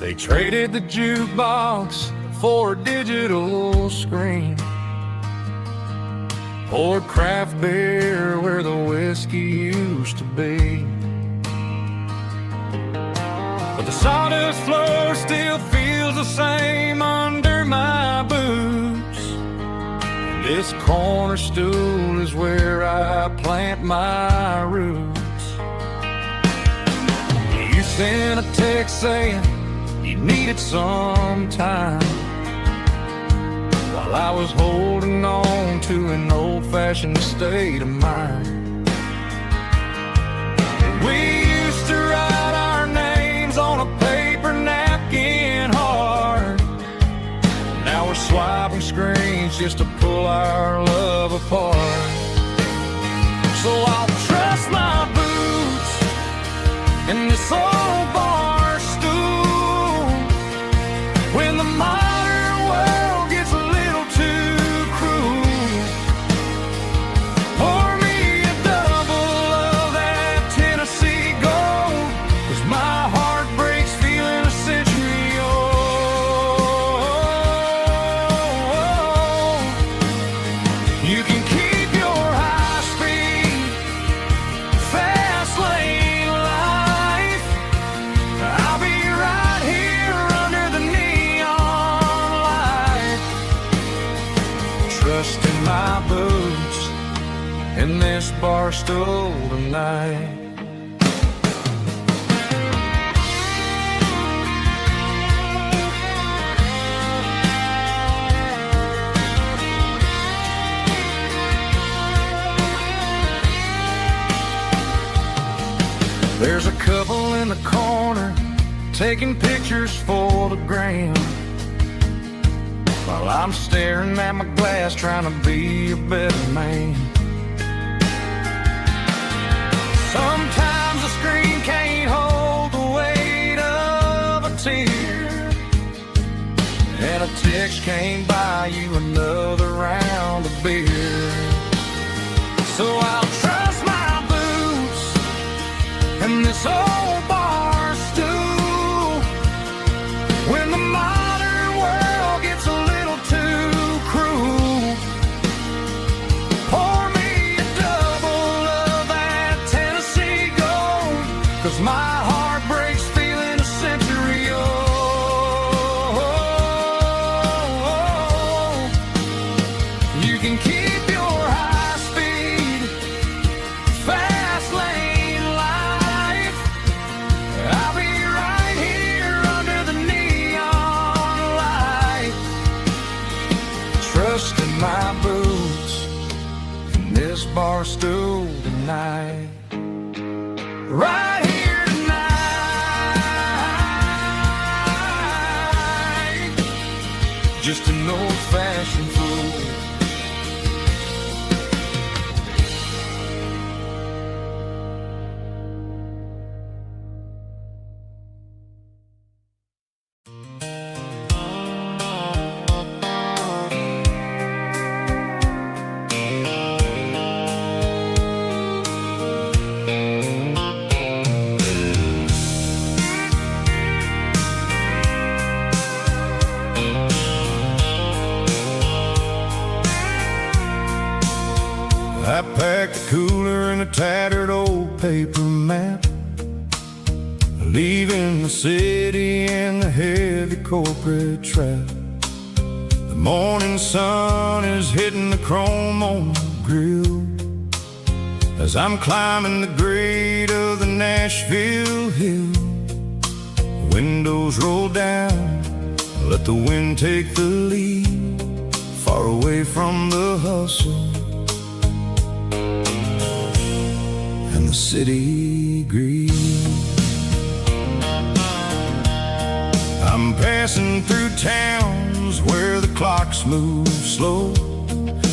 They traded the jukebox for a digital screen, poured craft beer where the whiskey used to be. But the sawdust floor still feels the same under my boots. This corner stool is where I plant my roots. You sent a text saying you needed some time, while I was holding on to an old-fashioned state of mind. We used to write our names on a paper napkin hard. Now we're swiping screens just to pull our love apart. So I'll trust my boots in this old bar stool when the modern world gets a little too cruel. Pour me a double of that Tennessee Gold, 'cause my heart breaks feeling a century old. You can keep your high-speed, fast-lane life. I'll be right here under the neon light, trusting my boots in this bar stool tonight. There's a couple in the corner taking pictures for the gram, while I'm staring at my glass trying to be a better man. Sometimes the screen can't hold the weight of a tear, and a text can't buy you another round of beer. So I'll trust my boots and this old bar stool when the modern world gets a little too cruel. Pour me a double of that Tennessee Gold, 'cause my heart breaks feeling a century old. You can keep your high-speed, fast-lane life. I'll be right here under the neon light, trusting my boots in this bar stool tonight. Right here tonight, just an old-fashioned fool. I packed the cooler in a tattered old paper map, leaving the city in the heavy corporate trap. The morning sun is hitting the chrome on the grill as I'm climbing the grade of the Nashville hill. Windows roll down, let the wind take the lead, far away from the hustle and the city greed. I'm passing through towns where the clocks move slow,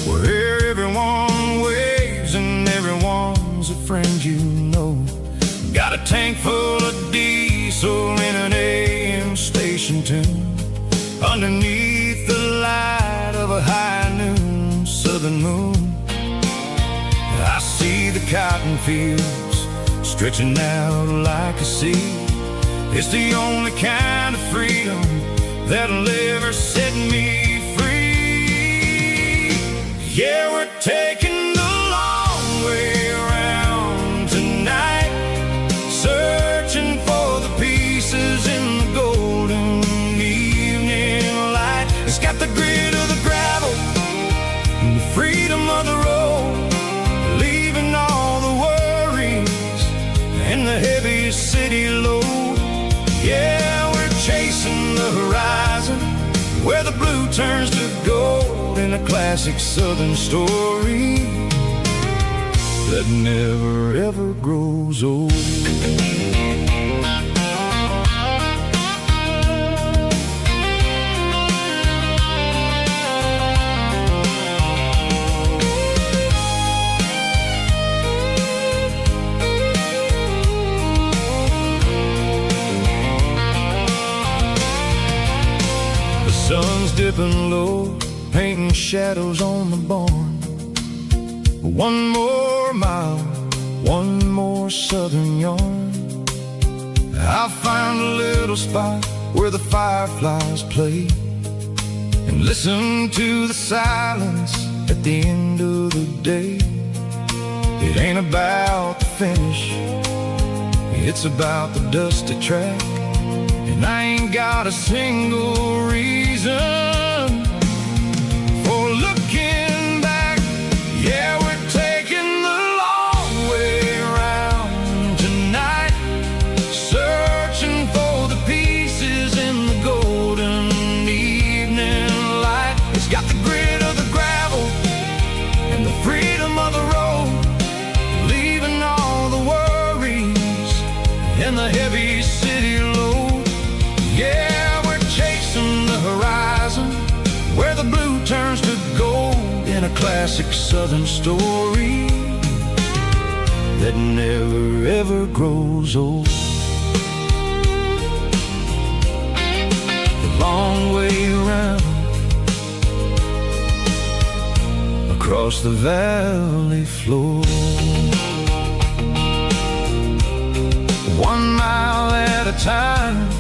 where everyone waves and everyone's a friend you know. Got a tank full of diesel in an AM station tune, underneath the light of a high noon southern moon. I see the cotton fields stretching out like a sea. It's the only kind of freedom that'll ever set me free. Yeah, we're taking the long way around tonight, searching for the pieces in the golden evening light. It's got the grit of the gravel and the freedom of the road, leaving all the worries and the heavy city load. Yeah, we're chasing the horizon where the blue turns to gold, in a classic southern story that never ever grows old. Sun's dipping low, painting shadows on the barn. One more mile, one more southern yarn. I'll find a little spot where the fireflies play, and listen to the silence at the end of the day. It ain't about the finish, it's about the dusty track. And I ain't got a single reason for looking back. Yeah, we're taking the long way around tonight, searching for the pieces in the golden evening light. It's got the grit of the gravel and the freedom of the road, leaving all the worries and the heavy city load. Yeah, we're chasing the horizon where the blue turns to gold, in a classic southern story that never ever grows old. The long way around across the valley floor, 1 mile at a time.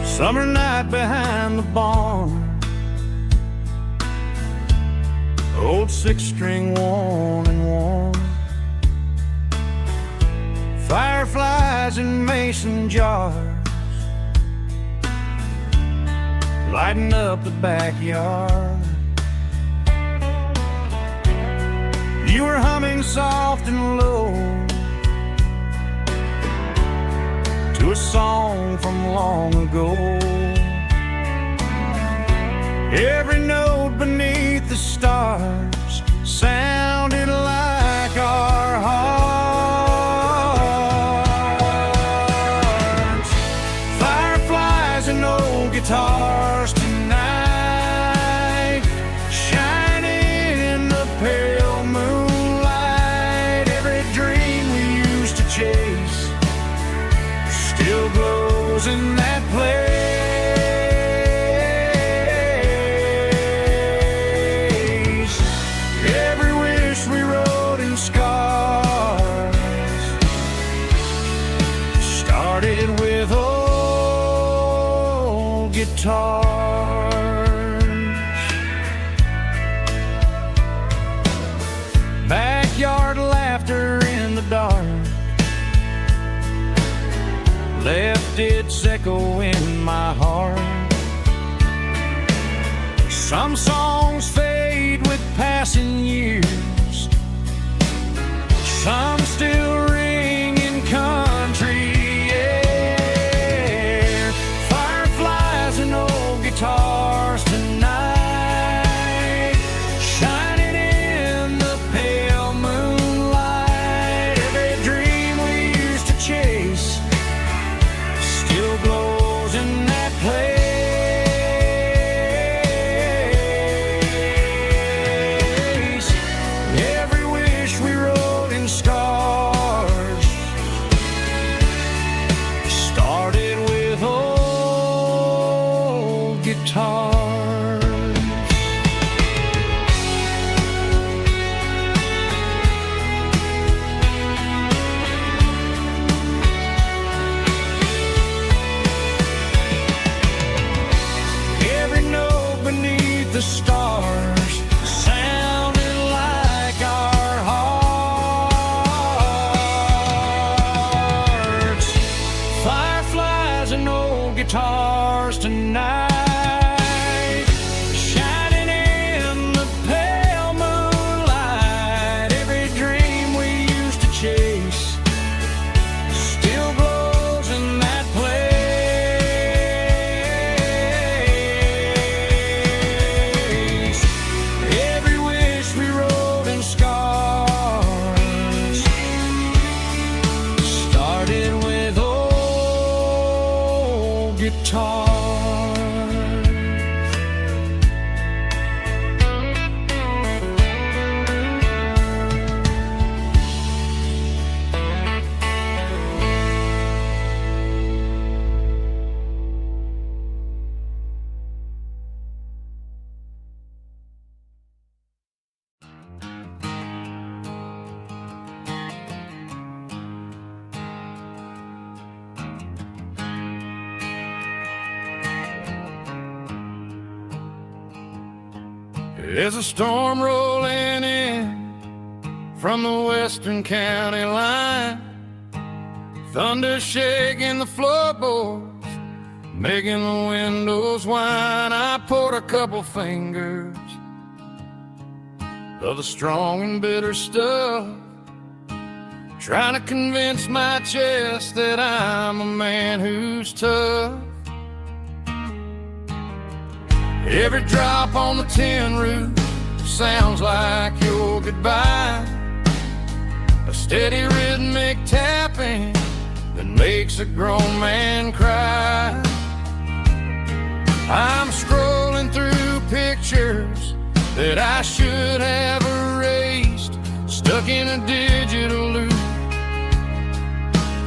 Summer night behind the barn, old 6-string worn and worn, fireflies in mason jars lighting up the backyard. You were humming soft and low to a song from long ago. Every note beneath the stars sounded like our hearts. Fireflies and old guitars tonight, shining in the pale moonlight. Every dream we used to chase still glows in that place. Every wish we wrote in scars started with old guitars. Backyard laughter in the dark left its echo in my heart. Some songs fade with passing years, some still ring in country air. Fireflies and old guitars tonight, shining in the pale moonlight. Every dream guitars. Every note beneath the stars sounded like our hearts. Fireflies and old guitars tonight, shining in the pale moonlight. Every dream we used to chase still glows in that place. Every wish we wrote in scars started with old guitars. There's a storm rolling in from the western county line, thunder shaking the floorboards, making the windows whine. I poured a couple fingers of the strong and bitter stuff, trying to convince my chest that I'm a man who's tough. Every drop on the tin roof sounds like your goodbye, a steady rhythmic tapping that makes a grown man cry. I'm scrolling through pictures that I should have erased, stuck in a digital loop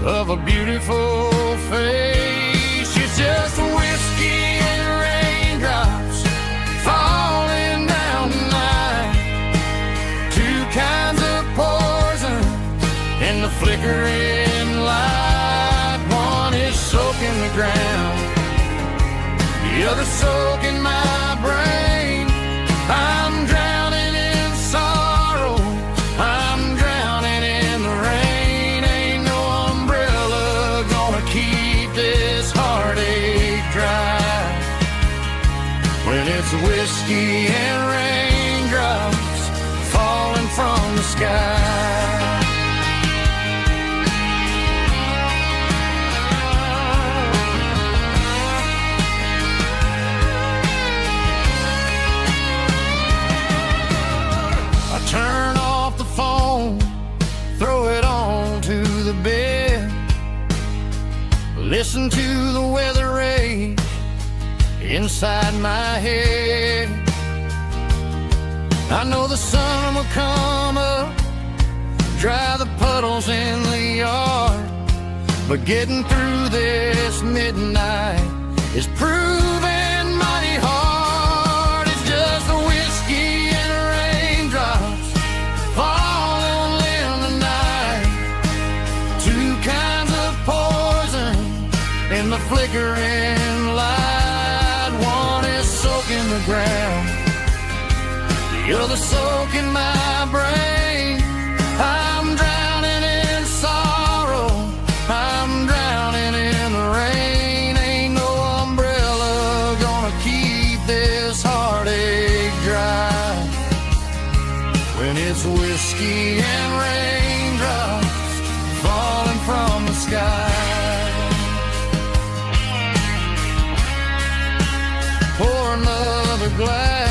of a beautiful face. It's just whiskey and raindrops falling down tonight, two kinds of poison in the flickering light. One is soaking the ground, the other soaking my brain. I'm drowning in sorrow, I'm drowning in the rain. Ain't no umbrella gonna keep this heartache dry when it's whiskey and raindrops falling from the sky. I turn off the phone, throw it on to the bed, listen to the weather rage inside my head. I know the sun will come up, dry the puddles in the yard, but getting through this midnight is proving mighty hard. It's just the whiskey and raindrops falling in the night, two kinds of poison in the flickering light. One is soaking the ground, the other soaking my brain. I'm drowning in sorrow, I'm drowning in the rain. Ain't no umbrella gonna keep this heartache dry when it's whiskey and raindrops falling from the sky. Pour another glass,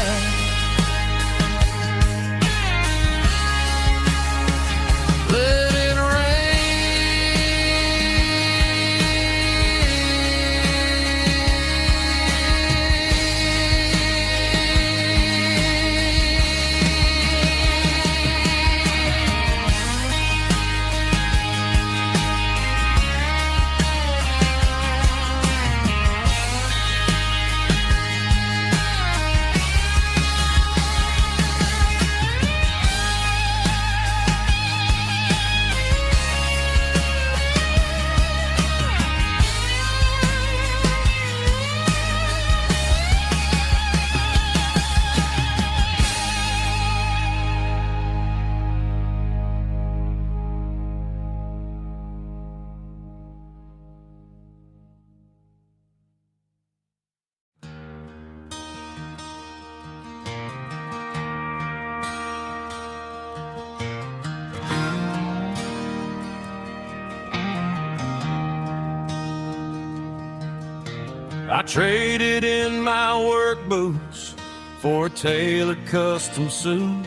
I traded in my work boots for a tailored custom suit.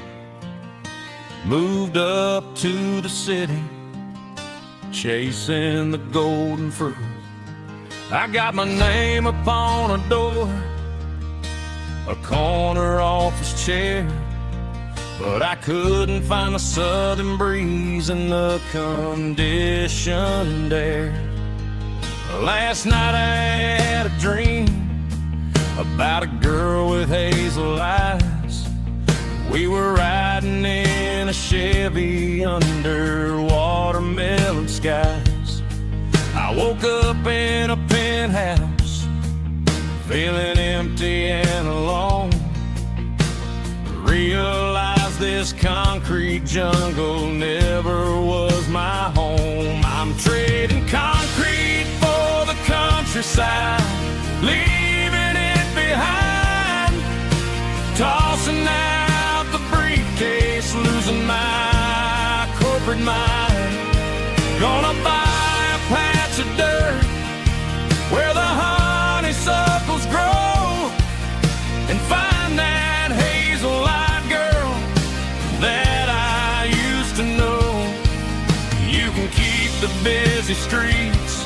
Moved up to the city, chasing the golden fruit. I got my name upon a door, a corner office chair, but I couldn't find the southern breeze in the conditioned air. Last night I had a dream about a girl with hazel eyes. We were riding in a Chevy under watermelon skies. I woke up in a penthouse, feeling empty and alone. Realized this concrete jungle never was my home. I'm trading concrete for the countryside, leaving it behind. Tossing out the briefcase, losing my corporate mind. Gonna buy a patch of dirt where the honeysuckles grow, and find that hazel-eyed girl that I used to know. You can keep the busy streets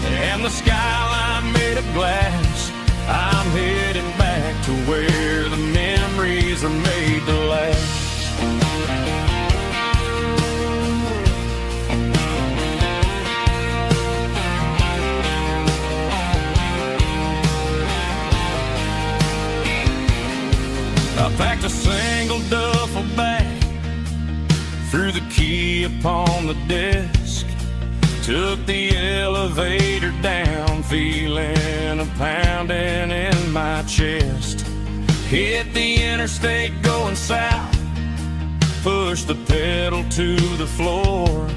and the skyline made of glass. I'm heading back to where the memories are made to last. I packed a single duffel bag, threw the key upon the desk, took the elevator down, feeling a pounding in my chest. Hit the interstate going south, pushed the pedal to the floor.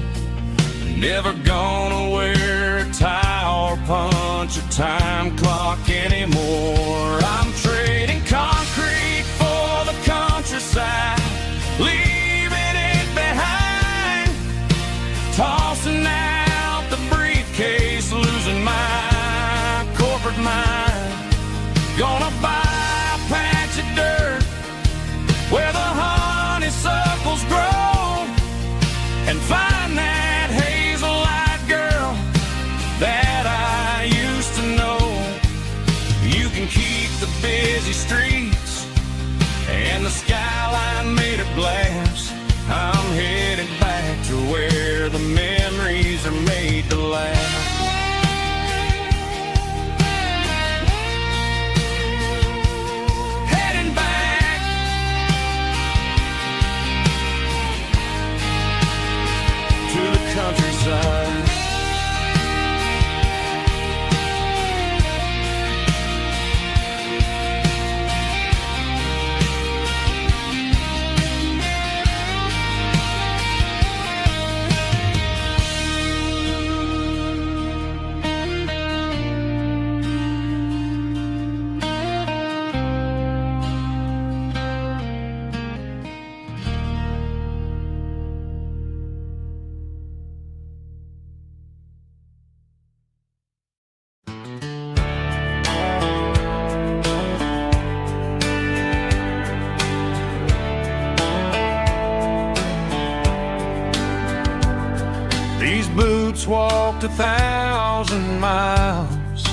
Never gonna wear a tie or punch a time clock anymore. I'm trading concrete for the countryside, leaving it behind. Tossing out the briefcase, losing my corporate mind. Gonna buy a patch of dirt where the honeysuckles grow, and find that hazel-eyed girl that I used to know. You can keep the busy streets and the skyline made of glass. I'm headed back to where the memories are made to last. Heading back to the countryside. These boots walked 1,000 miles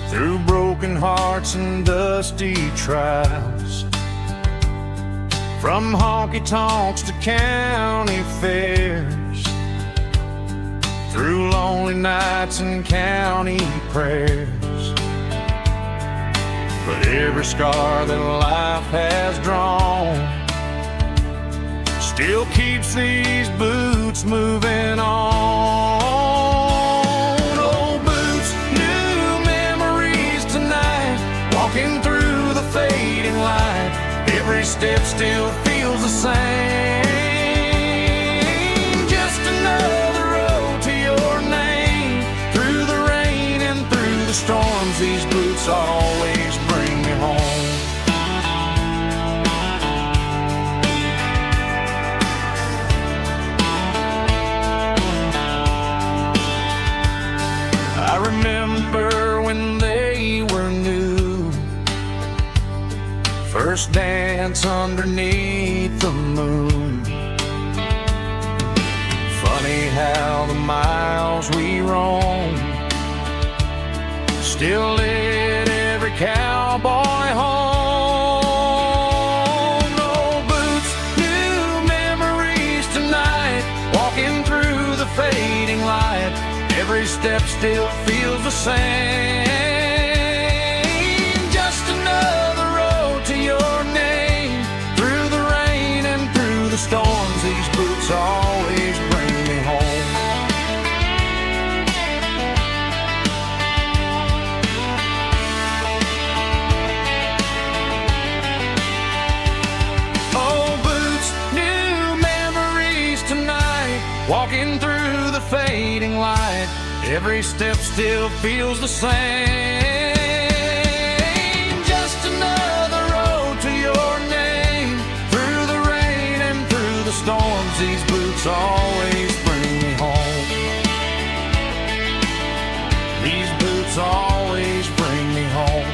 through broken hearts and dusty trials, from honky-tonks to county fairs, through lonely nights and county prayers. But every scar that life has drawn still keeps these boots moving on. Old boots, new memories tonight, walking through the fading light. Every step still feels the same. Just another road to your name. Through the rain and through the storms, these boots always bring me home. I remember when first dance underneath the moon. Funny how the miles we roam still lit every cowboy home. No boots, new memories tonight, walking through the fading light. Every step still feels the same. Just another road to your name. Through the rain and through the storms, these boots always bring me home. Oh, boots, new memories tonight, walking through the fading light. Every step still feels the same. Just another road to your name. Through the rain and through the storms, these boots always bring me home. These boots always bring me home.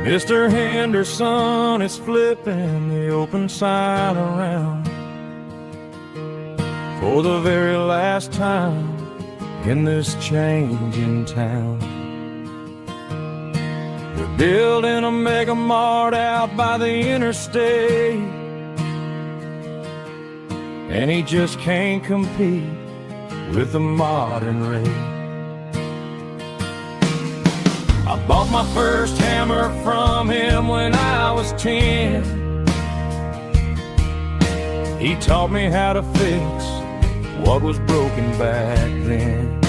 Mr. Henderson is flipping the open sign around for the very last time in this changing town. They're building a mega mart out by the interstate, and he just can't compete with the modern rate. I bought my first hammer from him when I was 10. He taught me how to fix what was broken back then.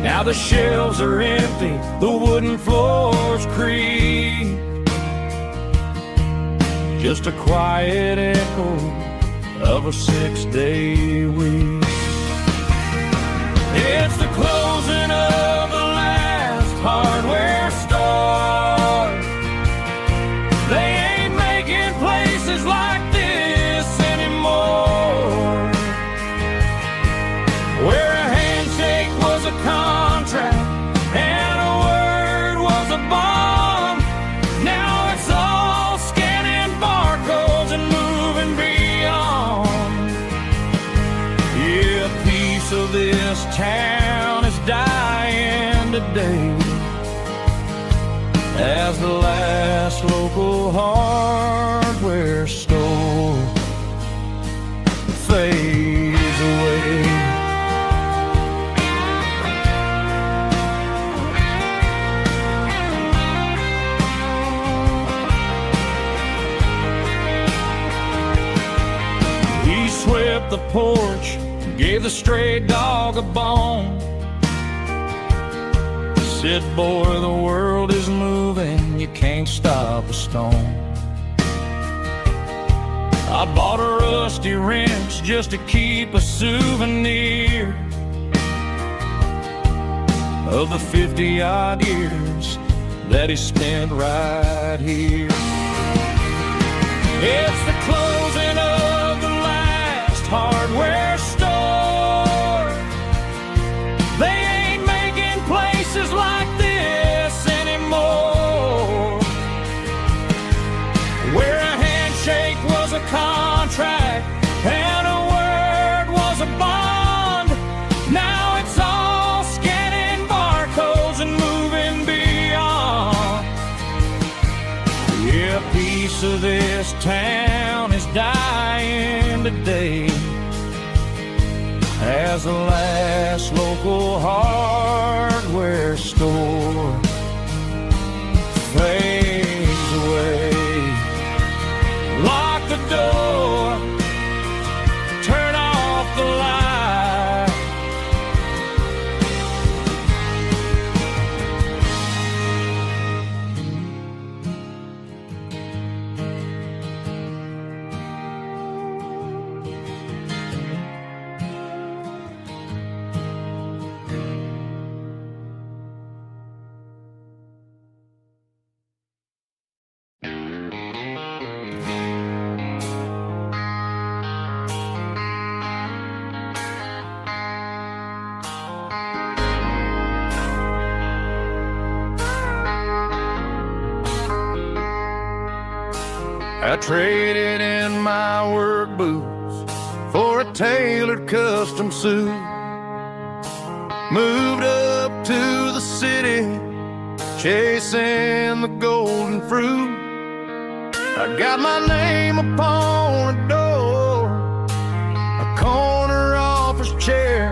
Now the shelves are empty, the wooden floors creak, just a quiet echo of a 6-day week. It's the closing of the hardware store. They ain't making places like this anymore, where a handshake was a contract and a word was a bond. Now it's all scanning barcodes and moving beyond. Yeah, a piece of this town is dying today as the last local hardware store fades away. He swept the porch, gave the stray dog a bone, said, boy, the world is moving, you can't stop a stone. I bought a rusty wrench just to keep a souvenir of the 50-odd years that he spent right here. It's the closing of the last hardware store. They ain't making places like this anymore, where a handshake was a contract and a word was a bond. Now it's all scanning barcodes and moving beyond. Yeah, a piece of this town is dying today as the last local hardware store fades away. Lock the door, turn off the light. I traded in my work boots for a tailored custom suit. Moved up to the city, chasing the golden fruit. I got my name upon a door, a corner office chair,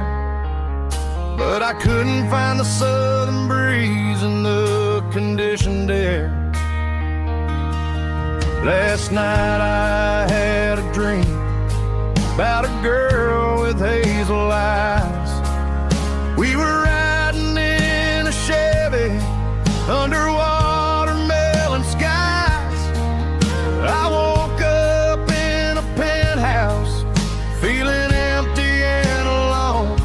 but I couldn't find the southern breeze in the conditioned air. Last night I had a dream about a girl with hazel eyes. We were riding in a Chevy under watermelon skies. I woke up in a penthouse feeling empty and alone.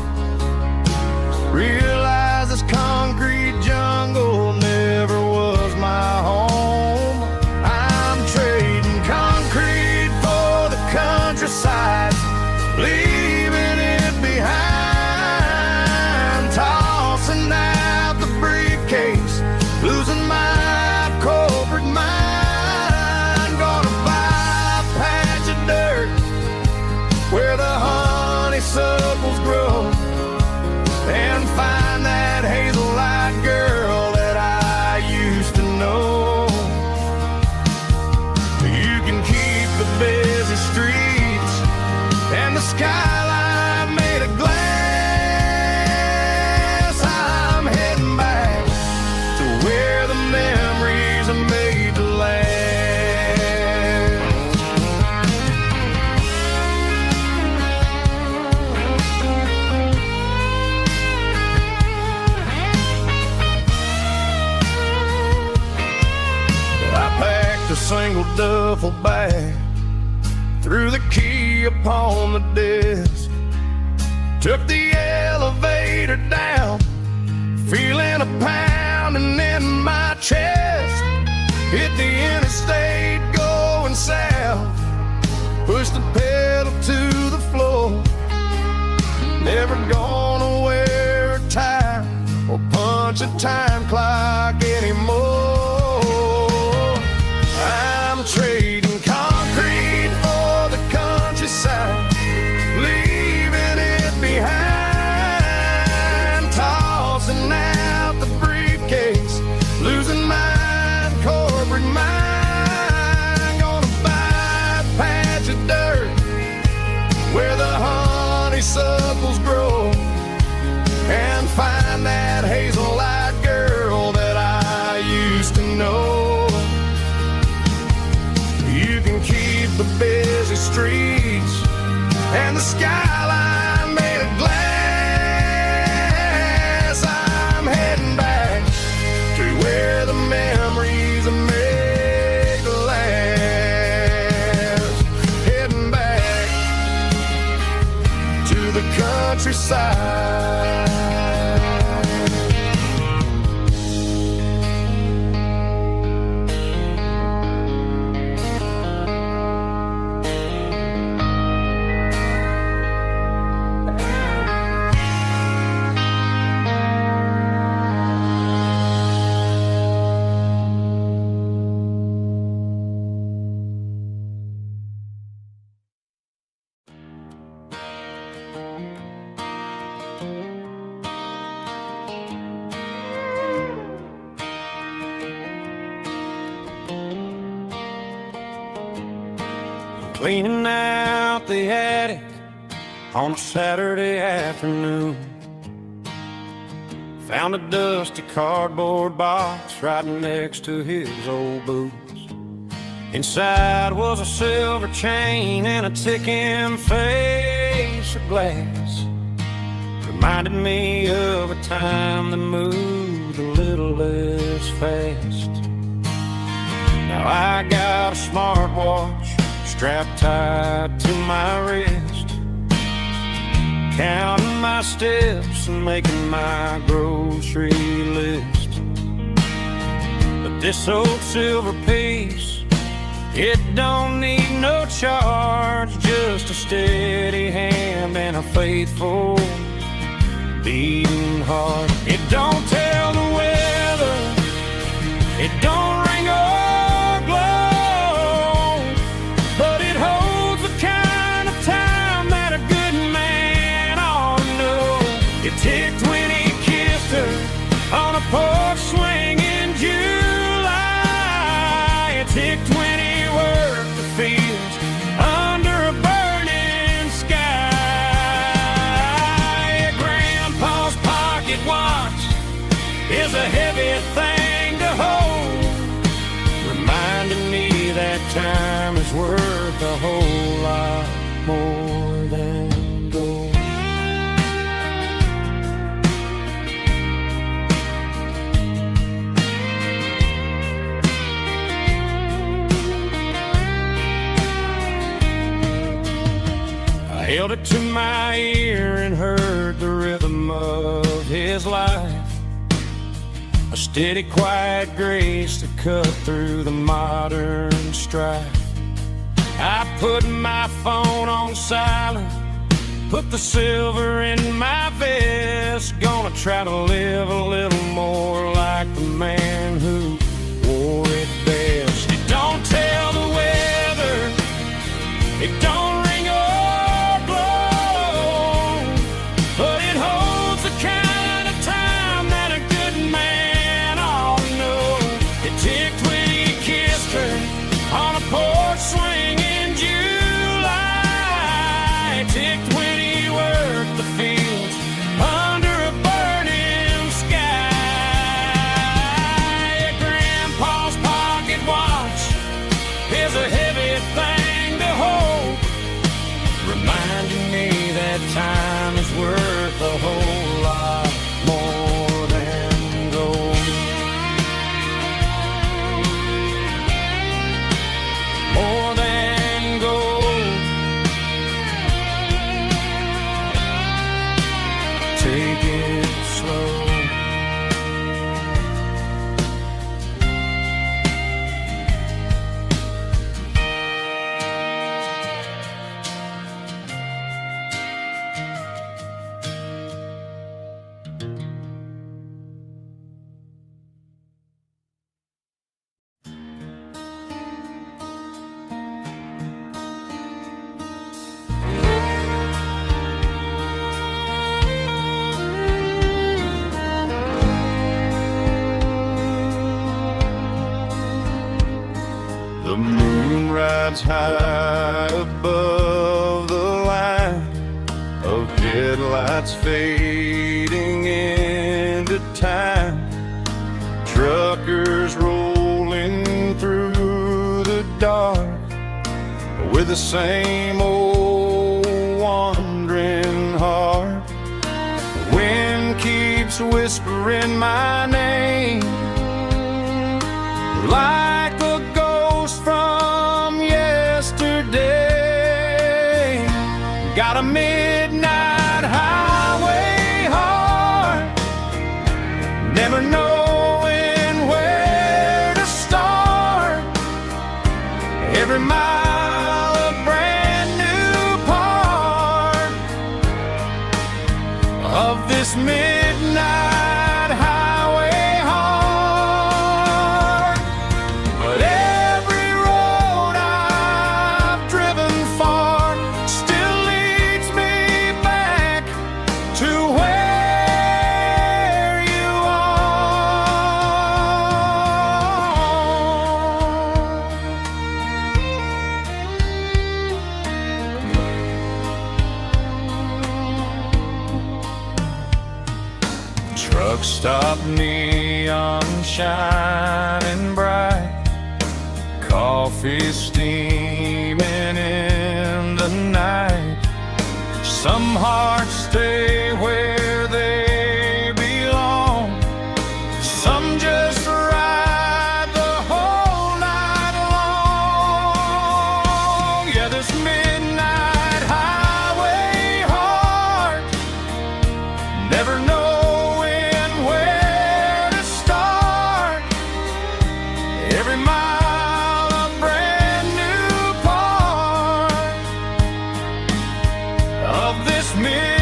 Realized this concrete jungle never was my home. I'm trading concrete for the countryside, leaving it behind, tossing out the briefcase, losing my corporate mind. Gonna buy a patch of dirt where the honeysuckles grow, and find that hazel-eyed girl that I used to know. You can keep the busy streets and the skyline made of glass. I'm heading back to where the memories are made to last. I packed a single duffel bag, threw the key upon the desk, took the elevator down, feeling a pounding in my chest. Hit the interstate going south, pushed the pedal to the floor. Never gonna wear a tie or punch a time clock anymore. I'm trading concrete for the countryside, leaving it behind, tossing out the briefcase, losing my corporate mind. Gonna buy a patch of dirt where the honeysuckles grow, and find that hazel-eyed girl that I used to know. You can keep the busy streets and the skyline made of glass. I'm heading back to where the memories are made to last. Heading back to the countryside. Cleaning out the attic on a Saturday afternoon, found a dusty cardboard box right next to his old boots. Inside was a silver chain and a ticking face of glass. Reminded me of a time that moved a little less fast. Now I got a smartwatch strapped tight to my wrist, counting my steps and making my grocery list. But this old silver piece, it don't need no charge, just a steady hand and a faithful beating heart. It don't tell the weather, it don't ring or glow, held it to my ear and heard the rhythm of his life. A steady, quiet grace to cut through the modern strife. I put my phone on silent, put the silver in my vest. Gonna try to live a little more like the man who wore it best. It don't tell the weather, it don't ring or blow, but it holds the kind of time that a good man ought to know. It ticked when he kissed her on a porch swing in July. It ticked when he worked the fields under a burning sky. Grandpa's pocket watch is a heavy thing to hold, reminding me that time is worth a whole lot more than gold. More than gold. Take it slow. The moon rides high above the line of headlights fading into time. Truckers rolling through the dark with the same old wandering heart. The wind keeps whispering my name like a ghost from yesterday. Got a midnight highway heart, never knowing where to start. Every mile a brand new part of this midnight highway heart. But every road I've driven far still leads me back to where you are. Truck stop, neon shining bright, coffee steaming in the night. Some hearts stay where they belong, some just ride the whole night long. Yeah, this midnight highway heart, never knowing where to start. Every mile a brand new part of this midnight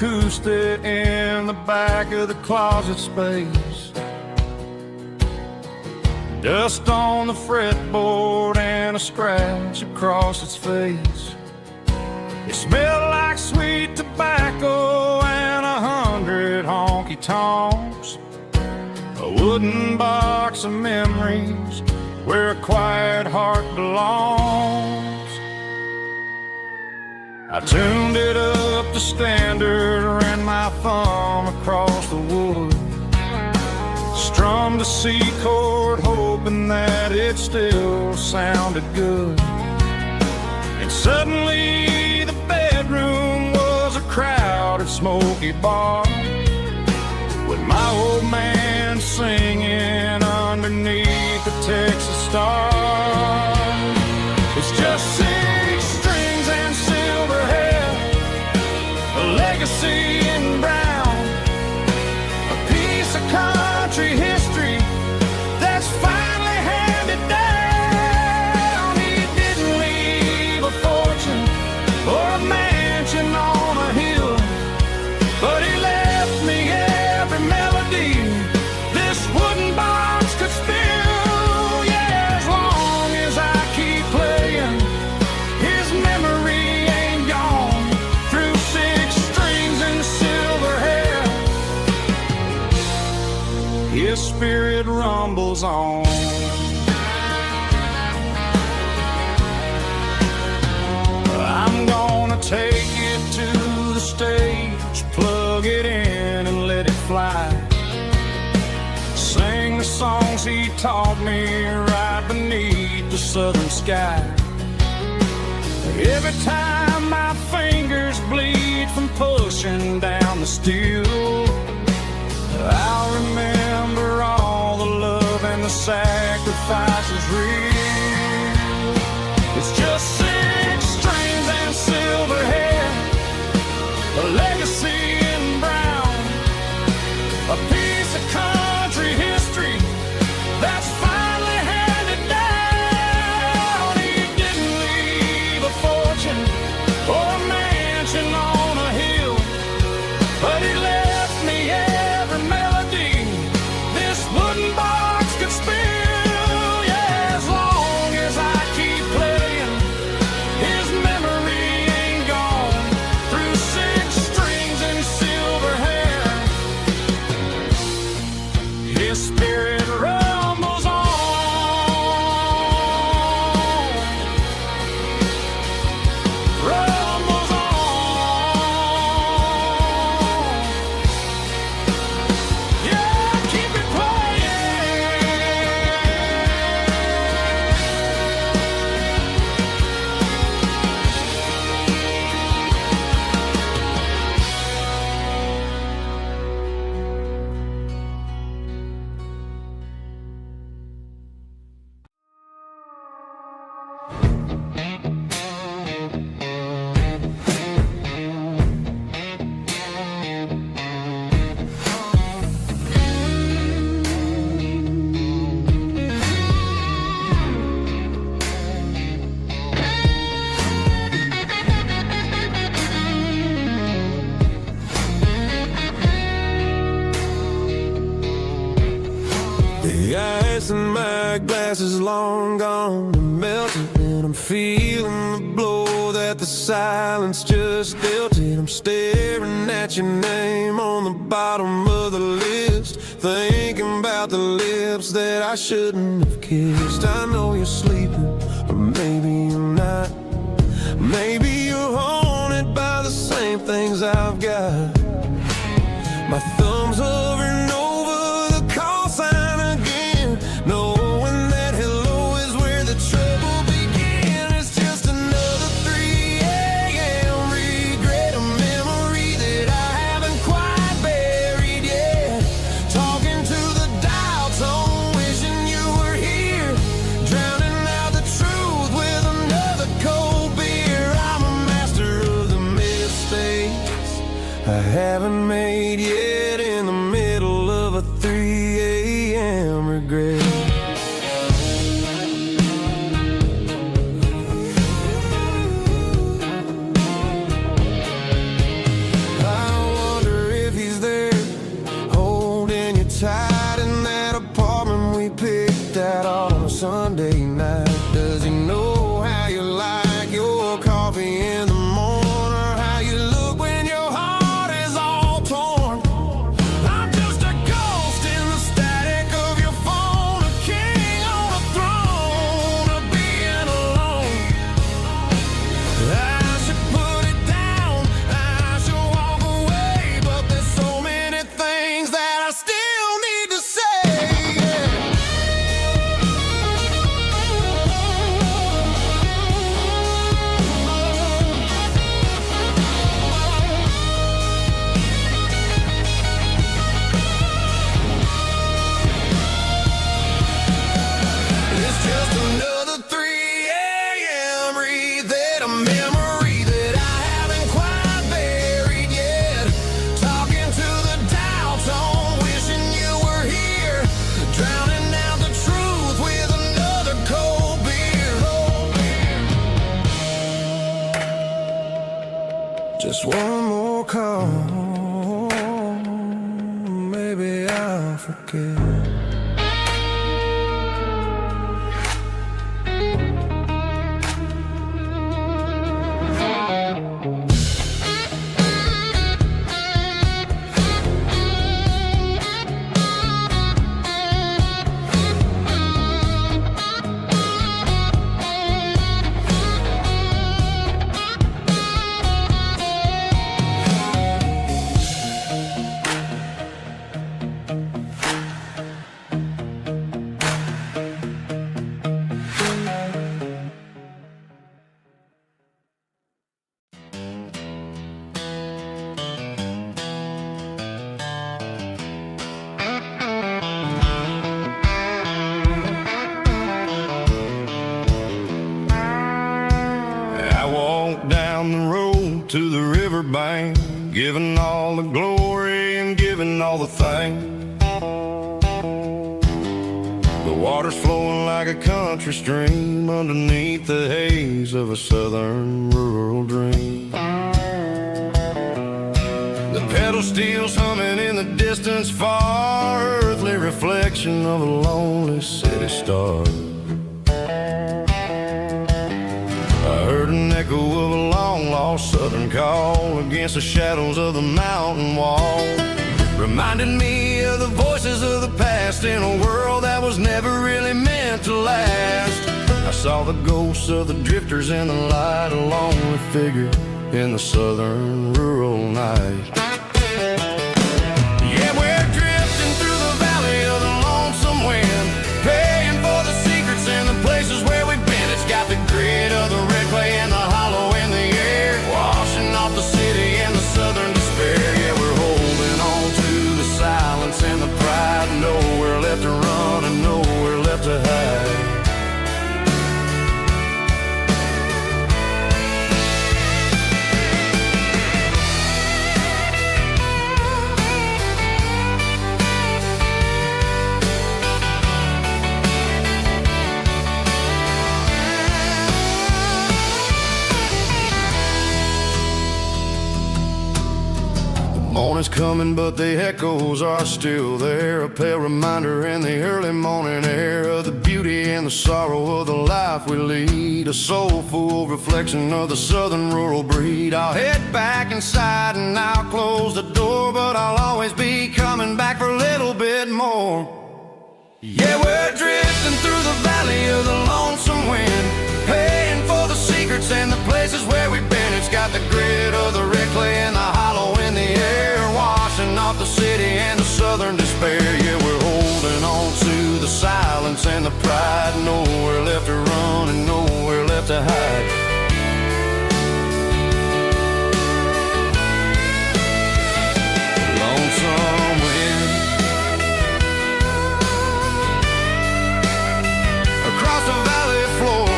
acoustic in the back of the closet space. Dust on the fretboard and a scratch across its face. It smelled like sweet tobacco and 100 honky-tonks. A wooden box of memories where a quiet heart belongs. I tuned it up to standard, ran my thumb across the wood, strummed a C chord hoping that it still sounded good. And suddenly the bedroom was a crowded smoky bar, with my old man singing underneath the Texas star. It's just 6 strings and silver hair, a legacy in brown, a piece of country history that's finally handed down. He didn't leave a fortune or a mansion on a hill, but he left me every melody this wooden box could spill. Yeah, as long as I keep playing, his memory ain't gone. Through 6 strings and silver hair, his spirit rumbles on. I'm gonna take it to the stage, plug it in and let it fly. Sing the songs he taught me right beneath the southern sky. Every time my fingers bleed from pushing down the steel, I'll remember all the love and the sacrifices real. It's just 6 strings and silver hair, a legacy in brown, a piece of country history that's finally handed down. He didn't leave a fortune or a mansion on a hill, but he left me every melody this wooden box could spill. Yeah, as long as I keep playing, his memory ain't gone. Through 6 strings and silver hair, his spirit rumbles on. Rumbles on. Yeah, keep it playing. The ice in my glass is long gone and melted, and I'm feeling the blow that the silence just dealt it. I'm staring at your name on the bottom of the list, thinking about the lips that I shouldn't have kissed. I know you're sleeping, or maybe you're not. Maybe you're haunted by the same things I've got. My thumb's hovering over the call sign again, knowing that hello is where the trouble began. It's just another 3 a.m. regret, a memory that I haven't quite buried yet. Talking to the dial tone, wishing you were here, drowning out the truth with another cold beer. I'm a master of the mistakes I haven't made yet, in the middle of a 3 a.m. regret. I tight in that apartment we picked out on a Sunday night. Does he know how you like your coffee in the morning, or how you look when your heart is all torn? I'm just a ghost in the static of your phone, a king on a throne of being alone. I should put it down, I should walk away, but there's so many things that I still need to say. It's just another 3 a.m. read that a memory that I haven't quite buried yet. Talking to the dial tone, wishing you were here, drowning out the truth with another cold beer. Just one more call, maybe I'll forget. I walked down the road to the riverbank, giving all the glory and giving all the thanks. The water's flowing like a country stream underneath the haze of a southern rural dream. The pedal steel's humming in the distance far, earthly reflection of a lonely city star. I heard an echo of a long-lost southern call against the shadows of the mountain wall. Reminded me of the voices of the past in a world that was never really meant to last. I saw the ghosts of the drifters in the light, a lonely figure in the southern rural night. Yeah, we're drifting through the valley of the lonesome wind, paying for the secrets and the places where we've been. It's got the grit of the red clay and the hollow in the air, washing off the city and the southern despair. Yeah, we're holding on to the silence and the pride, nowhere left to run and nowhere left to hide. Morning's coming, but the echoes are still there. A pale reminder in the early morning air of the beauty and the sorrow of the life we lead. A soulful reflection of the southern rural breed. I'll head back inside and I'll close the door, but I'll always be coming back for a little bit more. Yeah, we're drifting through the valley of the lonesome wind, paying for the secrets and the places where we've been. It's got the grit of the red clay and the hollow in the air, washing off the city and the southern despair. Yeah, we're holding on to the silence and the pride, nowhere left to run and nowhere left to hide. Lonesome wind across the valley floor,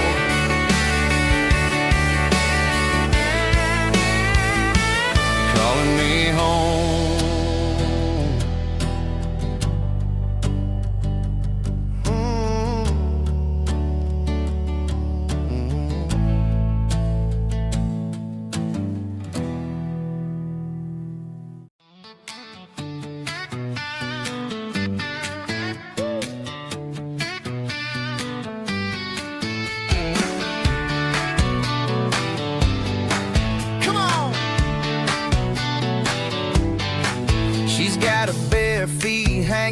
calling me home.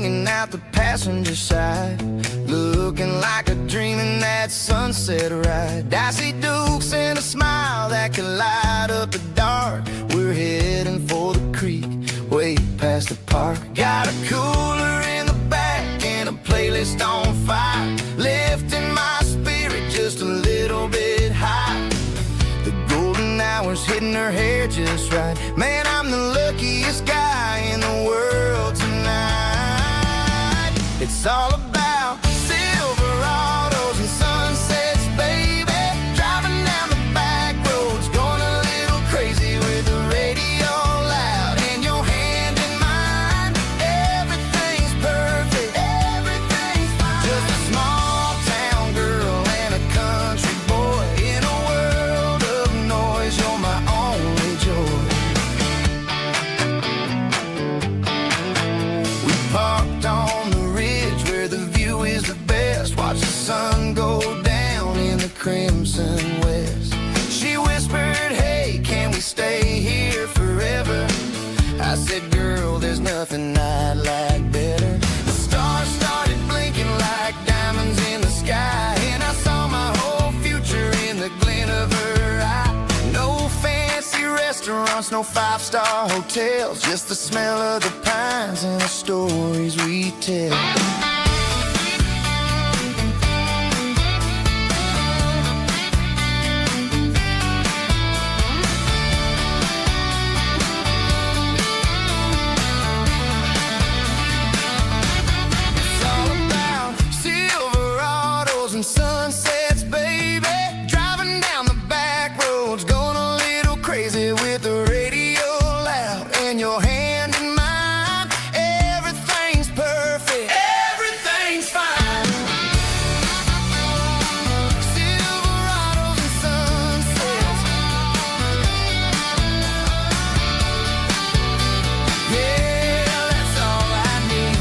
hanging out the passenger side, looking like a dream in that sunset ride. I see Dukes and a smile that can light up the dark. We're heading for the creek, way past the park. Got a cooler in the back and a playlist on fire, lifting my spirit just a little bit high. The golden hours hitting her hair just right. Man, I'm the luckiest guy in the world tonight. It's all about Silverados and sunsets, baby. Driving down the back roads, going a little crazy with the radio loud and your hand in mine. Everything's perfect, everything's fine. Just a small town girl and a country boy in a world of noise. You're my only joy. We parked on the ridge where the view is the best. Watch the sun go down in the crimson west. She whispered, hey, can we stay here forever? I said, girl, there's nothing I'd like better. The stars started blinking like diamonds in the sky, and I saw my whole future in the glint of her eye. No fancy restaurants, no five-star hotels, just the smell of the pines and the stories we tell. It's all about Silverados and sunsets, baby. Driving down the back roads, going a little crazy with the radio loud and your hand in mine. Everything's perfect, everything's fine. Silverados and sunsets. Yeah, that's all I need.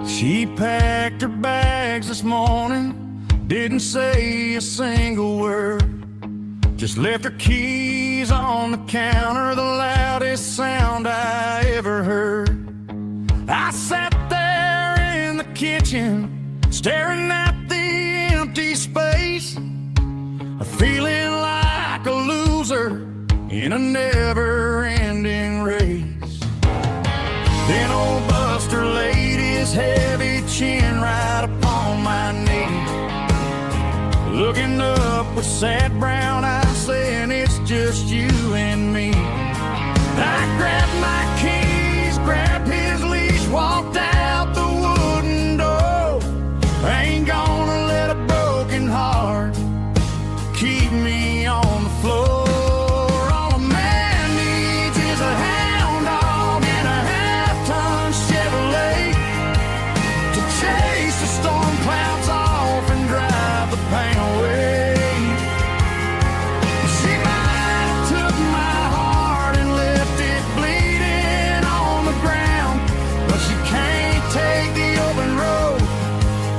She packed her bags this morning, didn't say a single word, just left her keys on the counter, the loudest sound I ever heard. I sat there in the kitchen, staring at the empty space, feeling like a loser in a never-ending race. Then old Buster laid his heavy chin right upon my knee, looking up with sad brown eyes, saying it's just you and me. I grabbed my keys, grabbed his leash, walked out the wooden door. I ain't gonna let a broken heart keep me on the floor. All a man needs is a hound dog and a half-ton Chevrolet to chase the storm clouds off and drive the pain away. She might have took my heart and left it bleeding on the ground, but she can't take the open road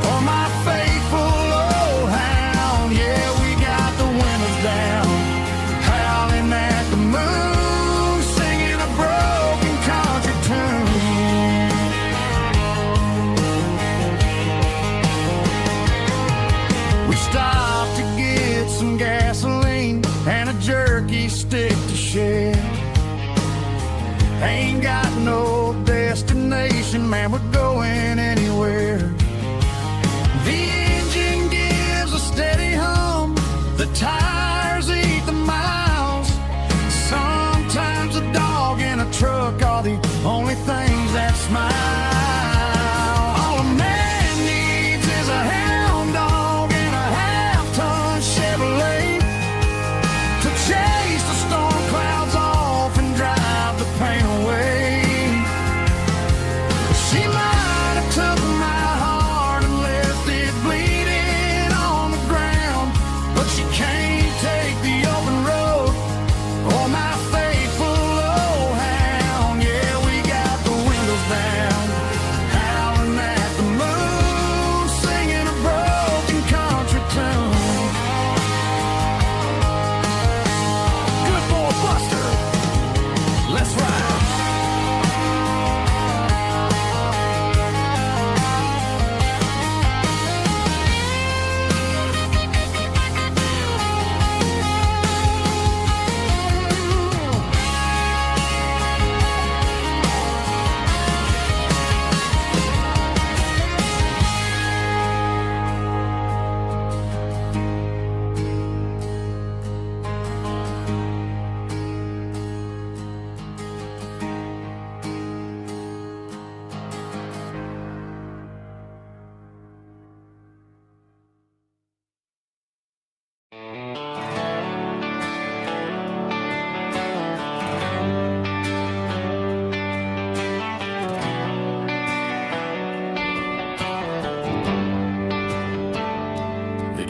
for my faithful old hound. Yeah, we got the windows down, howling at the moon, singing a broken country tune. We stopped to get some gasoline and a jerky stick to share. Ain't got no destination, man, we're going anywhere. The engine gives a steady hum, the tires eat the miles. Sometimes a dog and a truck are the only things that smile. All a man needs is a hound dog and a half-ton Chevrolet to chase the storm clouds off and drive the pain away.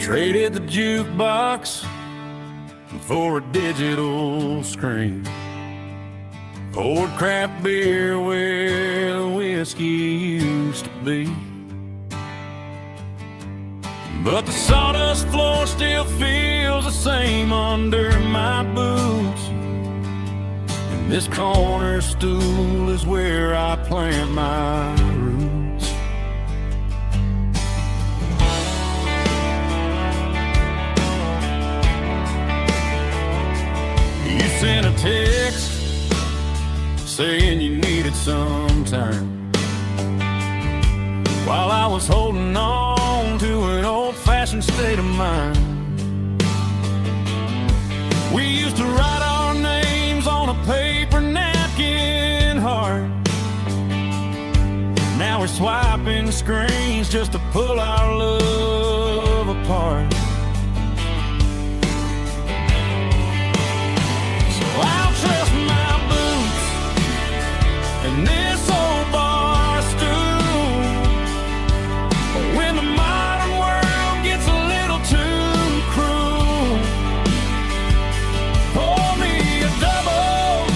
Traded the jukebox for a digital screen. Poured craft beer where the whiskey used to be. But the sawdust floor still feels the same under my boots. And this corner stool is where I plant my roots. You sent a text saying you needed some time, while I was holding on to an old-fashioned state of mind. We used to write our names on a paper napkin heart. Now we're swiping screens just to pull our love apart. So I'll trust my boots and this old bar stool. When the modern world gets a little too cruel, pour me a double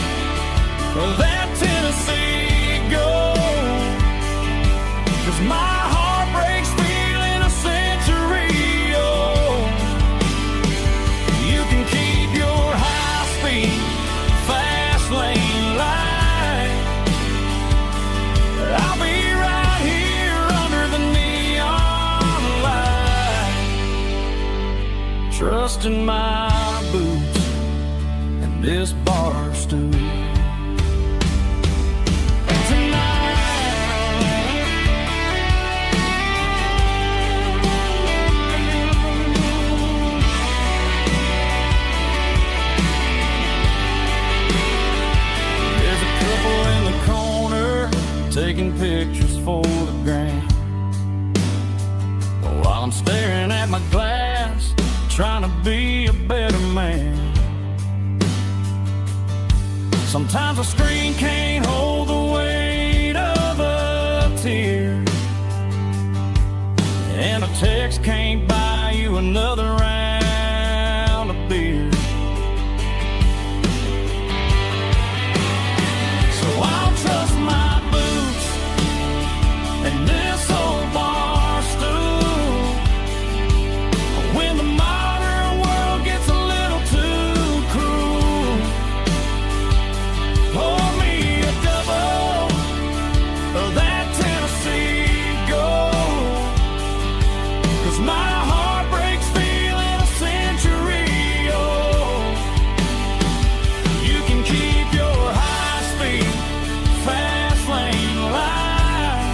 of that Tennessee Gold. 'Cause my heart breaks feeling a century old. You can keep your high-speed, fast lane light. I'll be right here under the neon light, trusting my boots and this bar stool. There's a couple in the corner taking pictures for the gram, while I'm staring at my glass, trying to be a better man. Sometimes a screen can't hold the weight of a tear, and a text can't buy you another round of beer. So I'll trust my boots and this old bar stool. When the modern world gets a little too cruel, pour me a double of that Tennessee Gold. 'Cause my heart breaks feeling a century old. You can keep your high-speed, fast lane light.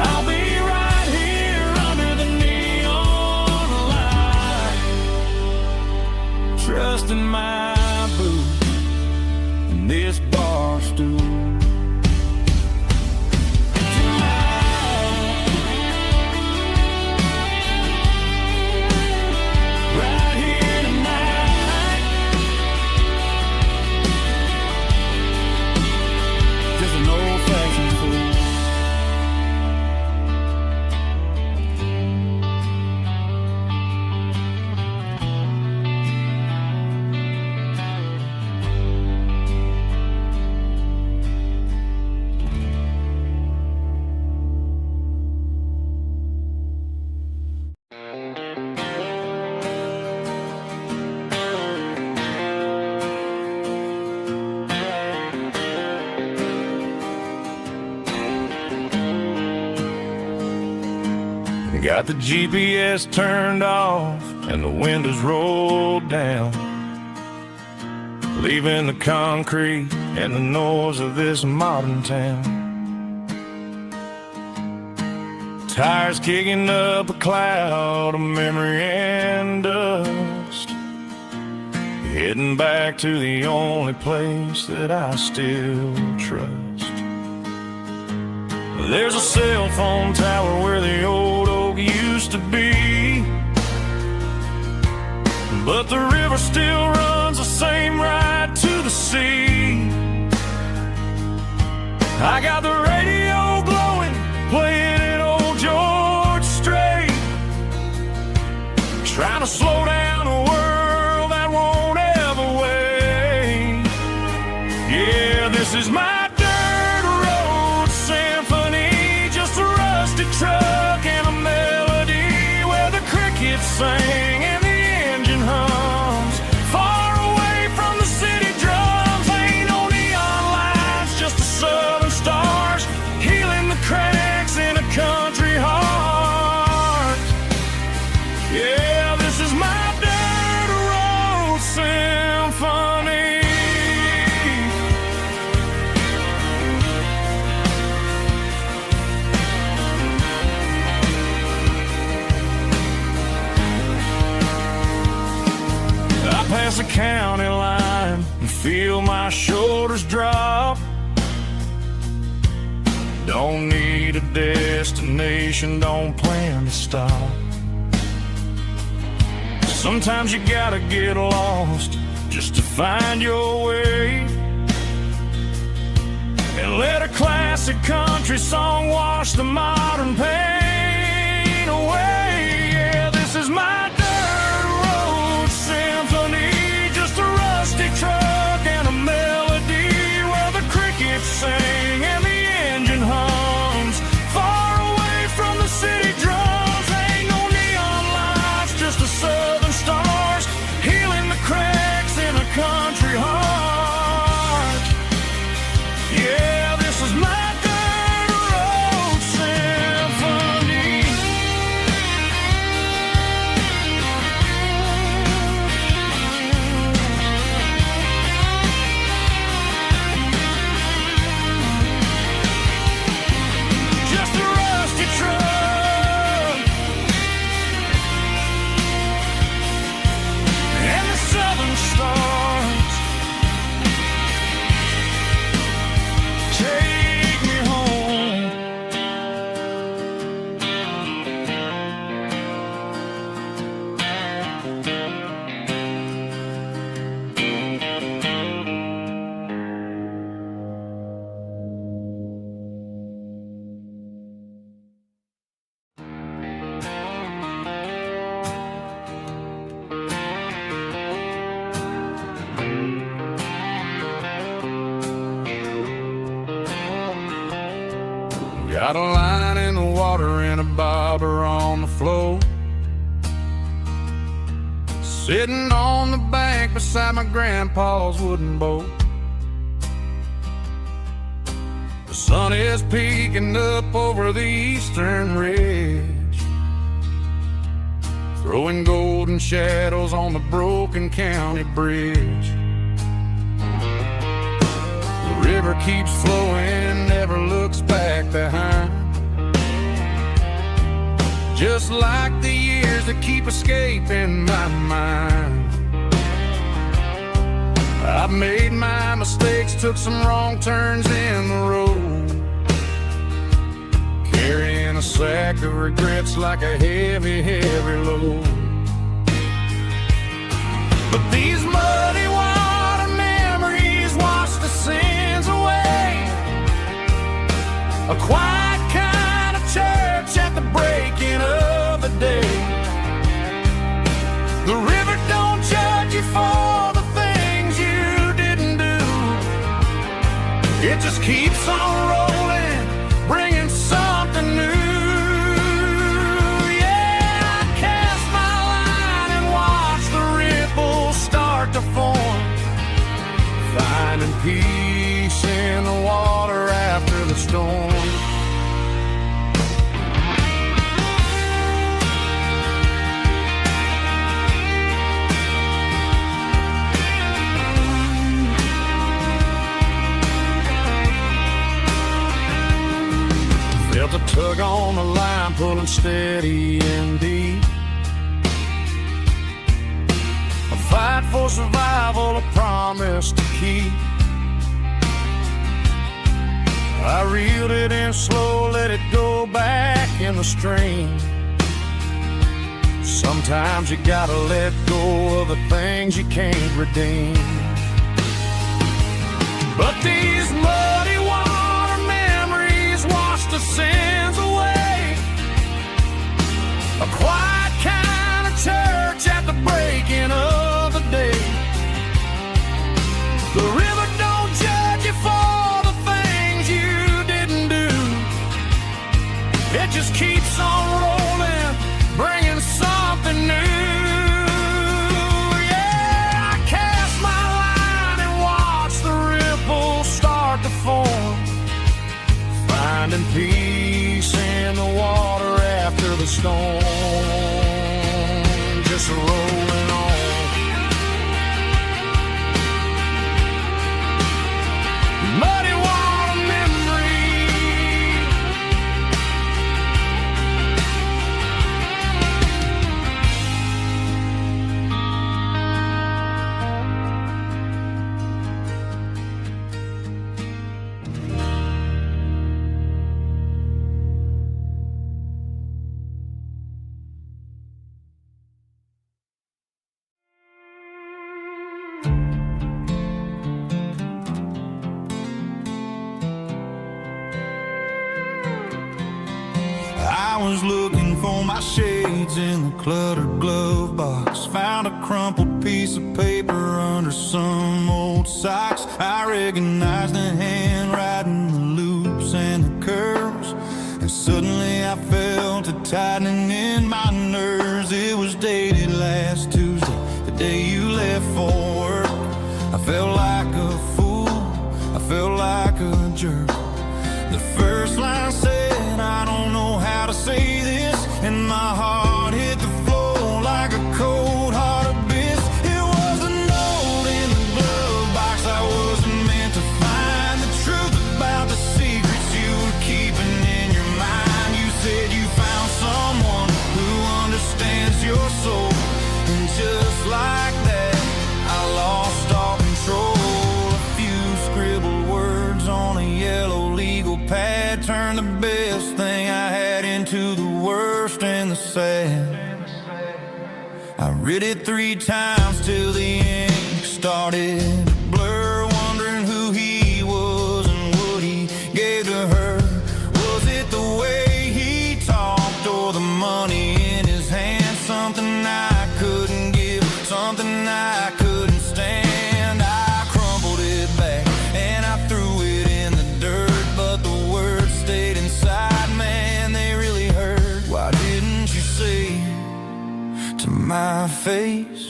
I'll be right here under the neon light, trusting my boots and this bar stool. Right here tonight, just an old-fashioned fool. Got the GPS turned off and the windows rolled down, leaving the concrete and the noise of this modern town. Tires kicking up a cloud of memory and dust, heading back to the only place that I still trust. There's a cell phone tower where the old oak used to be, but the river still runs the same right to the sea. I got the radio glowing, playing an old George Strait, my shoulders drop. Don't need a destination, don't plan to stop. Sometimes you gotta get lost just to find your way, and let a classic country song wash the modern pain away. Yeah, this is my dirt road symphony, just a rusty truck and a melody where the crickets sing and the engine hums far away from the city drums. Ain't no neon lights, just the southern stars healing the cracks in a country heart. Yeah, this is my dirt road symphony. Just a rusty truck and the southern stars take me home. Got a line in the water and a bobber on the floor, sitting on the bank beside my grandpa's wooden boat. The sun is peeking up over the eastern ridge, throwing golden shadows on the broken county bridge. The river keeps flowing, never looks back behind, just like the years that keep escaping my mind. I've made my mistakes, took some wrong turns in the road, carrying a sack of regrets like a heavy, heavy load. But these muddy water memories wash the sins away. A quiet kind of church at the breaking of the day. The river don't judge you for the things you didn't do. It just keeps on rolling, bringing something new. Yeah, I cast my line and watch the ripples start to form, finding peace in the water after the storm. Felt a tug on the line, pulling steady and deep. A fight for survival, a promise to keep. I reeled it in slow, let it go back in the stream. Sometimes you gotta let go of the things you can't redeem. But these muddy water memories wash the sins away. A quiet kind of church at the breaking of the day. The river don't judge you for the things you didn't do. It just keeps on rolling, bringing something new. Yeah, I cast my line and watch the ripples start to form, finding peace in the water after the storm. Just rolling on. Muddy water memory. was looking for my shades in the cluttered glove box. Found a crumpled piece of paper under some old socks. I recognized the handwriting, the loops and the curves, and suddenly I felt a tightening in my nerves. It was dated last Tuesday, the day you left for work. I felt like a fool, I felt like a jerk. The first line said, I don't know how to say this, and my heart hit the floor like a cold hard abyss. It was a note in the glove box I wasn't meant to find. The truth about the secrets you were keeping in your mind. You said you found someone who understands your soul, and just like that I lost all control. A few scribbled words on a yellow legal pad turned the best thing I had into the worst and the sad. I read it 3 times till the ink started to blur, wondering who he was and what he gave to her. Was it the way he talked or the money in his hand? Something I couldn't give, something I couldn't stand. I crumpled it back and I threw it in the dirt, but the words stayed inside, man, they really hurt. Why didn't you say to my face,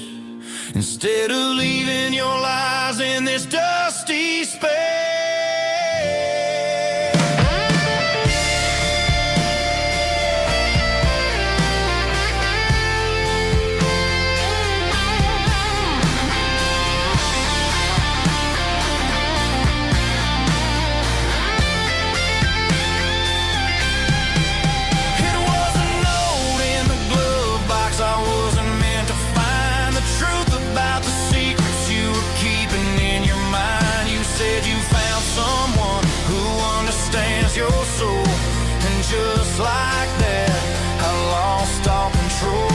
instead of leaving your lies in this dusty space? Your soul, and just like that I lost all control.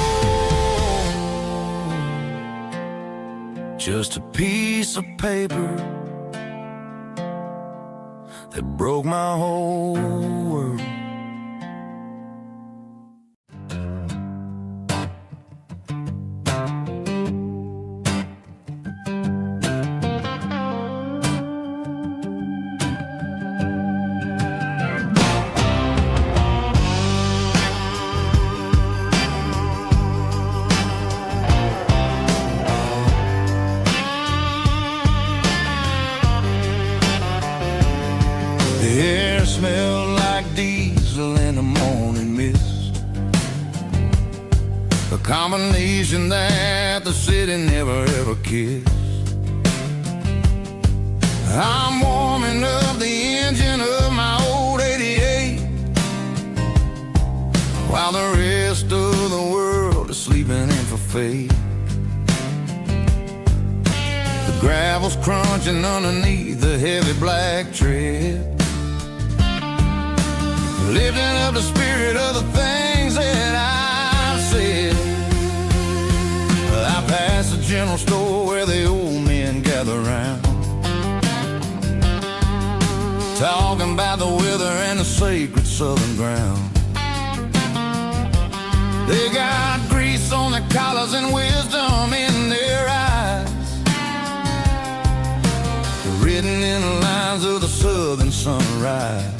Just a piece of paper that broke my whole world. The air smelled like diesel in the morning mist, a combination that the city never ever kissed. I'm warming up the engine of my old 88, while the rest of the world is sleeping in for fate. The gravel's crunching underneath the heavy black tread, lifting up the spirit of the things that I've said. I pass the general store where the old men gather round, talking about the weather and the sacred southern ground. They got grease on their collars and wisdom in their eyes, written in the lines of the southern sunrise.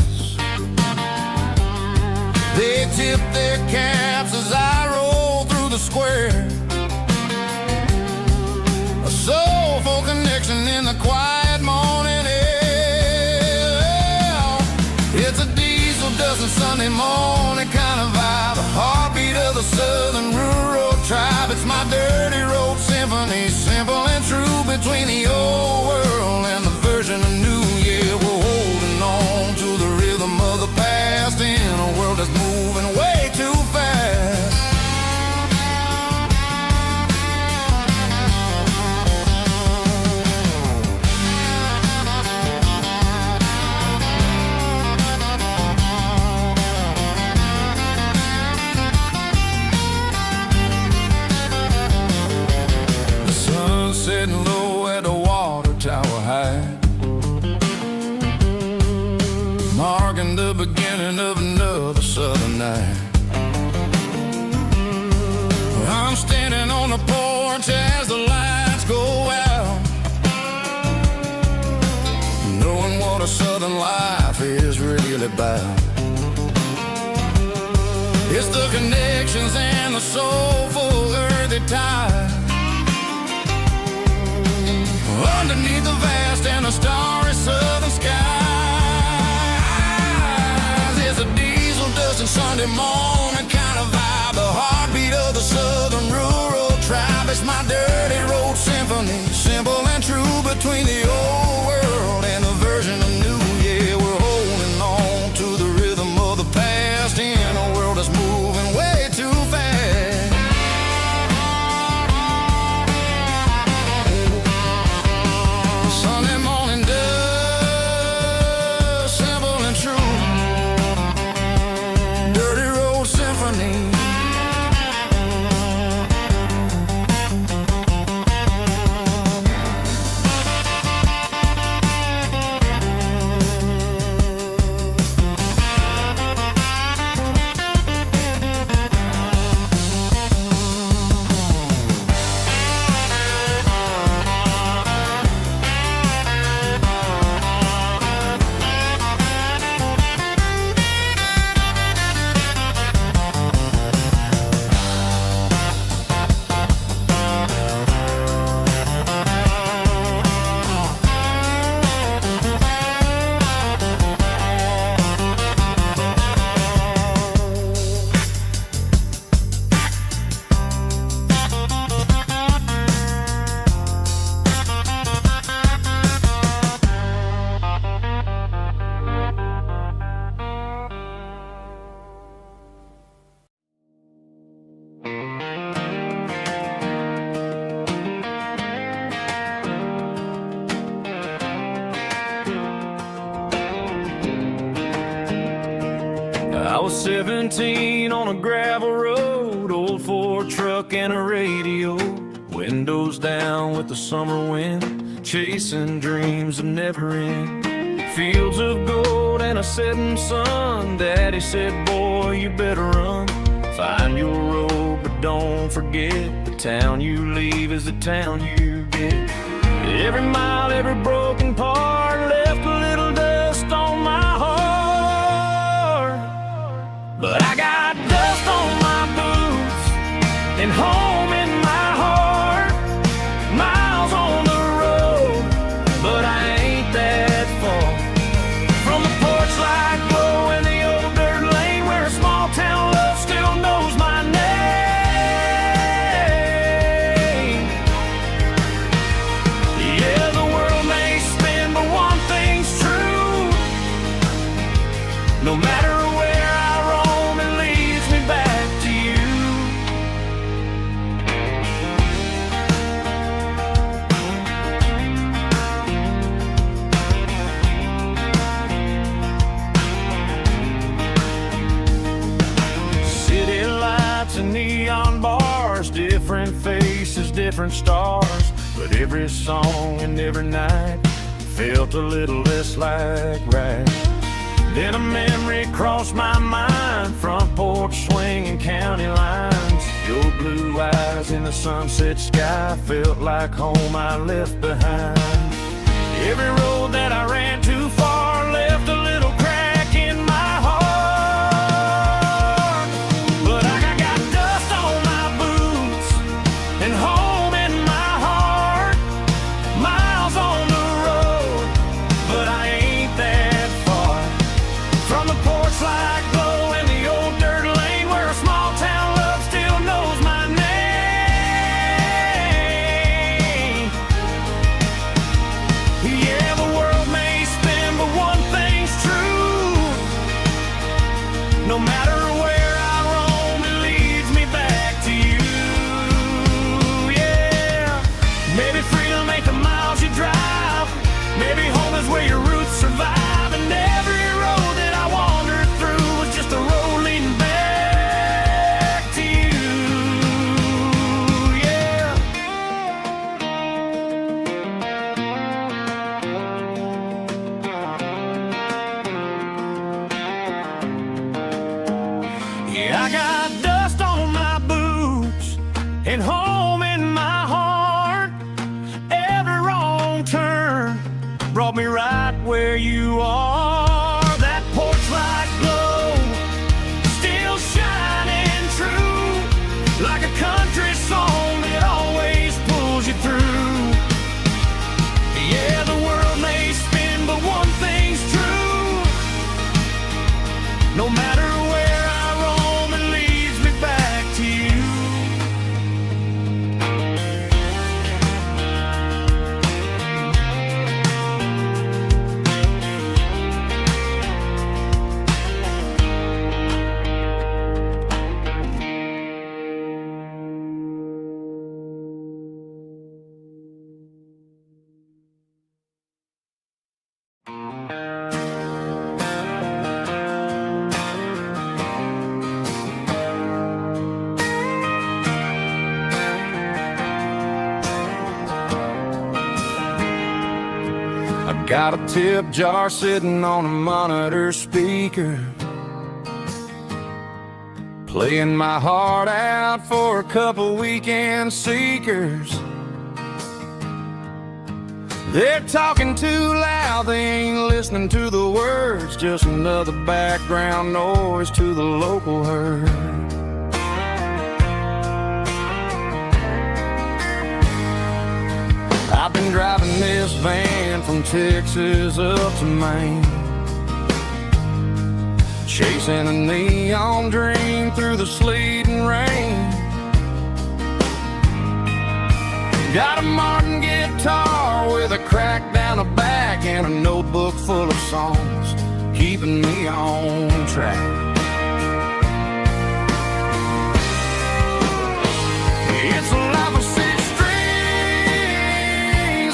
They tip their caps as I roll through the square, a soulful connection in the quiet morning air. It's a diesel dusting Sunday morning kind of vibe, a heartbeat of the southern rural tribe. It's my dirty road symphony, simple and true, between the old world and the version of new. Yeah, we're holding on to the rhythm of the past in a world that's moving way too fast. The sun's setting low at the water tower high, marking the beginning of another southern night. the porch as the lights go out, knowing what a southern life is really about. It's the connections and the soulful earthy tide underneath the vast and the starry southern skies. It's a diesel dusting Sunday morning kind of vibe, the heartbeat of the southern rural tribe. It's my dirty road symphony, simple and true, between the old world and the version of new. Yeah, we're holding on to the rhythm of the past in a world that's moving way too fast. Sunday morning dust, simple and true, dirty road symphony. I was 17 on a gravel road, old Ford truck and a radio, windows down with the summer wind, chasing dreams that never end. Fields of gold and a setting sun. Daddy said, boy, you better run. Find your road, but don't forget, the town you leave is the town you get. Every mile, every broken part left a little dust on my heart. But I got dust on my boots and home in my heart. Miles on the road, but I ain't that far from the porch light glow in the old dirt lane, where a small town love still knows my name. Yeah, the world may spin, but one thing's true. No matter where I roam, it leads me back to you. City lights and neon bars, different faces, different stars, but every song and every night felt a little less like right. Then a memory crossed my mind, front porch swinging county lines. Your blue eyes in the sunset sky felt like home I left behind. Every road that I ran too far left a little crack in my heart. But I got dust on my boots and home in my heart. Miles on the road, but I ain't that far from the porch light glow in the old dirt lane, where a small town love still knows my name. Yeah, the world may spin, but one thing's true. No matter where I roam, it leads me back to you. Yeah, maybe freedom ain't the miles you drive. Maybe home is where your roots survive. And every road that I wandered through was just a road leading back to you. Yeah. Yeah, I got dust on my boots and home where you are. That porch light glow, still shining true, like a country song that always pulls you through. Yeah, the world may spin, but one thing's true. No matter where I roam, it leads me back to you. Got a tip jar sitting on a monitor speaker, playing my heart out for a couple weekend seekers. They're talking too loud, they ain't listening to the words, just another background noise to the local herd. I've been driving this van from Texas up to Maine, chasing a neon dream through the sleet and rain. Got a Martin guitar with a crack down the back and a notebook full of songs, keeping me on track. It's a life of six strings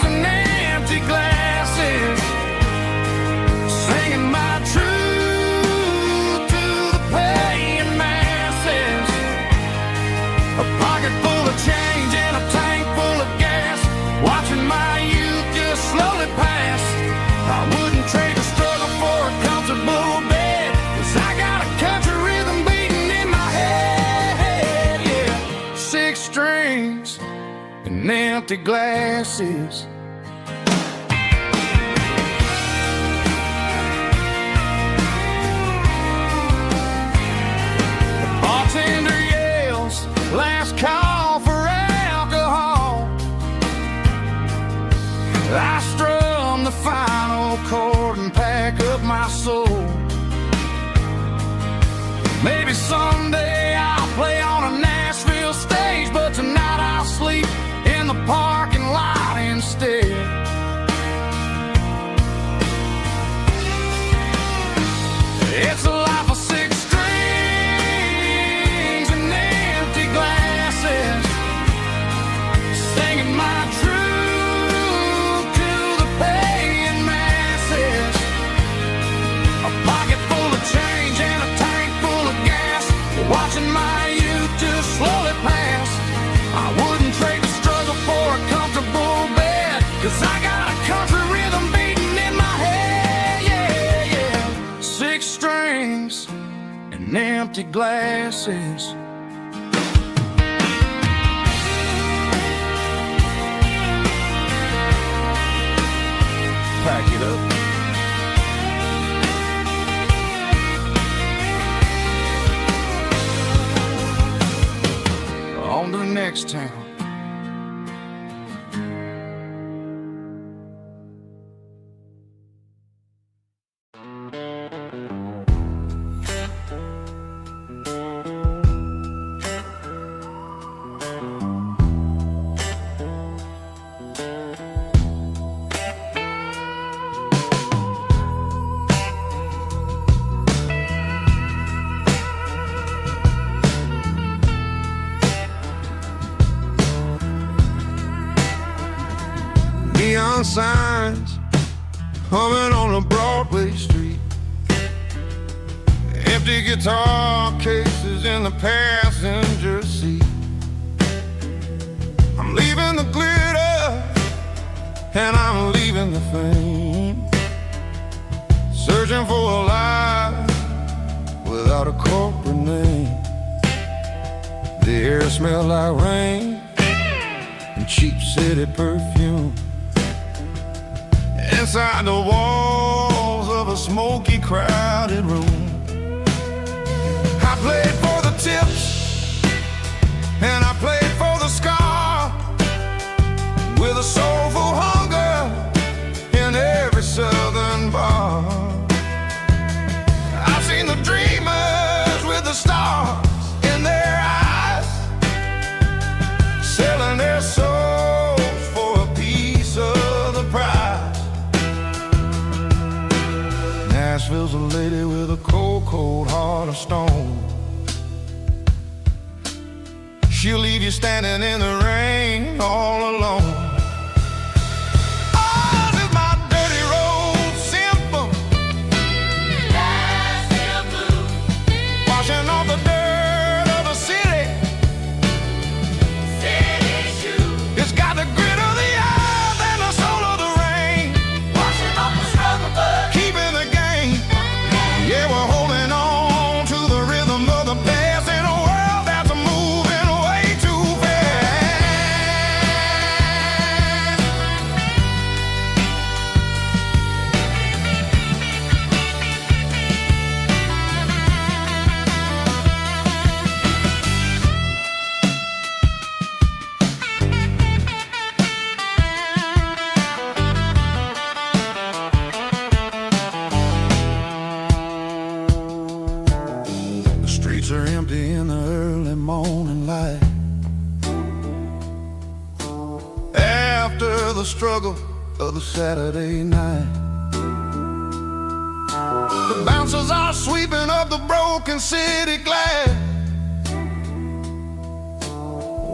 and empty glasses, singing my truth to the paying masses. A pocket full of change and a tank full of gas, watching my youth just slowly pass. I wouldn't trade the struggle for a comfortable bed, 'cause I got a country rhythm beating in my head, yeah. Six strings and empty glasses. The bartender yells, last call for alcohol. I strum the final chord and pack up my soul. Maybe someday I'll play on a Nashville stage, but tonight I'll sleep in the parking lot instead. It's a life of six strings and empty glasses, singing my truth to the paying masses. A pocket full of change and a tank full of gas, watching my youth just slowly pass. I wouldn't trade the struggle for a comfortable bed, 'cause I got a country rhythm beating in my head, yeah, yeah. Six strings and empty glasses. Pack it up. On to the next town. Neon signs humming on a Broadway street, empty guitar cases in the passenger seat. I'm leaving the glitter and I'm leaving the fame, searching for a life without a corporate name. The air smells like rain and cheap city perfume. Inside the walls of a smoky, crowded room. I played for the tips, and I played for the scar, with a soulful hunger in every southern bar. I've seen the dreamers with the stars in their eyes, selling their souls for a piece of the prize. Nashville's a lady with a cold, cold heart of stone. She'll leave you standing in the rain all alone. Oh, this is my dirty road symphony, Nashville blues, washing off the dirt of the city, city shoes. It's got the grit of the earth and the soul of the rain, washing off the struggle bug, keeping the game. Yeah, we're holding on to the rhythm of the past in a world that's moving way too fast. The streets are empty in the early morning light, after the struggle of the Saturday night. The bouncers are sweeping up the broken city glass,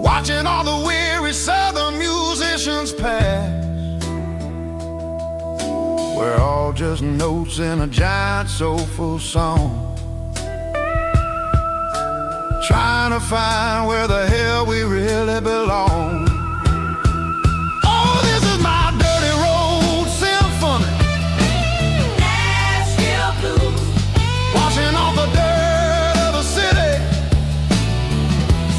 watching all the weary southern musicians pass. We're all just notes in a giant soulful song, trying to find where the hell we really belong. Oh, this is my dirty road symphony, Nashville blues, washing off the dirt of the city,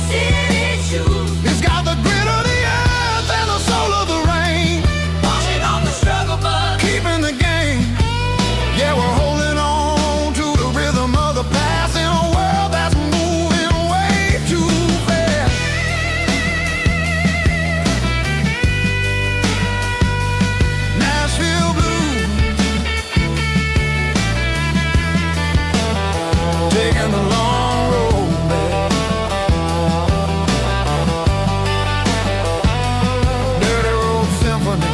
city shoes. It's got the grit of the earth and the soul of the rain, washing off the struggle bug, keeping the game. Yeah, we're holding on to the rhythm of the past in a world that's moving way too fast. Nashville blues, taking the long road back. Dirty road symphony.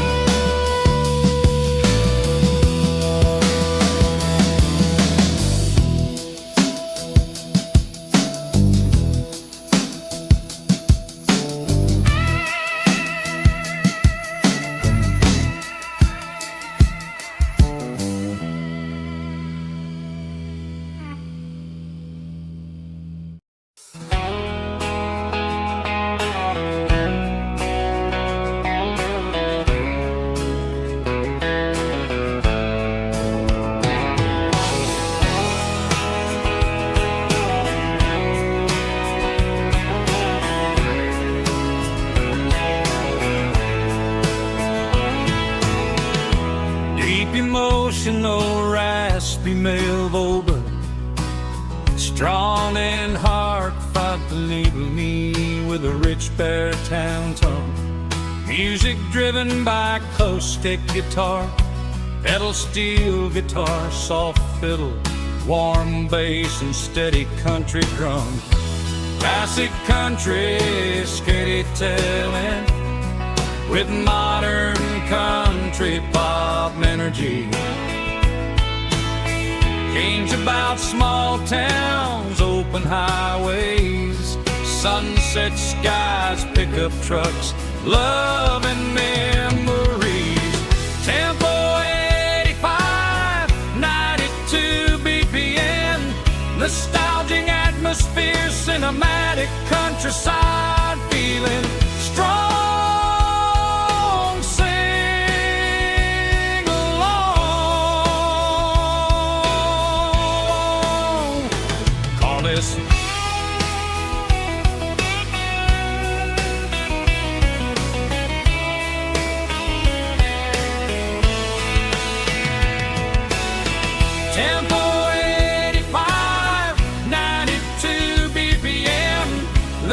Deep emotional, raspy male vocal, strong and heartfelt, believe me, with a rich baritone tone. Music driven by acoustic guitar, pedal steel guitar, soft fiddle, warm bass, and steady country drum. Classic country storytelling with modern country pop energy. Games about small towns, open highways, sunset skies, pickup trucks, love and memories. Tempo 85, 92 BPM, nostalgic atmosphere, cinematic countryside feeling, strong. Sing along. Call this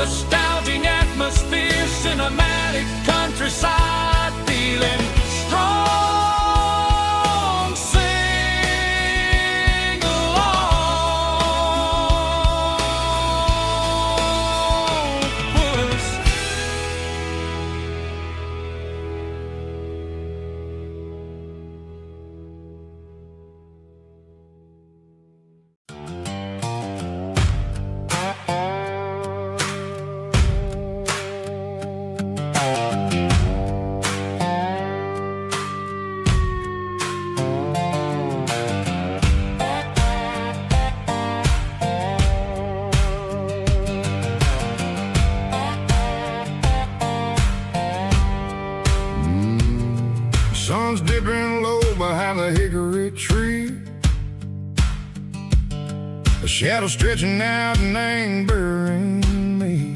nostalgic atmosphere, cinematic countryside feeling strong. Sing along with us. Sun's dipping low behind the hickory tree. A shadow stretching out and angering me.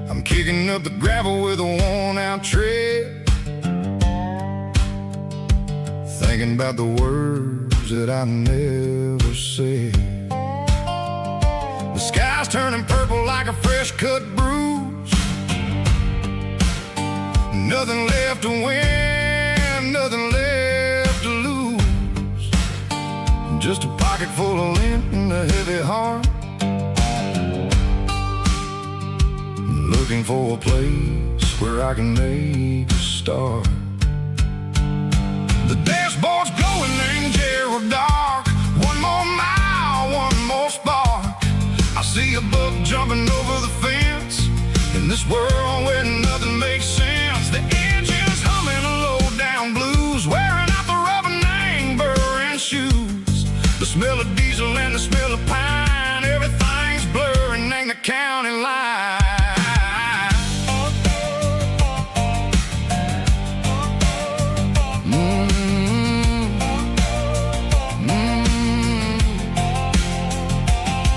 I'm kicking up the gravel with a worn-out tread, thinking about the words that I never said. The sky's turning purple like a fresh-cut bruise. Nothing left to win, nothing left to lose. Just a pocket full of lint and a heavy heart, looking for a place where I can make a start. The dashboard's glowing angel dark. One more mile, one more spark. I see a buck jumping over the fence in this world where nothing makes sense. The engine's humming a low-down blues, wearing out the rubber name burring shoes. The smell of diesel and the smell of pine, everything's blurring, ain't the county line.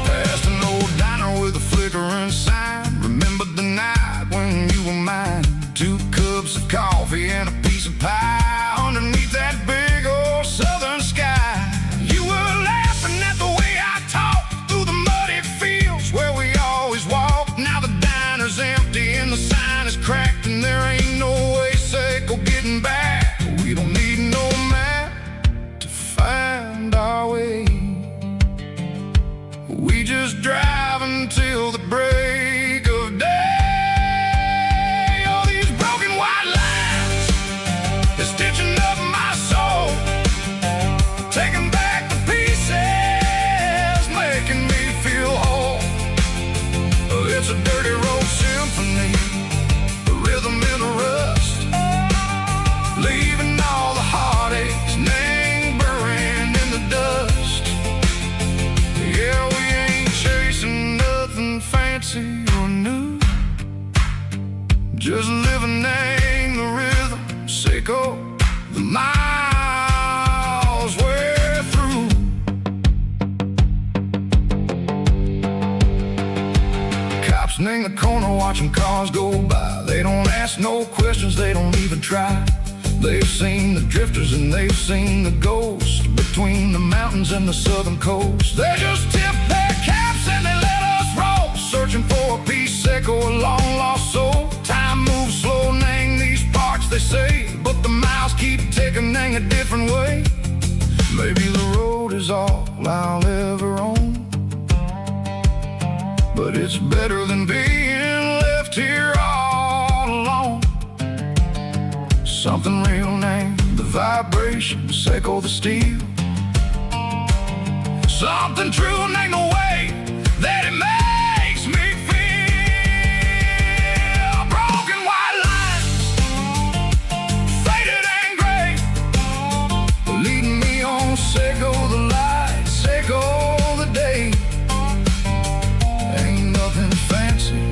Past an old diner with a flickering sign. Remember the night when you were mine? 2 cups of coffee and a piece of pie underneath that big old southern sky. You were laughing at the way I talked through the muddy fields where we always walked. Now the diner's empty and the sign is cracked, and there ain't no way Seco getting back. We don't need no map to find our way. We just drive until the break of day. Stitching up my soul, taking back the pieces, making me feel whole. It's a dirty road symphony, a rhythm in the rust, leaving all the heartaches, name burning in the dust. Yeah, we ain't chasing nothing fancy or new, just living in the rhythm. Seco, the miles we're through. Cops in the corner watching cars go by. They don't ask no questions, they don't even try. They've seen the drifters and they've seen the ghosts between the mountains and the southern coast. They just tip their caps and they let us roll, searching for a piece, Seco, a long lost soul. Time moves slow, name these parts, they say, but the miles keep ticking in a different way. Maybe the road is all I'll ever own, but it's better than being left here all alone. Something real named the vibration, Seco the steel. Something true named the way that it makes me feel. Broken white lines, faded and gray, leading me on. Seco the light, Seco the day. Ain't nothing fancy,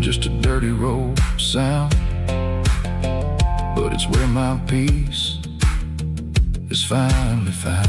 just a dirty road sound, but it's where my peace is finally found.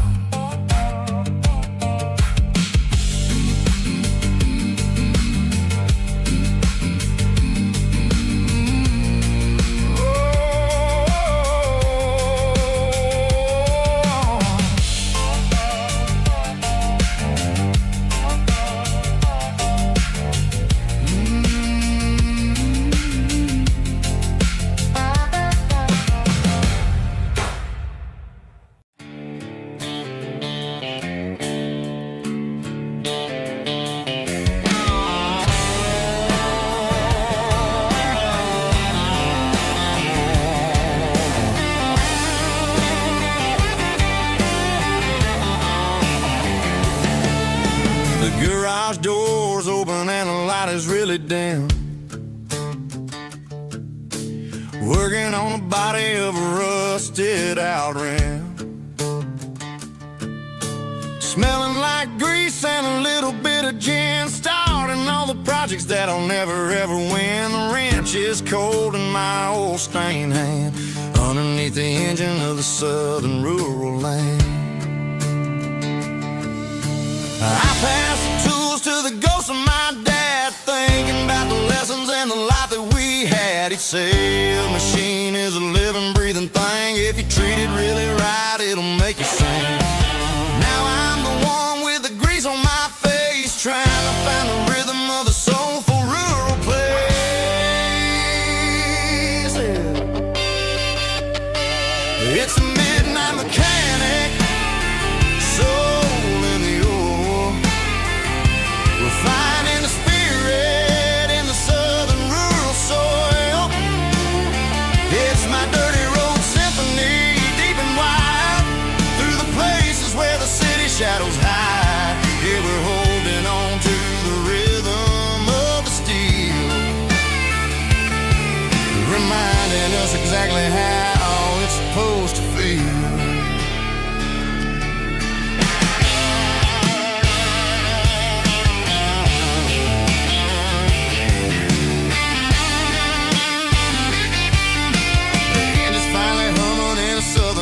Garage doors open and the light is really dim. Working on the body of a rusted out rim. Smelling like grease and a little bit of gin. Starting all the projects that'll never ever win. The wrench is cold in my old stained hand underneath the engine of the southern rural land. I pass the tools to the ghost of my dad, thinking about the lessons and the life that we had. He'd say a machine is a living, breathing thing. If you treat it really right, it'll make you sing. Now I'm the one with the grease on my face, trying to find the rhythm of a soulful rural place. It's a midnight mechanic, soul in the ore, refining the spirit in the southern rural soil. It's my dirty road symphony, deep and wide, through the places where the city shadows hide. Yeah, we're holding on to the rhythm of the steel, reminding us exactly how it's supposed to feel.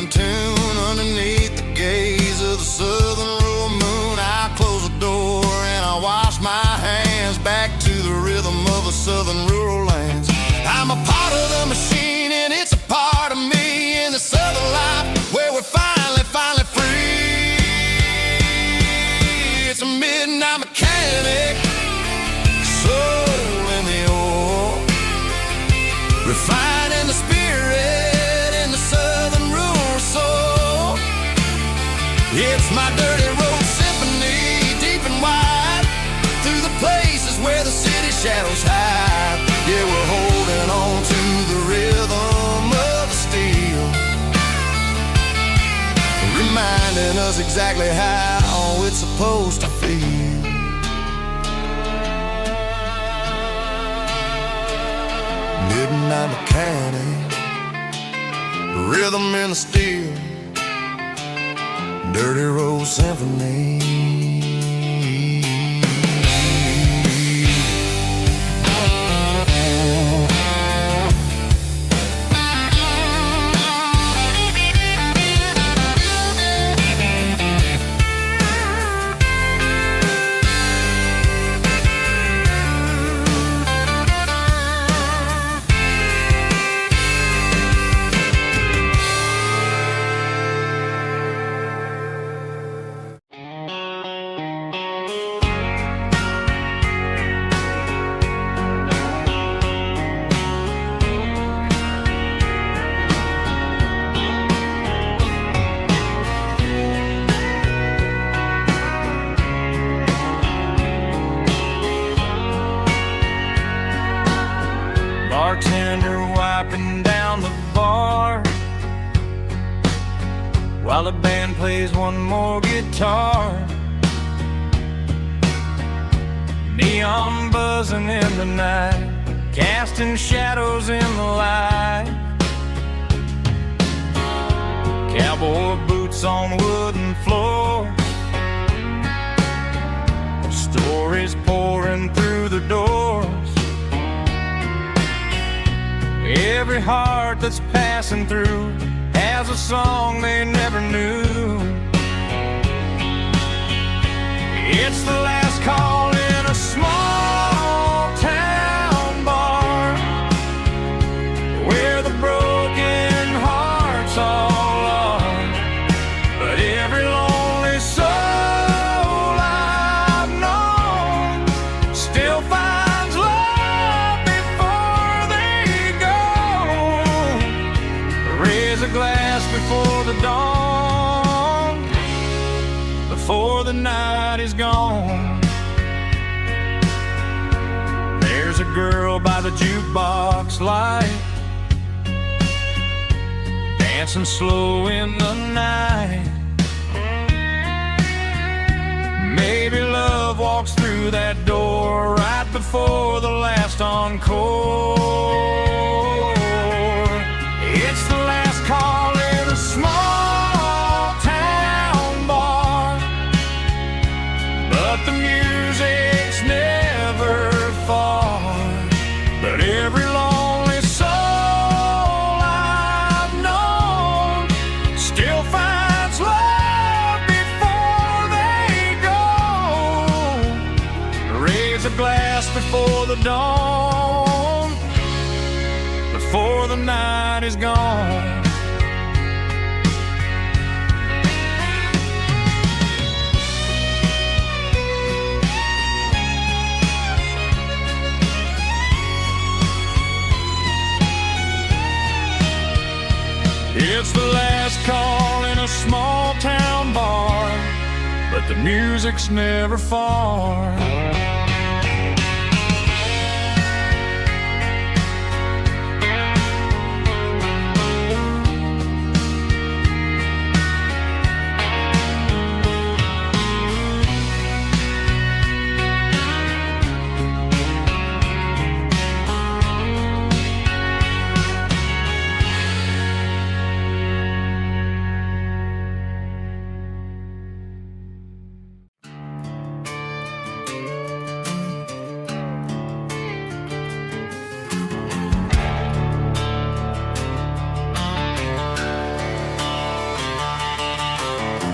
Tune underneath the gaze of the southern rural moon. I close the door and I wash my hands back to the rhythm of the southern rural lands. I'm a part of the machine and it's a part of me in this other life where we're finally free. It's a midnight mechanic, soul in the ore, refining the spirit in the southern rural soul. It's my dirty road symphony, deep and wide, through the places where the city shadows hide. Yeah, we're holding on to the rhythm of the steel, reminding us exactly how it's supposed to feel. Midnight mechanic, rhythm in the steel, dirty road symphony. Bartender wiping down the bar while the band plays one more guitar. Neon buzzing in the night, casting shadows in the light. Cowboy boots on wooden floors, stories pouring through the doors. Every heart that's passing through has a song they never knew. It's the last call in a small town bar where the broken hearts all are. But every lonely soul I've known still finds love before they go. Raise a glass before the dawn, before the night is gone. There's a girl by the jukebox light, dancing slow in the night. Maybe love walks through that door right before the last encore. It's the last call in a small town bar, but the music's never far. But every lonely soul I've known still finds love before they go. Raise a glass before the dawn, before the night is gone. It's the last call in a small town bar, but the music's never far.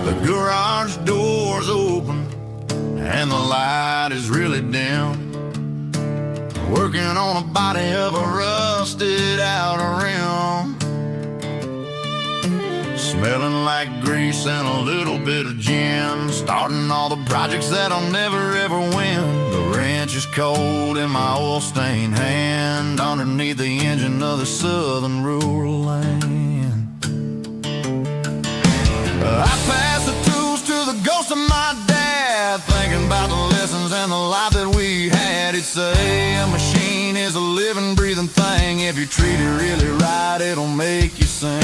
The garage door's open and the light is really dim. Working on a body of a rusted out rim, smelling like grease and a little bit of gin. Starting all the projects that I'll never ever win. The wrench is cold in my oil-stained hand, underneath the engine of the southern rural land. I pass the tools to the ghost of my dad, thinking about the lessons and the life that we had. He'd say a machine is a living, breathing thing. If you treat it really right, it'll make you sing.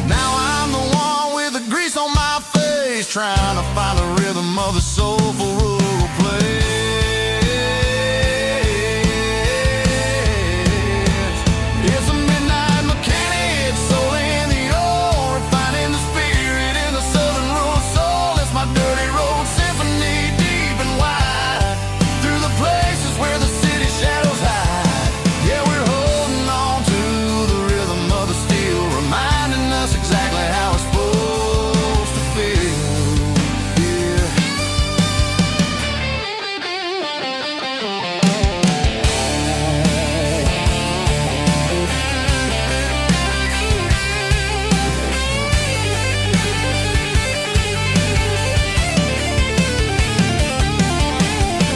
Now I'm the one with the grease on my face, trying to find the rhythm of the soulful rural place. It's a midnight mechanic, soul in the ore, refining the spirit in the southern rural soul. It's my dirty road symphony, deep and wide, through the places where the city shadows hide. Yeah, we're holding on to the rhythm of the steel, reminding us exactly how it's supposed to feel. Yeah.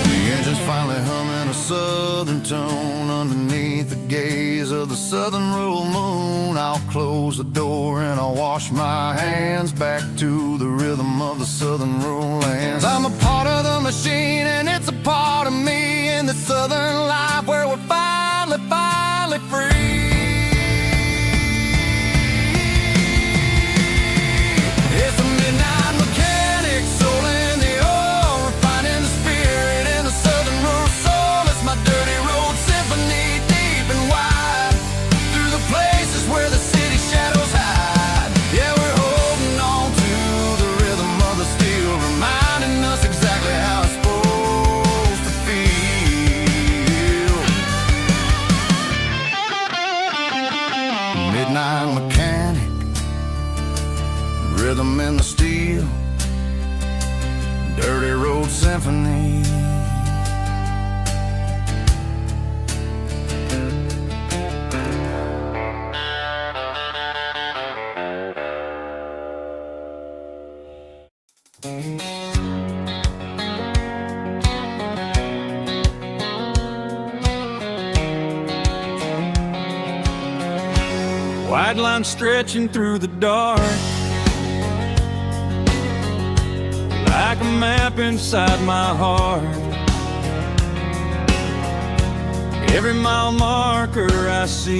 The engine's finally humming a southern tone underneath the gaze of the southern rural moon. I'll close the door and I'll wash my hands back to the rhythm of the southern rural lands. I'm a part of the machine and it's a part of me in the southern life where we're finally free. It's a midnight mechanic, soul in the ore, refining the spirit in the southern rural soul. It's my dirty road symphony, deep and wide, through the places where the city shadows hide. Yeah, we're holding on to the rhythm of the steel, reminding us exactly how it's supposed to feel. Midnight mechanic, rhythm in the steel, dirty road symphony. White line stretching through the dark, like a map inside my heart. Every mile marker I see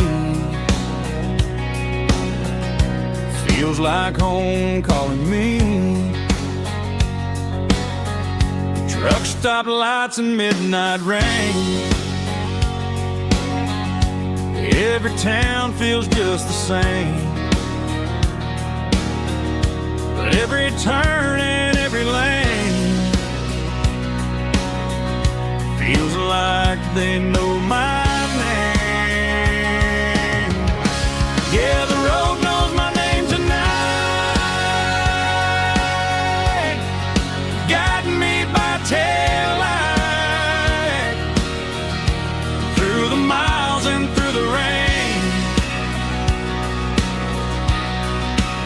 feels like home calling me. Trucks stoplights and midnight rain. Every town feels just the same, but every turn and every lane feels like they know my name. Yeah, the road knows my name tonight, guiding me by taillight through the miles and through the rain.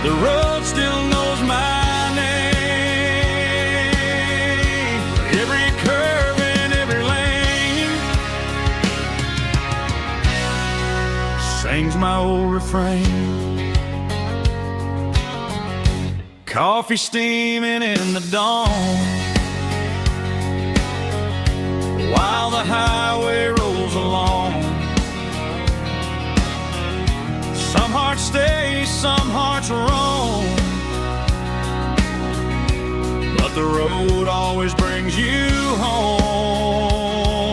The road still knows my name. Every curve and every lane sings my old refrain. Coffee steaming in the dawn, while the highway rolls along. Some hearts stay, some hearts roam, but the road always brings you home.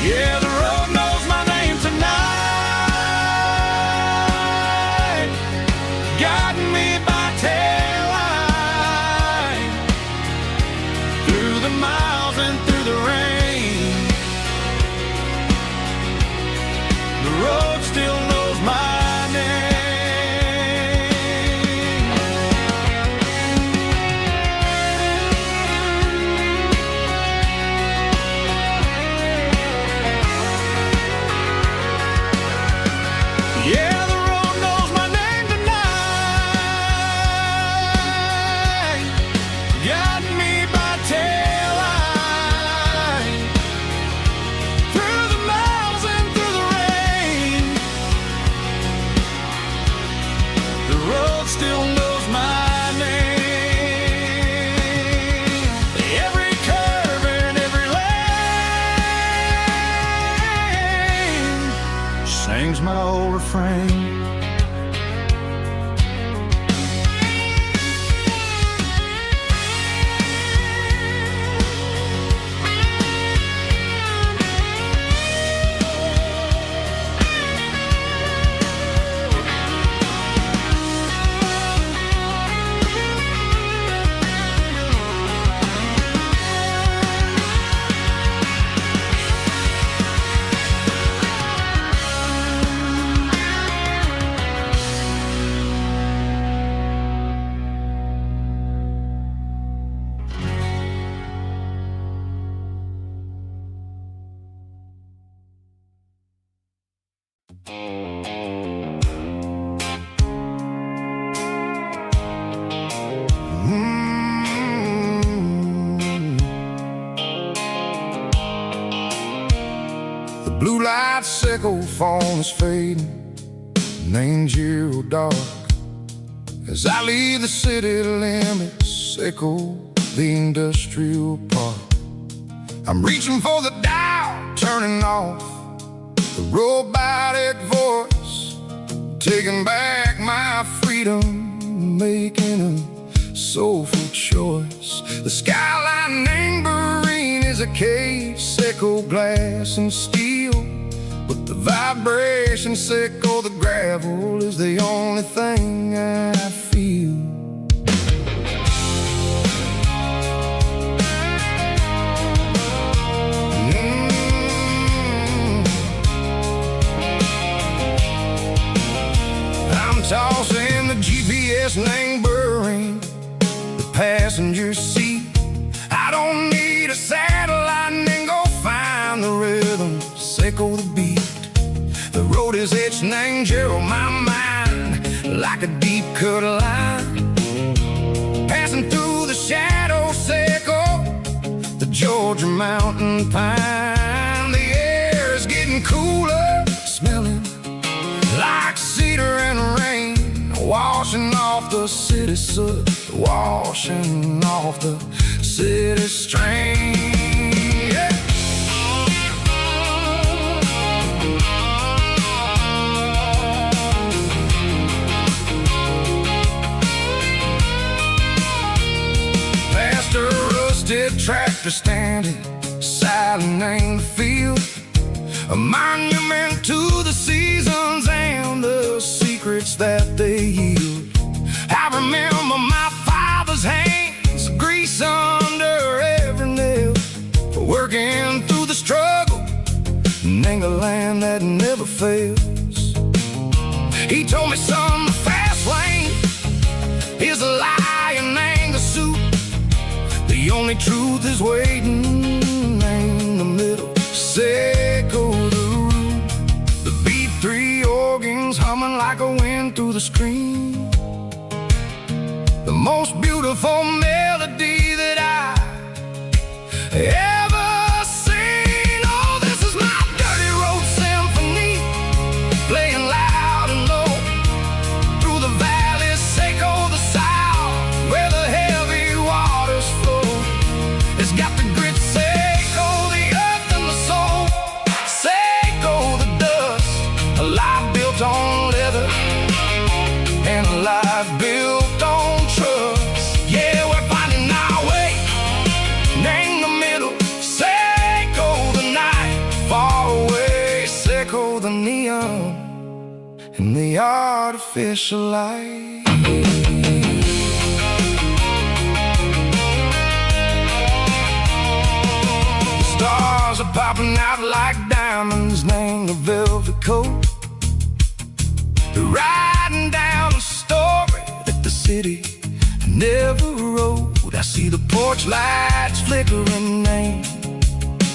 Yeah, the road knows my name tonight, guiding me by taillight through the miles and through the rain. The road still knows my name. Yeah, the road knows my name tonight, guiding me by taillight through the miles and through the rain. The road still knows my name. Every curve and every lane sings my old refrain. The blue light sickle phone is fading, name's zero dark. As I leave the city limits, sickle the industrial park. I'm reaching for the dial, turning off the robotic voice, taking back my freedom, making a soulful choice. The skyline Angberine is a cave, sickle glass and steel, but the vibration sickle, the gravel is the only thing I feel. I'm tossing the GPS Angberine, the passenger seat. I don't need a satellite and go find the rhythm, sickle the beat. The road is etching Angel my mind like a deep cut line, passing through the shadow sickle, the Georgia mountain pine. The air is getting cooler, smelling like cedar and rain, washing off the city soot, washing off the city strain. Yeah. Past a rusted a tractor standing silent in the field, a monument to the seasons and the secrets that they yield. I remember my father's hands, grease under every nail, working through the struggle in a land that never fails. He told me, son, the fast lane is a lie and ain't the suit. The only truth is waiting in the middle. Say go the root. The B3 organs humming like a wind through the screen. The most beautiful melody that I ever seen. Oh, this is my dirty road symphony, playing loud and low through the valleys, Seco the South, where the heavy waters flow. It's got the grit, Seco, the earth and the soul, Seco the dust, a life built on leather and a life built on trust. Yeah, we're finding our way in the middle. Seco the night, far away, Seco the neon and the artificial light. The stars are popping out like diamonds, named the velvet coat. They're riding down a story that the city never wrote. I see the porch lights flickering in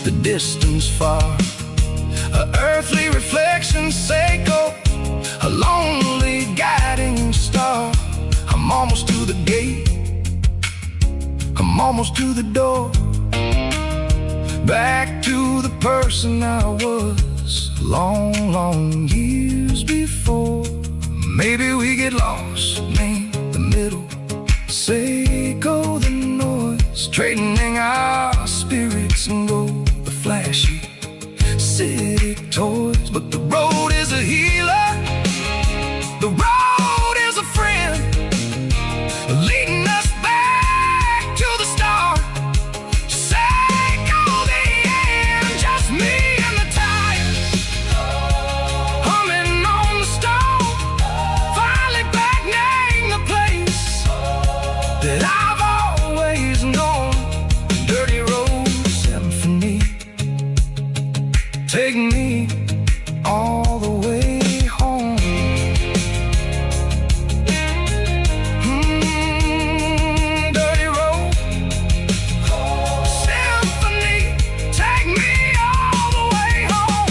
the distance far, a earthly reflection, Seco, a lonely guiding star. I'm almost to the gate, I'm almost to the door, back to the person I was long, long years before. Maybe we get lost in the middle, Seco the noise, trading our spirits and go the flashy city toys. But the road is a healer, the road is a friend, leading us back to the start. Seco the end, just me and the tires, humming on the stove, finally back name the place that I've always known. Dirty road symphony, take me all the way home. Dirty road symphony, take me all the way home.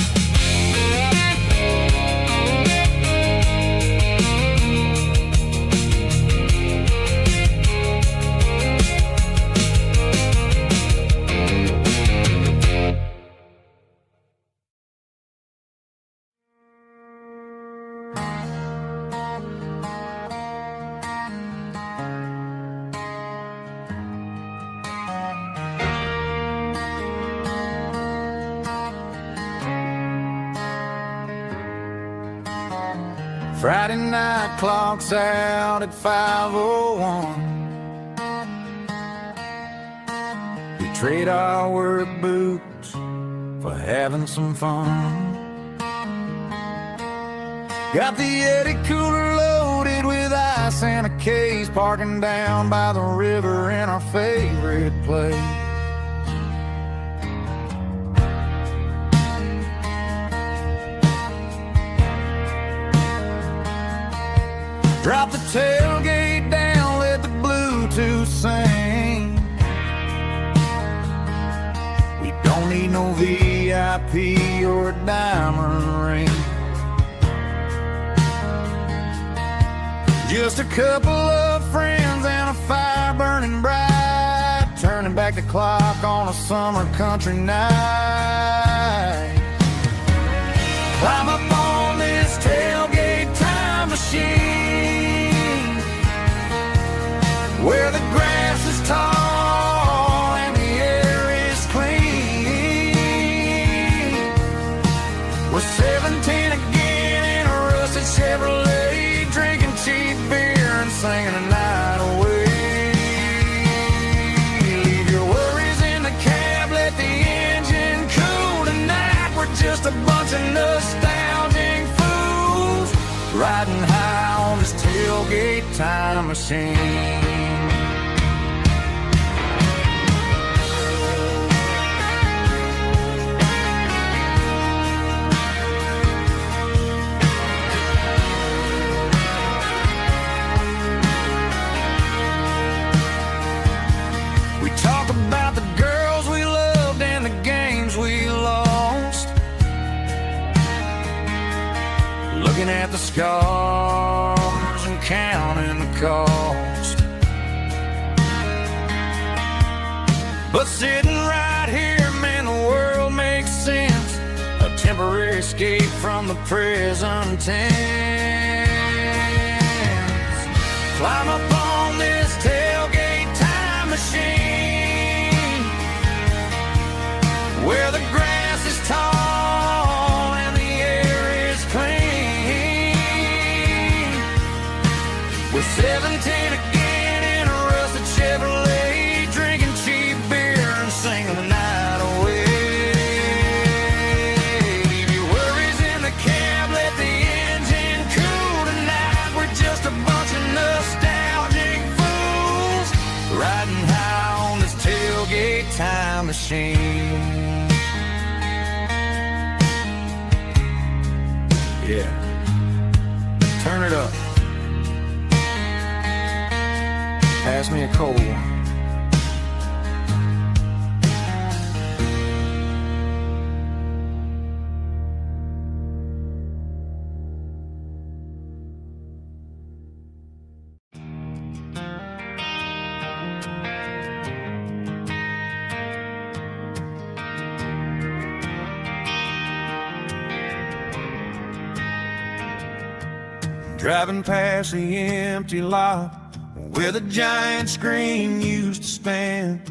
Friday night clock's out at 5:01. We trade our work boots for having some fun. Got the Yeti cooler loaded with ice and a case, parking down by the river in our favorite place. Drop the tailgate down, let the Bluetooth sing. We don't need no VIP or a diamond ring. Just a couple of friends and a fire burning bright, turning back the clock on a summer country night. Climb up on this tailgate time machine, where the grass is tall and the air is clean. We're 17 again in a rusted Chevrolet, drinking cheap beer and singing the night away. Leave your worries tailgate time machine. We talk about the girls we loved and the games we lost, looking at the scars and counting the cost. But sitting right here, man, the world makes sense. A temporary escape from the present tense. Climb up on this tailgate time machine, where the grass is tall and the air is clean. We're 17 again in a rusted Chevrolet, drinking cheap beer and singing the night away. Leave your worries in the cab, let the engine cool tonight. We're just a bunch of nostalgic fools riding high on this tailgate time machine. Yeah, turn it up. Pass me a cold one. Driving past the empty lot where the giant screen used to stand.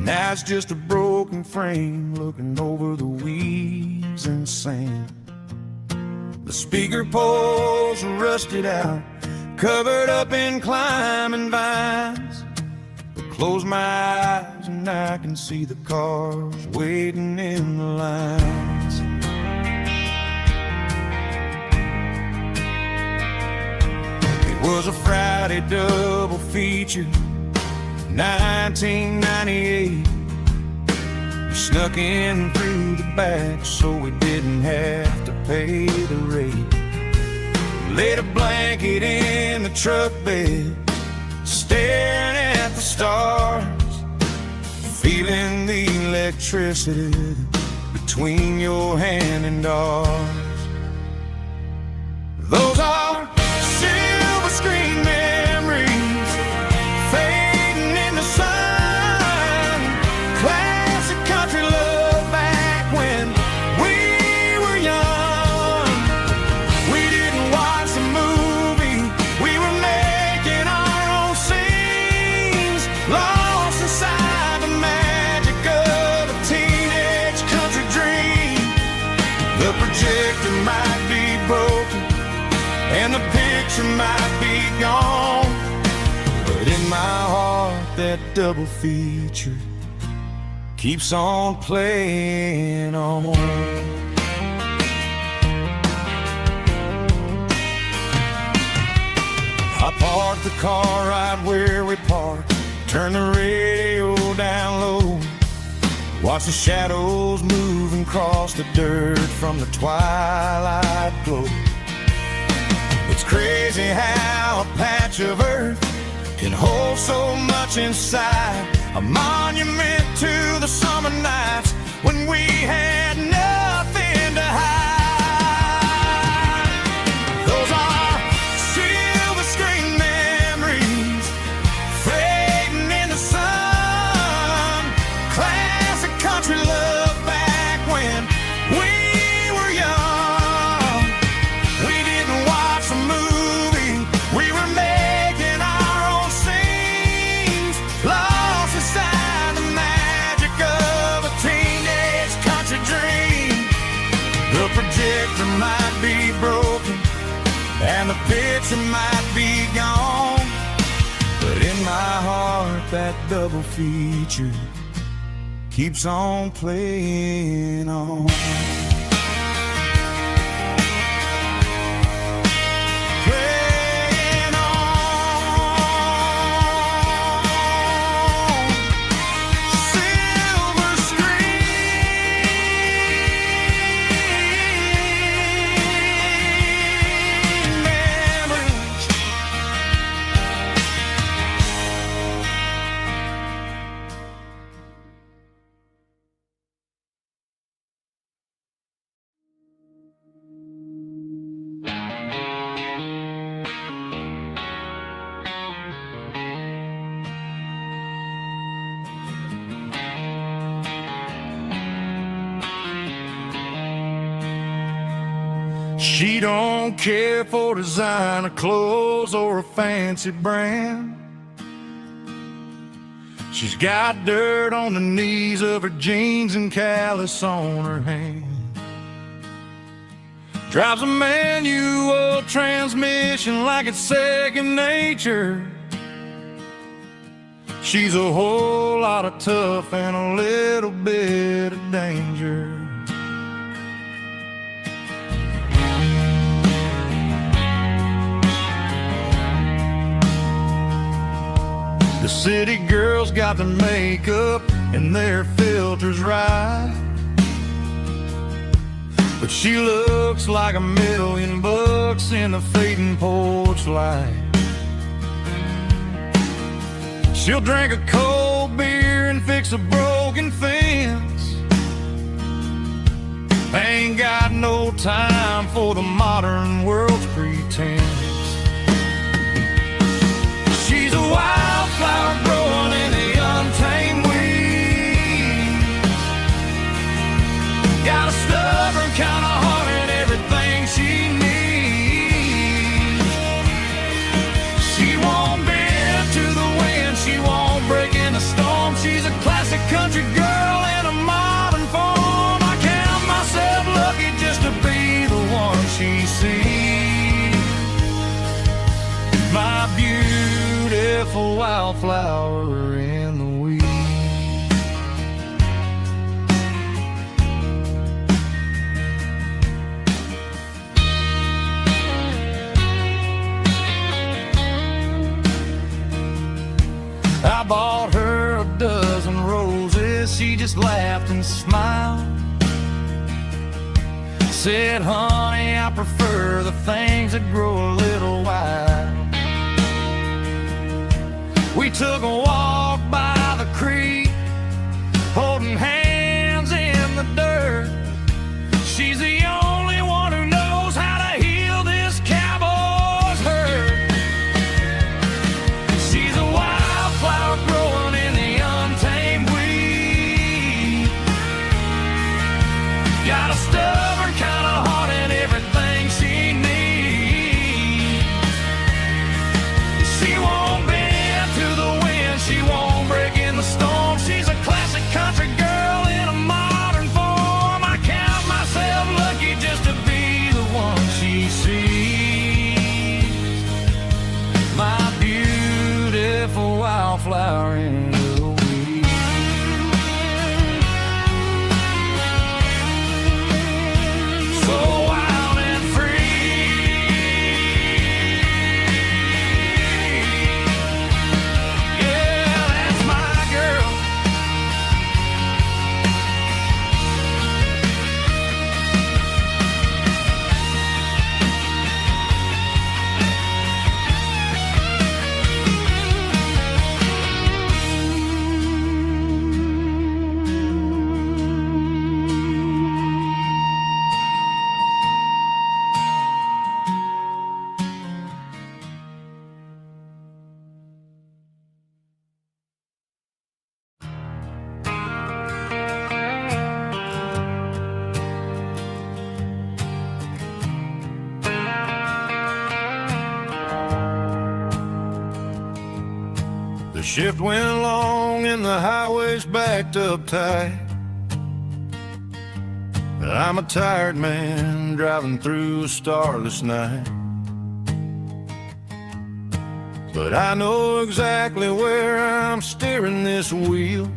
Now it's just a broken frame looking over the weeds and sand. The speaker poles are rusted out, covered up in climbing vines. But close my eyes and I can see the cars waiting in the lines. It was a Friday double feature, 1998. We snuck in through the back so we didn't have to pay the rate. Laid a blanket in the truck bed, staring at the stars, feeling the electricity between your hand and ours. Those are silver screen memories fading in the sun. Classic country love back when we were young. We didn't watch the movie, we were making our own scenes, lost inside the magic of a teenage country dream. The projector might be broken and the picture might be gone, but in my heart that double feature keeps on playing on. I parked the car right where we parked, turn the radio down low, watch the shadows move and cross the dirt from the twilight glow. It's crazy how a patch of earth can hold so much inside, a monument to the summer nights when we had nothing to hide. Those are silver screen memories fading in the sun. Classic country love back when we were young. We didn't watch the movie, we were making our own scenes, lost inside the magic of a teenage country dream. The projector might be broken and the picture might be gone, but in my heart that double feature keeps on playing on. Playing She don't care for designer clothes or a fancy brand. She's got dirt on the knees of her jeans and callus on her hand. Drives a manual transmission like it's second nature. She's a whole lot of tough and a little bit of danger. The city girls got their makeup and their filters right, but she looks like $1,000,000 in the fading porch light. She'll drink a cold beer and fix a broken fence. Ain't got no time for the modern world's pretense. She's a wildflower growing in the untamed weeds. Got a stubborn kind of heart and everything she needs. She won't bend to the wind, she won't break in the storm. She's a classic country girl in a modern form. I count myself lucky just to be the one she sees. My beautiful wildflower in the weeds. I bought her a dozen roses, she just laughed and smiled. Said, honey, I prefer the things that grow a little wild. We took a walk by the creek, holding hands in the dirt. She's the only one who knows how to heal this cowboy's hurt. She's a wildflower growing in the untamed weed. Got a stubborn kind of heart and everything she needs. She won't bend to the wind, she won't break in the storm. She's a classic country girl in a modern form. I count myself lucky just to be the one she sees. My beautiful wildflower in the weeds. So wild and free. Yeah, that's my girl. The shift went long and the highway's backed up tight. I'm a tired man driving through a starless night. But I know exactly where I'm steering this wheel,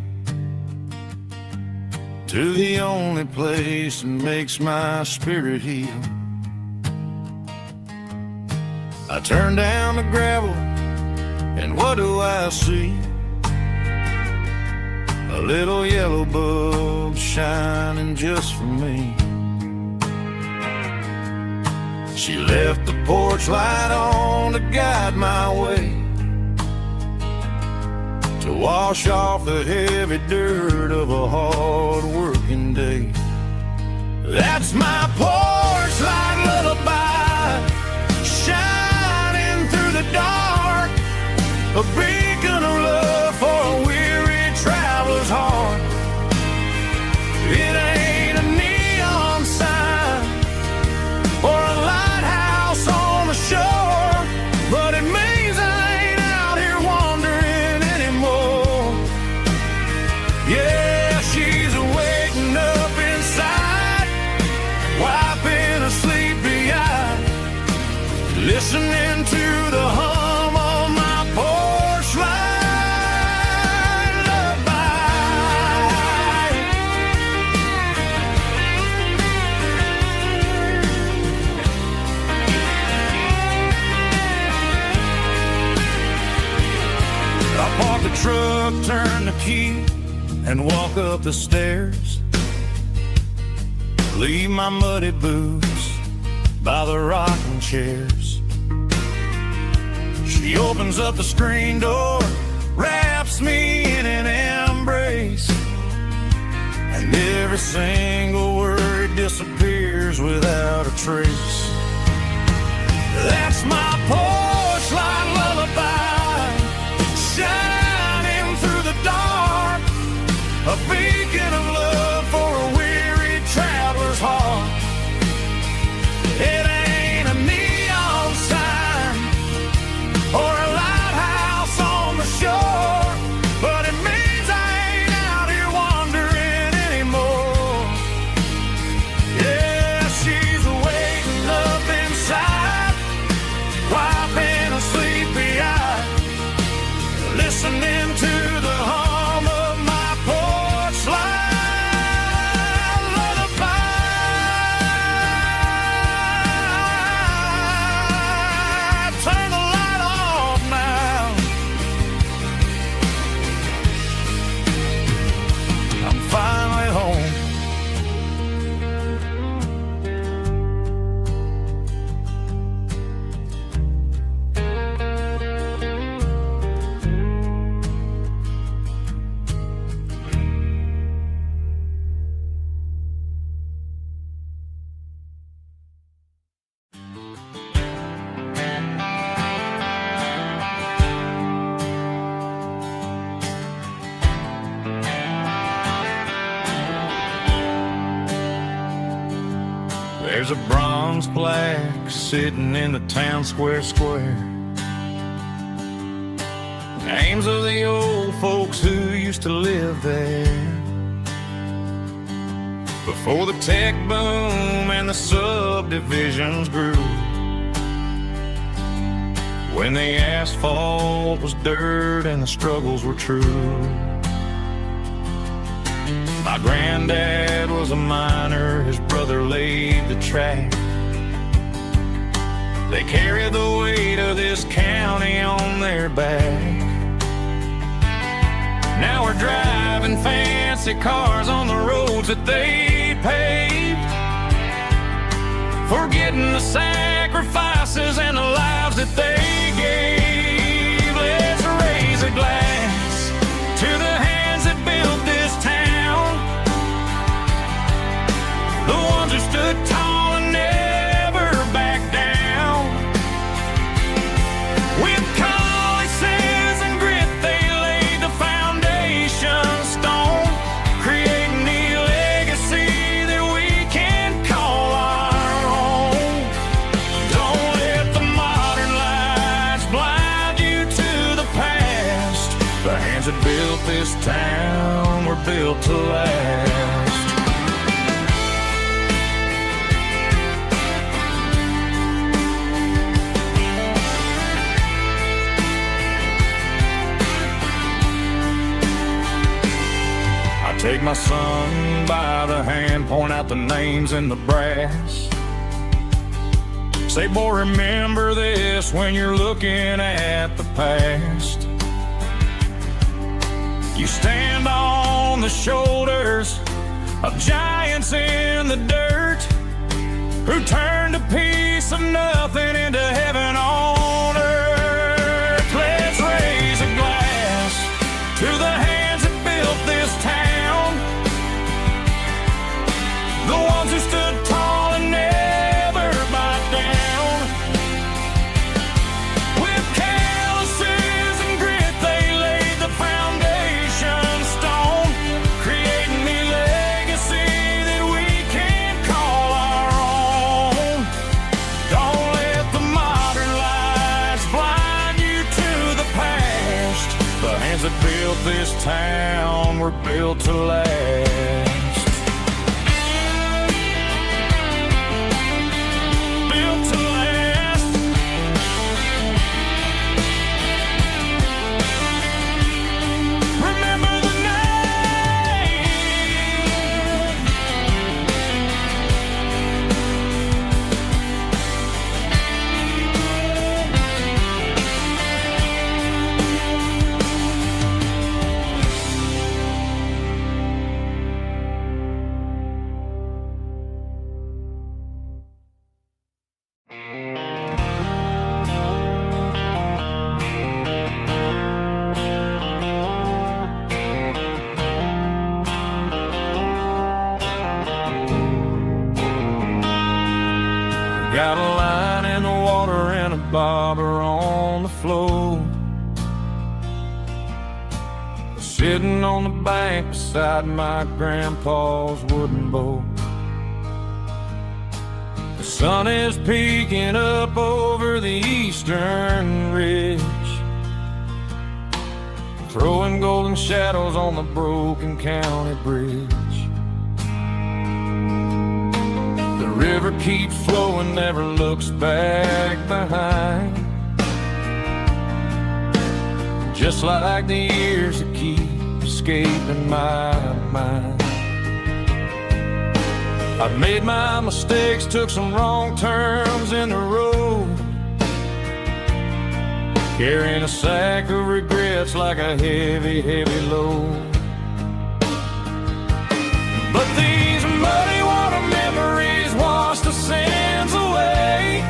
to the only place that makes my spirit heal. I turn down the gravel, and what do I see? A little yellow bulb shining just for me. She left the porch light on to guide my way, to wash off the heavy dirt of a hard working day. That's my porch light lullaby, shining through the dark, a beacon of love for a weary traveler's heart. It ain't a neon sign or a light the key and walk up the stairs. Leave my muddy boots by the rocking chairs. She opens up the screen door, wraps me in an embrace, and every single word disappears without a trace. That's my porch light lullaby, shining through the dark, a beacon of love for a weary traveler's heart. It ain't a neon sign or a lighthouse on the shore, but it means I ain't out here wandering anymore. Yeah, she's waiting up inside, wiping a sleepy eye, listening to the hum of my porch light lullaby. Turn the light off now. I'm finally home. There's a bronze plaque sitting in the town square. Names of the old folks who used to live there before the tech boom and the subdivisions grew, when the asphalt was dirt and the struggles were true. My granddad was a miner, his brother laid the track. They carried the weight of this county on their back. Now we're driving fancy cars on the roads that they paved, forgetting the sacrifices and the lives that they gave. Let's raise a glass to the hands that built this town, the ones who stood tall and never backed down. With calluses and grit, they laid the foundation stone, creating the legacy that we can call our own. Don't let the modern lights blind you to the past. The hands that built this town were built to last. Take my son by the hand, point out the names in the brass. Say, boy, remember this when you're looking at the past. You stand on the shoulders of giants in the dirt, who turned a piece of nothing into heaven on earth. Let's raise a glass to the hands that built this town, the ones who stood tall and never backed down. With calluses and grit, they laid the foundation stone, creating the legacy that we can call our own. Don't let the modern lights blind you to the past. The hands that built this town were built to last. bobber on the floor, sitting on the bank beside my grandpa's wooden boat. The sun is peeking up over the eastern ridge, throwing golden shadows on the broken county bridge. The river keeps flowing, never looks back behind, just like the years that keep escaping my mind. I've made my mistakes, took some wrong turns in the road, carrying a sack of regrets like a heavy, heavy load. But these muddy water memories wash the sins away.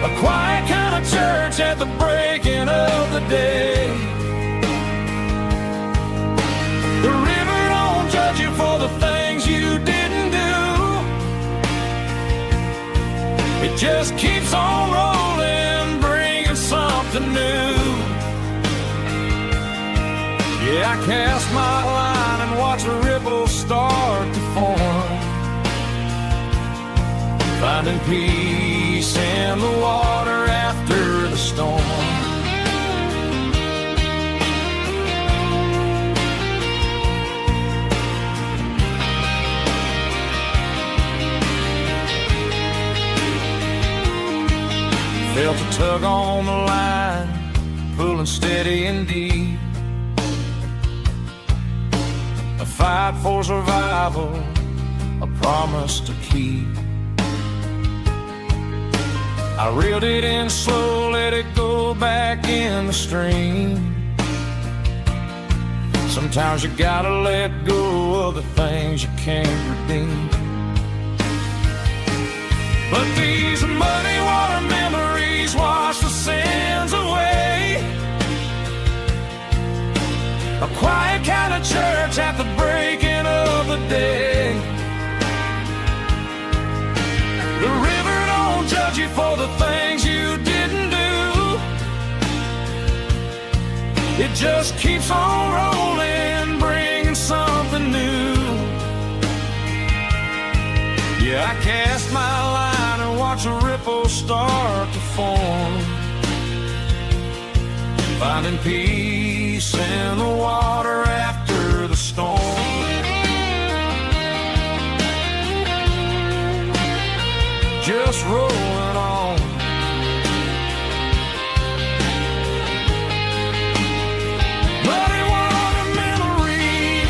A quiet kind of church at the breaking of the day. The river don't judge you for the things you didn't do. It just keeps on rolling, bringing something new. Yeah, I cast my line and watch the ripples start to form, finding peace in the water after the storm. Felt a tug on the line, pulling steady and deep. A fight for survival, a promise to keep. I reeled it in slow, let it go back in the stream. Sometimes you gotta let go of the things you can't redeem. But these muddy water memories wash the sins away. A quiet kind of church at the breaking of the day. The river don't judge you for the things you didn't do. It just keeps on rolling, bringing something new. Yeah, I cast my line and watch the ripples start to form, finding peace in the water after the storm. Just rolling on. Muddy water memories.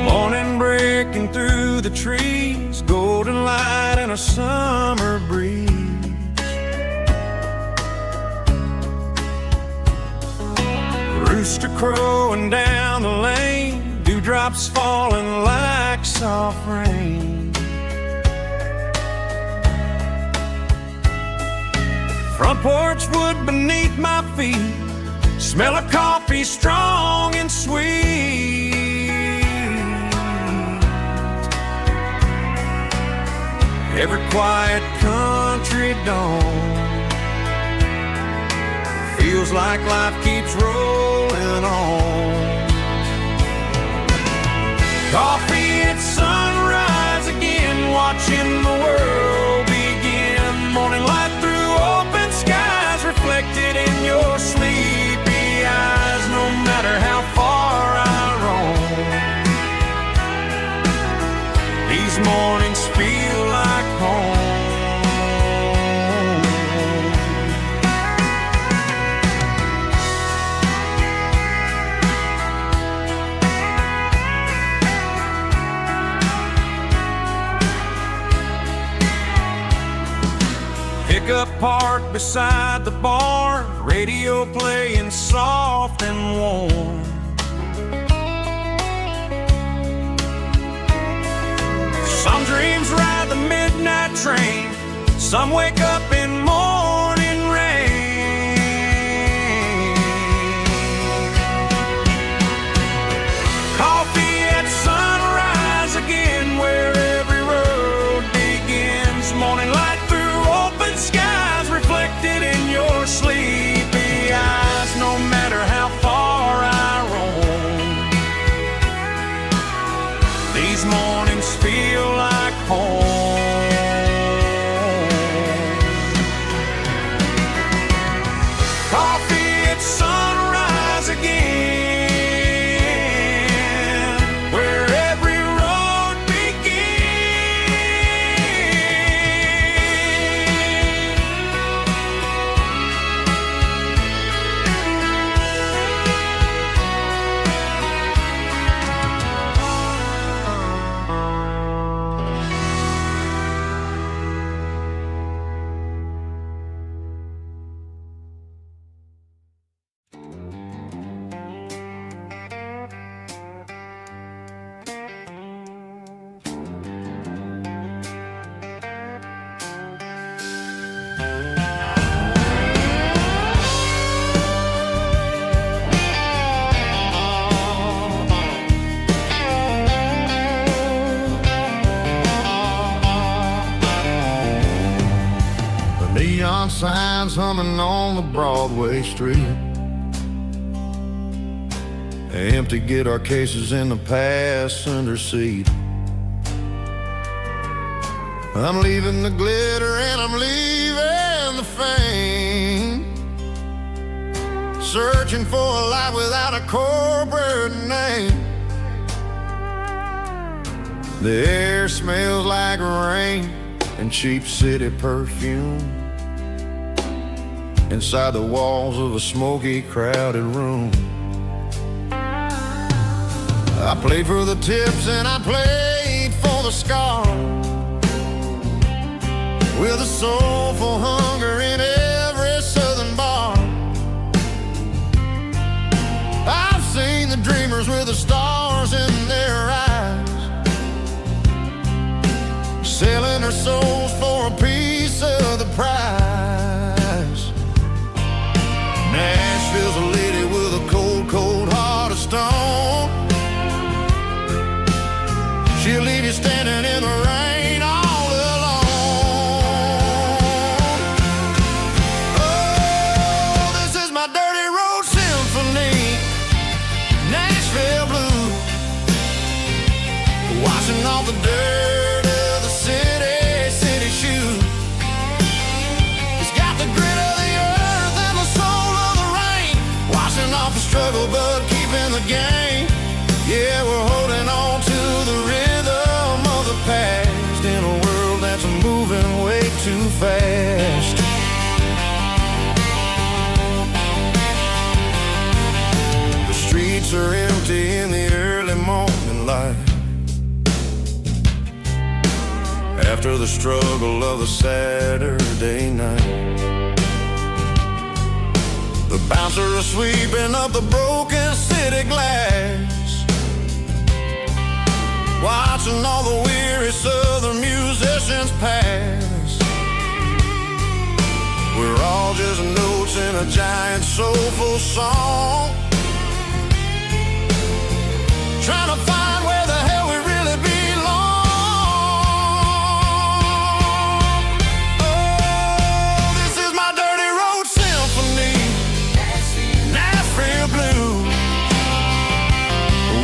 Morning breaking through the trees, golden light and a summer breeze. Rooster crowing down the lane, dewdrops falling like soft rain. Front porch wood beneath my feet, smell of coffee strong and sweet. Every quiet country dawn feels like life keeps rolling on. Coffee at sunrise again, watching the world begin. Morning light through open skies, reflected in your sleepy eyes. No matter how far I roam, these mornings feel like home. truck parked beside the bar, radio playing soft and warm. Some dreams ride the midnight train, some wake up in morning rain. Coffee at sunrise again, where every road begins. Morning light through open skies, reflected in your sleepy eyes. No matter how far I roam, these mornings feel like home. Coffee at sunrise again, where every road Neon signs humming on the Broadway street. Empty guitar cases in the passenger seat. I'm leaving the glitter and I'm leaving the fame, searching for a life without a corporate name. The air smells like rain and cheap city perfume inside the walls of a smoky, crowded room. I played for the tips and I played for the scars, with a soulful hunger in every southern bar. I've seen the dreamers with the stars in their eyes, selling their souls for a piece of the prize. Nashville's a lady with a cold, cold heart of stone. She'll leave you standing in the rain all alone. Oh, this is my dirty road symphony, Nashville blues, washing off the dirt of the city shoes. It's got the grit of the earth and the soul of the rain, washing off the struggle but keeping the game. Yeah, we're holding on to the rhythm of the past in a world that's moving way too fast. The streets are empty in the early morning light, after the struggle of the Saturday night. The bouncer is sweeping up the broken city glass, watching all the weary southern musicians pass. We're all just notes in a giant soulful song, trying to find where the hell we really belong. Oh, this is my dirty road symphony, Nashville blues,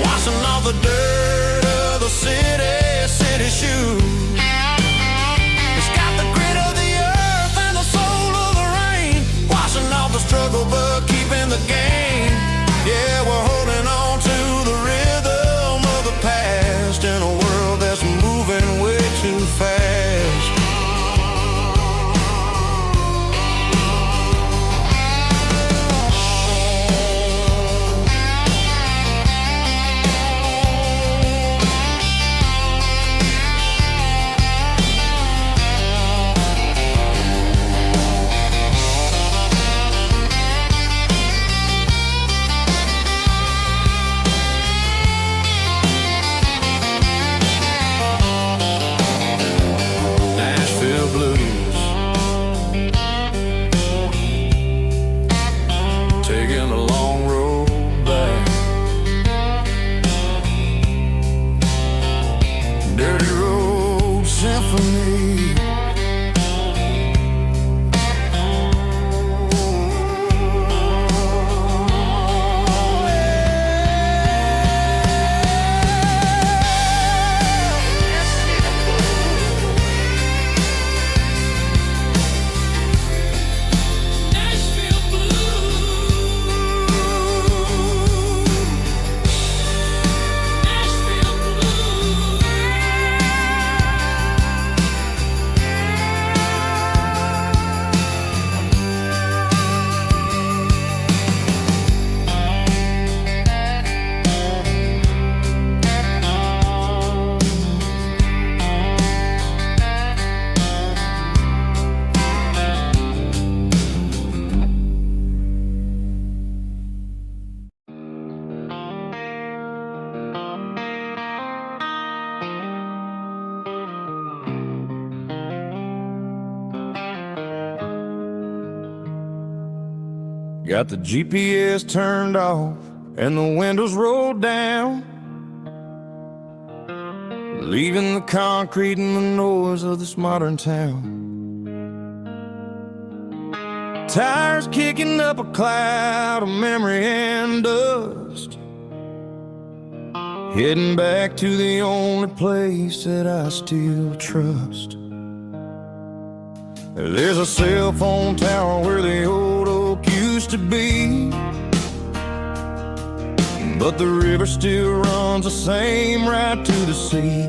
washing off the dirt of the city shoes. It's got the grit of the earth and the soul of the rain, washing off the struggle but keeping the game. Got the GPS turned off and the windows rolled down, leaving the concrete and the noise of this modern town. Tires kicking up a cloud of memory and dust, heading back to the only place that I still trust. There's a cell phone tower where the old oak used to be, but the river still runs the same right to the sea.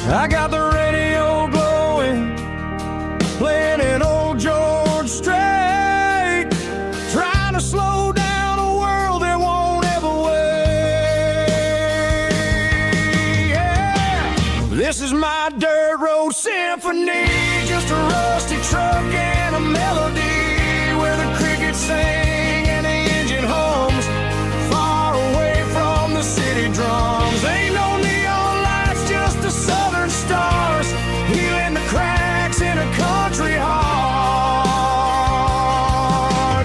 I got the radio glowing, playing an old George Strait, trying to slow down a world that won't ever wait. Yeah. This is my dirt road symphony, just a rusty truck and a melody where the crickets sing and the engine hums, far away from the city drums. Ain't no neon lights, just the southern stars, healing the cracks in a country heart.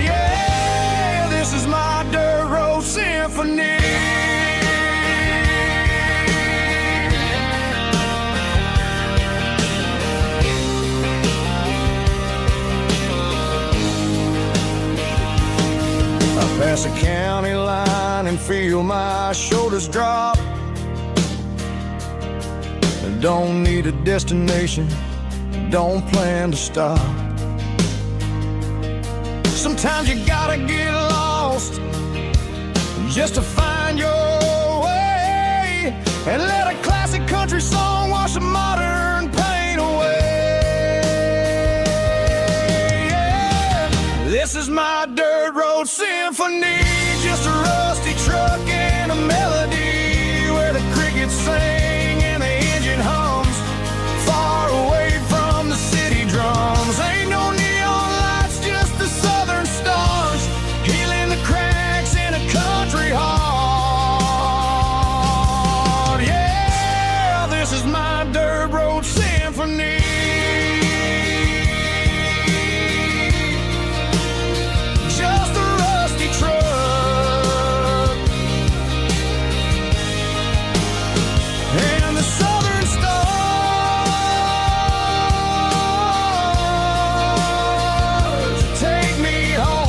Yeah, this is my dirt road symphony. I pass a county line and feel my shoulders drop. I don't need a destination, don't plan to stop. Sometimes you gotta get lost just to find your way, and let a classic country song wash a modern pain away. Yeah. This is my dirt road symphony, just a rusty truck and a melody where the crickets sing and the engine hums, far away from the city drums. Ain't no neon lights, just the southern stars, healing the cracks in a country heart. Yeah, this is my dirt road symphony. Just a rusty truck and the southern stars take me home.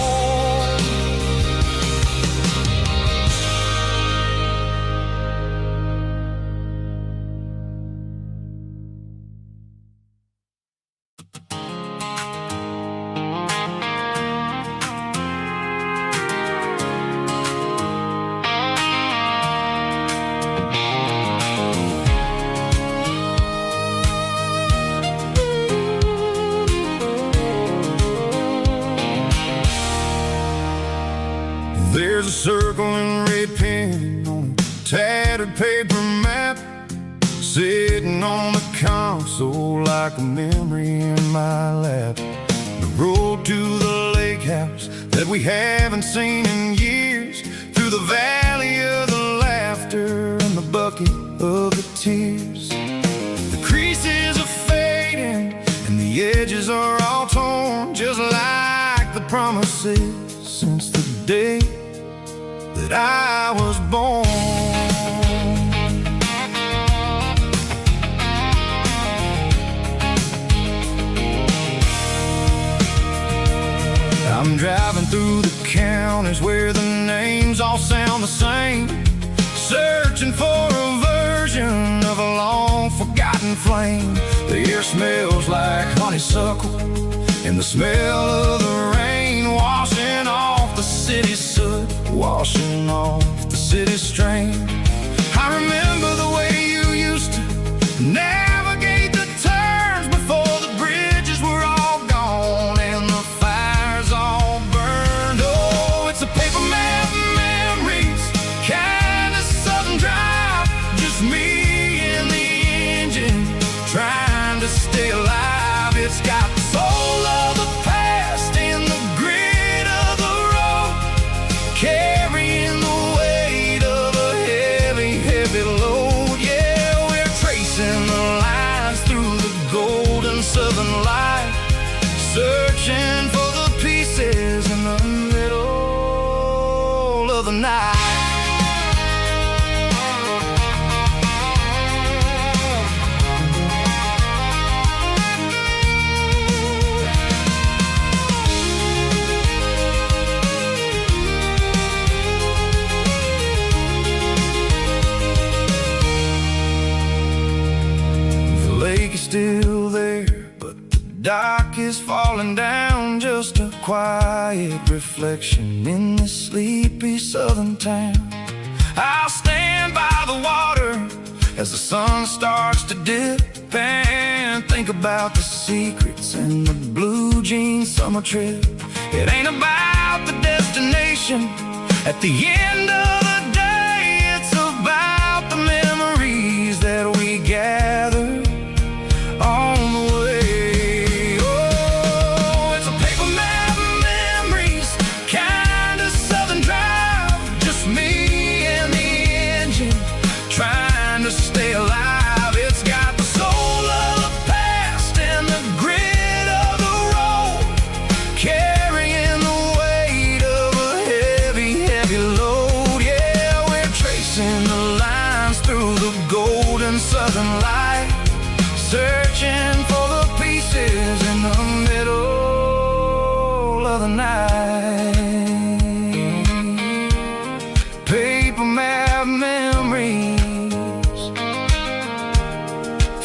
There's a circle in red pen on a tattered paper map, sitting on the console like a memory in my lap. The road to the lake house that we haven't seen in years, through the valley of the laughter and the bucket of the tears. The creases are fading and the edges are all torn, just like the promises since the day that I was born. I'm driving through the counties where the names all sound the same, searching for a version of a long forgotten flame. The air smells like honeysuckle and the smell of the rain washing off the city soot, washing off the city strain. I remember the way you used to navigate the turns before the bridges were all gone and the fires all burned. Oh, it's a paper map memories, kind of southern drive, just me and the engine trying to stay alive. It's got the soul of the past and the grit of the road, carrying the weight of a the night. Still there, but the dock is falling down. Just a quiet reflection in this sleepy southern town. I'll stand by the water as the sun starts to dip and think about the secrets and the blue jean summer trip. It ain't about the destination at the end of the day. It's about the memories that we gather on the way. Oh, it's a paper map of memories, kind of southern drive. Just me and the engine, trying to stay alive. It's got the soul of the past and the grit of the road, carrying the weight of a heavy, heavy load. Yeah, we're tracing the lines through the golden southern light, searching for the pieces in the middle of the night. Paper map memories,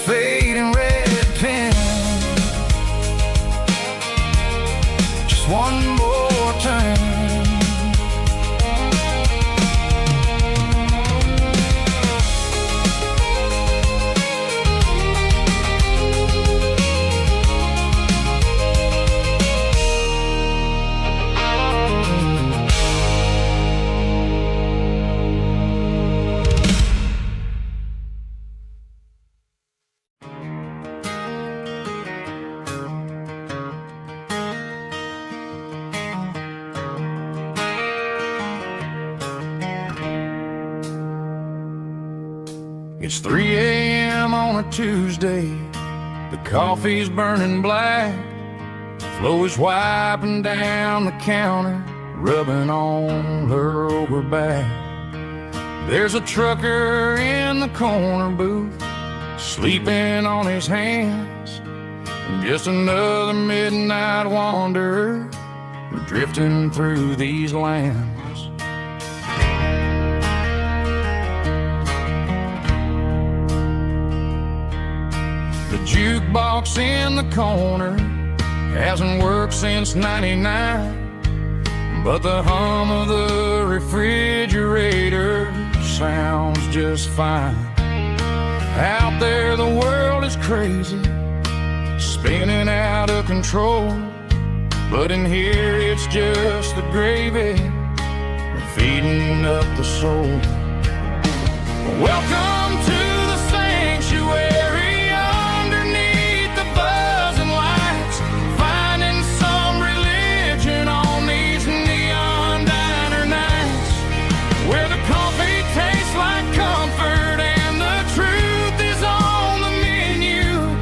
fading red pen. Just one more turn. It's 3 a.m. on a Tuesday. The coffee's burning black. Flo is wiping down the counter, rubbing on her over back. There's a trucker in the corner booth, sleeping on his hands. Just another midnight wanderer, drifting through these lands. The jukebox in the corner hasn't worked since '99, but the hum of the refrigerator sounds just fine. Out there the world is crazy, spinning out of control, but in here it's just the gravy feeding up the soul. Welcome to the sanctuary, underneath the buzzing lights, finding some religion on these neon diner nights, where the coffee tastes like comfort and the truth is on the menu.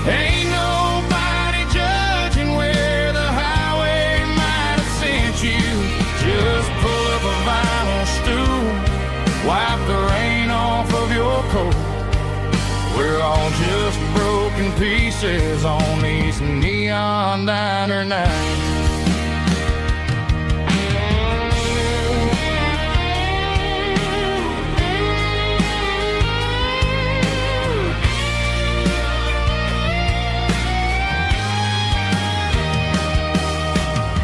Ain't nobody judging where the highway might have sent you. Just pull up a vinyl stool, wipe the rain off of your coat. We're all just broken pieces on these neon diner nights.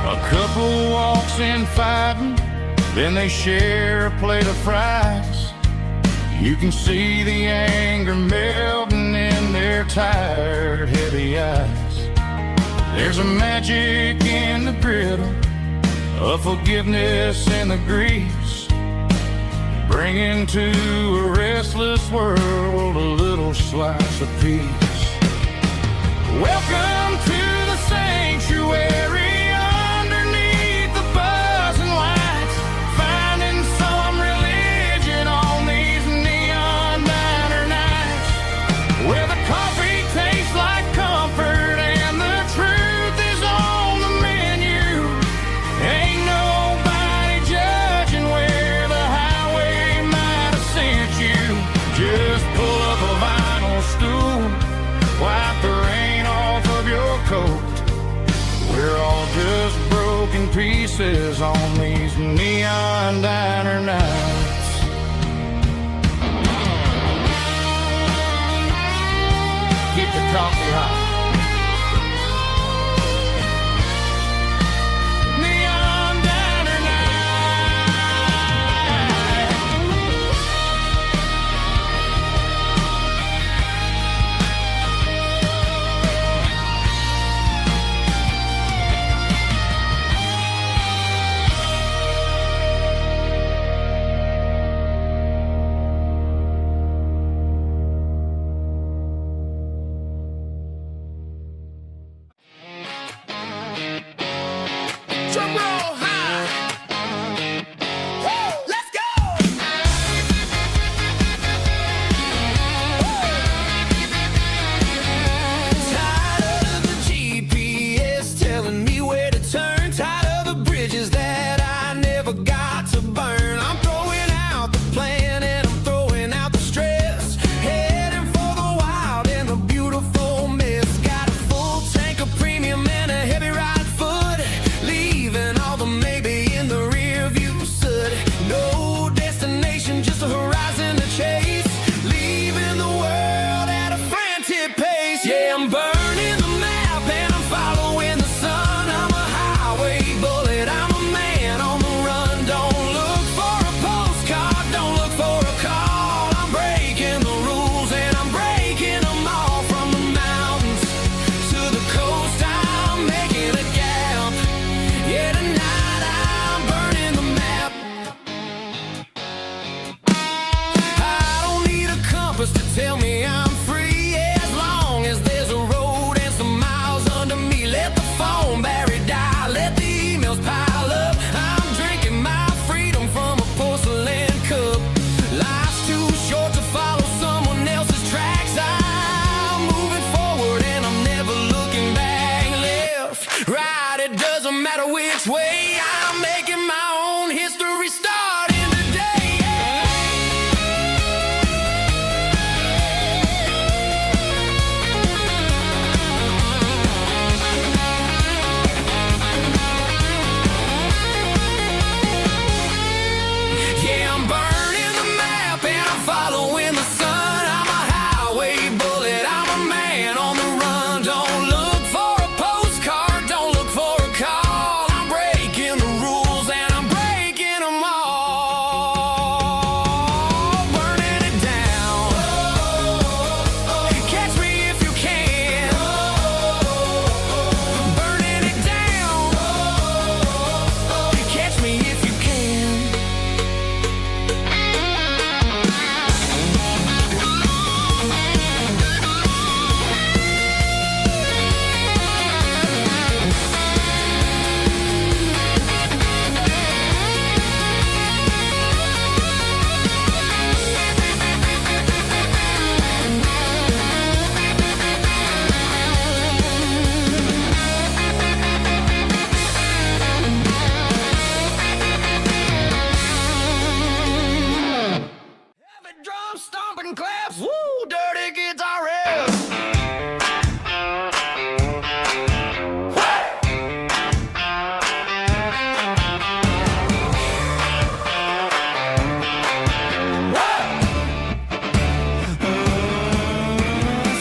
A couple walks in fighting, then they share a plate of fries. You can see the anger melting in their tired, heavy eyes. There's a magic in the griddle, a forgiveness in the grease, bringing to a restless world a little slice of peace. Welcome to the sanctuary, underneath the buzzing lights, finding some religion on these neon diner nights, where the coffee tastes like comfort and the truth is on the menu. Ain't nobody judging where creases on these neon diner nights. Keep the coffee hot. Neon diner night. Drum roll high. Woo, let's go. Tired of the GPS telling me where to turn. Tired of the bridges that I never got to burn. I'm throwing out the plan and I'm throwing out the stress. Heading for the wild and the beautiful mist. Got a full tank of premium and a heavy right foot. Leaving all the maybe in the rear view soot. No destination, just a horizon to chase. Leaving the world at a frantic pace. Yeah, I'm burning the map and I'm following the sun. I'm a highway bullet, I'm a man on the run. Don't look for a postcard, don't look for a call. I'm breaking the rules and I'm breaking them all. From the mountains to the coast, I'm making a gap. Yeah, tonight I'm burning the map. I don't need a compass to tell me I'm free. As long as there's a road and some miles under me. Let the phone battery die, let the emails pile up. I'm drinking my freedom from a porcelain cup. Life's too short to follow someone else's tracks. I'm moving forward and I'm never looking back. Left, right, it doesn't matter which way. I'm making my own history starting today. Yeah, I'm burning the map and I'm following the sun. I'm a highway bullet, I'm a man on the run. Don't look for a postcard, don't look for a call. I'm breaking the rules and I'm breaking them all. Burning it down. Catch me if you can. Burning it down. Catch me if you can. Heavy drum stomping claps, woo, dirty guitar riffs.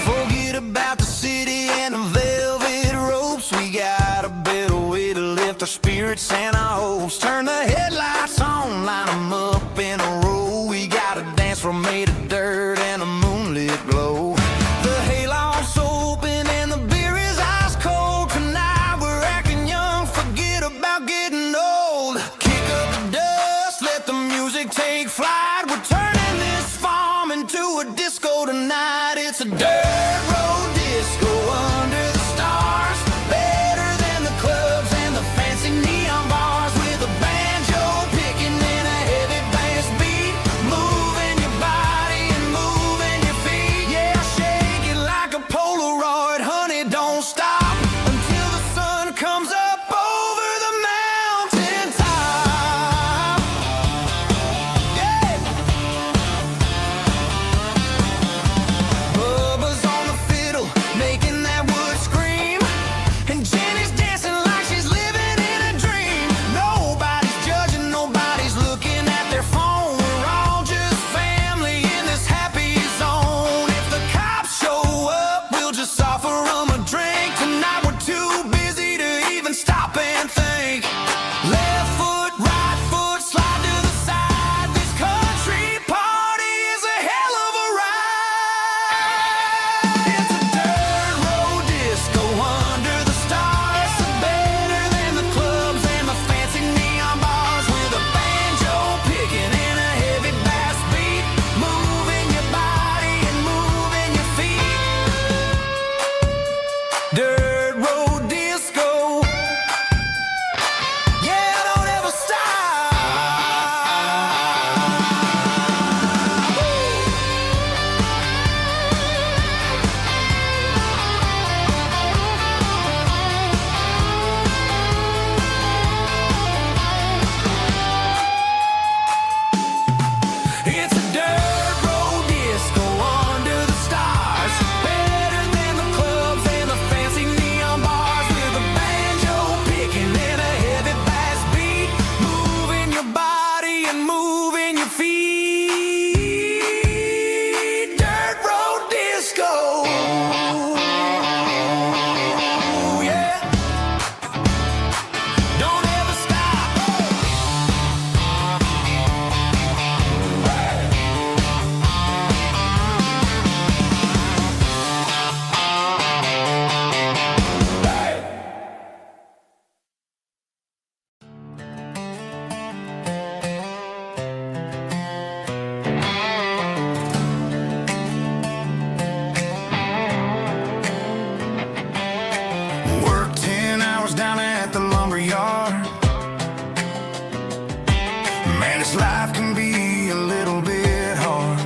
Forget about the city and the velvet ropes. We got a better way to lift our spirits and our hopes. Turn the headlights on, line 'em up in a row. We got a dance floor made of dirt and a moonlit glow. The hayloft's open and the beer is ice cold. Tonight we're acting young, forget about getting old. Kick up the dust, let the music take flight. We're turning this farm into a disco tonight. It's a dirt road disco under the stars. Better than the clubs and the fancy neon bars. With a banjo picking in a heavy bass beat. Moving your body This life can be a little bit hard.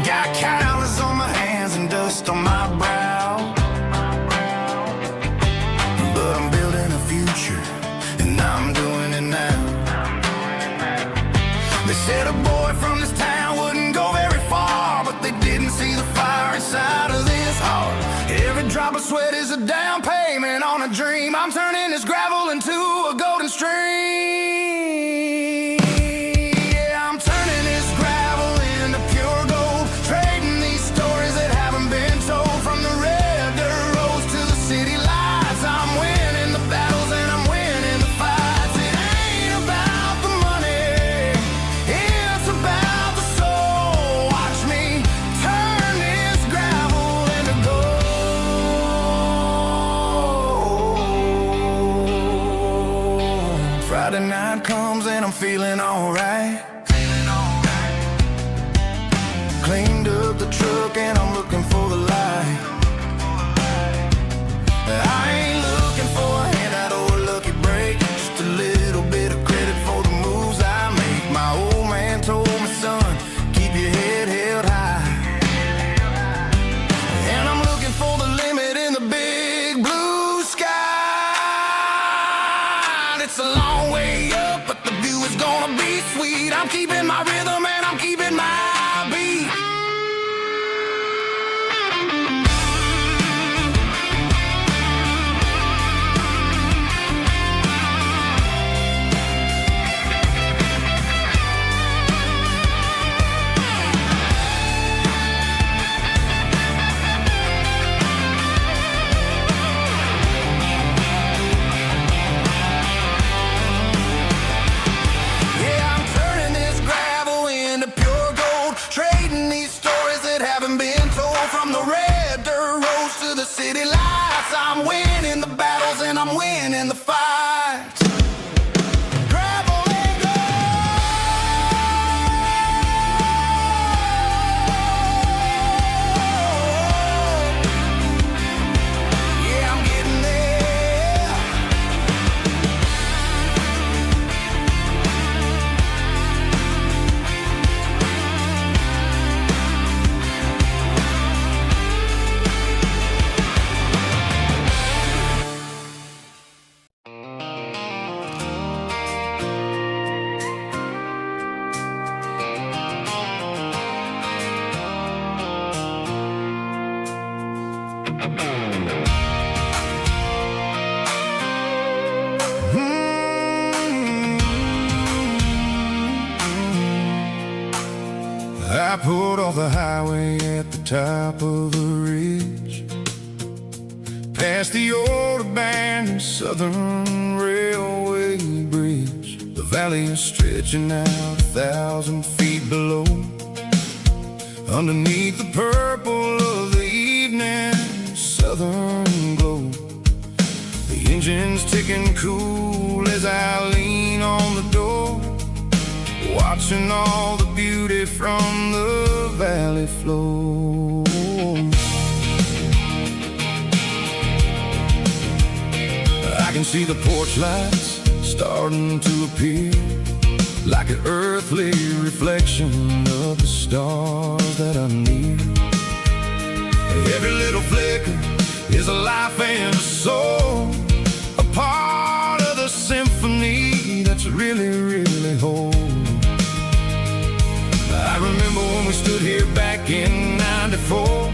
Got calluses on my hands and dust on my brow, but I'm building a future, and I'm doing it now. They said a boy from this town wouldn't go very far, but they didn't see the fire inside of this heart. Every drop of sweat is a down payment on a dream. I'm turning this gravel into a golden stream. Yeah, I'm turning this gravel into pure gold, trading these stories that haven't been told. From the red dirt roads to the city lights, I'm winning the battles and I'm winning the fights. It ain't about the money, it's about the soul. Watch me turn this gravel into gold. Friday night comes and I'm feeling alright. Cleaned up the truck and I'm looking for the light. I ain't looking for a handout or a lucky break, just a little bit of credit for the moves I make. My old man told me, son, keep your head held high. And I'm looking for the limit in the big blue sky. It's a long way up, but the view is gonna be sweet. I'm keeping my rhythm and I'm keeping my beat. Yeah, I'm turning this gravel into pure gold, trading these stories that haven't been told. From the red dirt roads to the city lights, I'm winning the battles and I'm winning the fights. Gravel and gold. Yeah, I'm getting there. I pulled off the highway at the top of the ridge, past the old abandoned Southern Railway bridge. The valley is stretching out 1,000 feet below, underneath the purple of the evening southern glow. The engine's ticking cool as I lean on the door, watching all the beauty from the valley flow. I can see the porch lights starting to appear, like an earthly reflection of the stars that are near. Every little flicker is a life and a soul, a part of the symphony that's really, really whole. I remember when we stood here back in '94,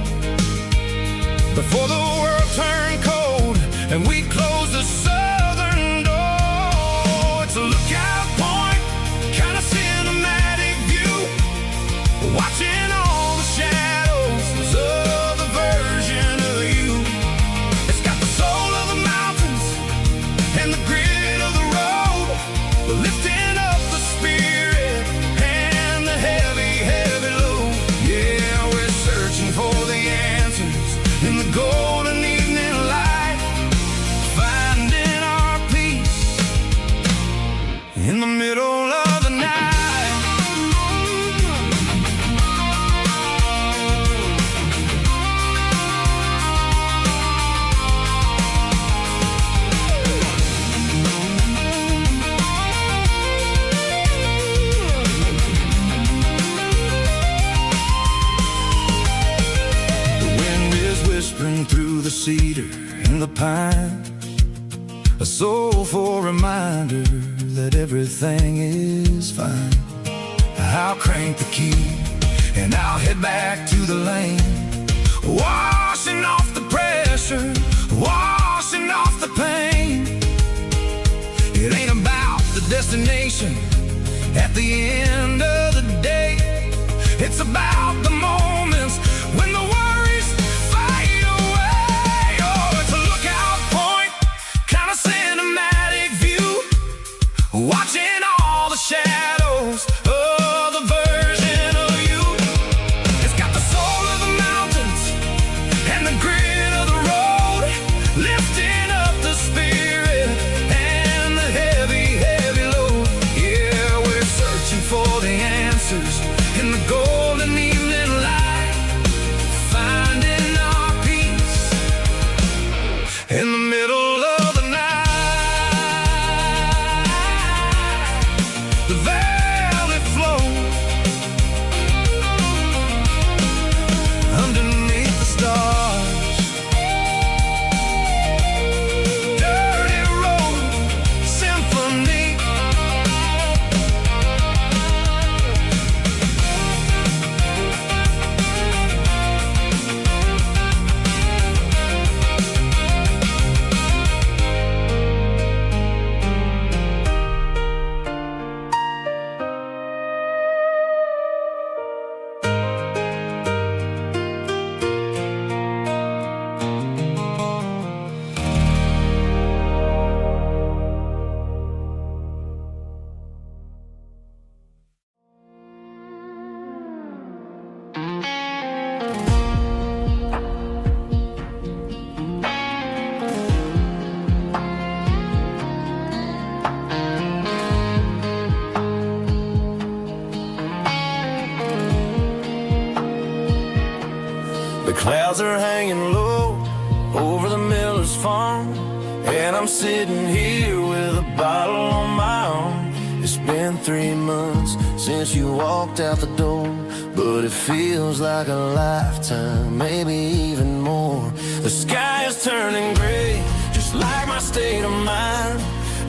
before the world turned cold and we closed the southern door. It's a lookout point, kind of cinematic view, watching all the shadows of the version of you. It's got the soul of the mountains and the grit of the road, lifting up the spirit and the heavy, heavy load. Yeah, we're searching for the answers in the golden evening light, finding our peace in the middle of the night. pine, a soulful reminder that everything is fine. I'll crank the key and I'll head back to the lane, washing off the pressure, washing off the pain. It ain't about the destination at the end of the day. It's about the moments when the worries fade away. Oh, it's a lookout point, kind of cinematic view, watching all the shadows of the version of you. It's got the soul of the mountains and the grit of the road, lifting up the spirit and the heavy, heavy load. Yeah, we're searching for the answers in the golden evening light, finding our peace in the middle of the night. The valley flows underneath the stars. Dirty road symphony. The clouds are hanging low over the miller's farm, and I'm sitting here with a bottle on my arm. It's been 3 months since you walked out the door, but it feels like a lifetime, maybe even more. The sky is turning gray, just like my state of mind,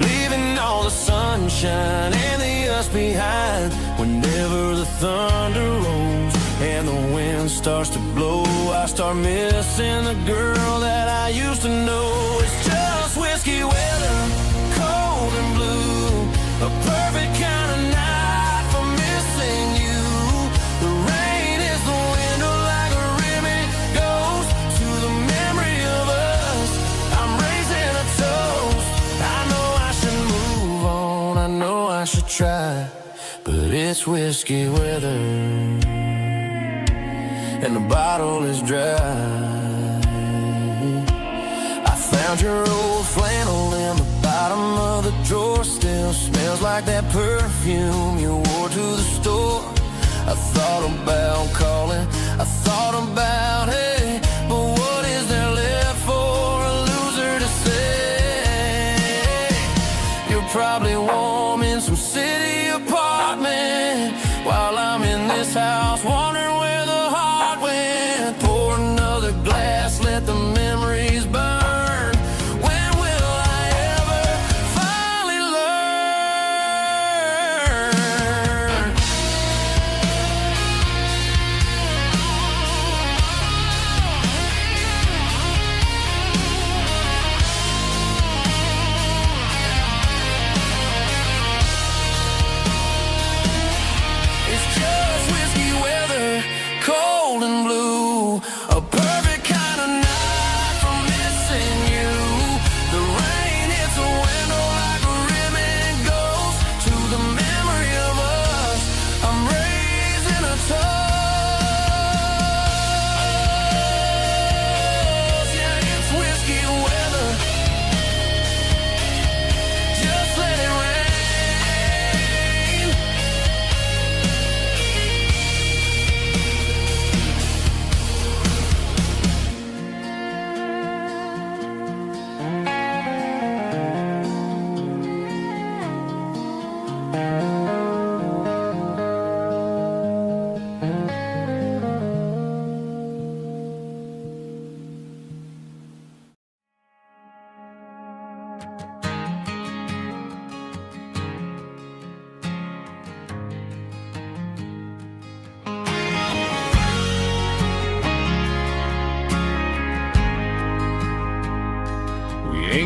leaving all the sunshine and the us behind. Whenever the thunder rolls and the wind starts to blow, I start missing the girl that I used to know. It's just whiskey weather, cold and blue, a perfect kind of night for missing you. The rain is the window like a ribbon goes to the memory of us. I'm raising a toast. I know I should move on, I know I should try, but it's whiskey weather and the bottle is dry. I found your old flannel in the bottom of the drawer, still smells like that perfume you wore to the store. I thought about calling, I thought about, hey, but what is there left for a loser to say? You're probably warm in some city apartment, while I'm in this house wondering where the heart went. Pour another glass, let the memories burn. When will I ever finally learn? It's just whiskey weather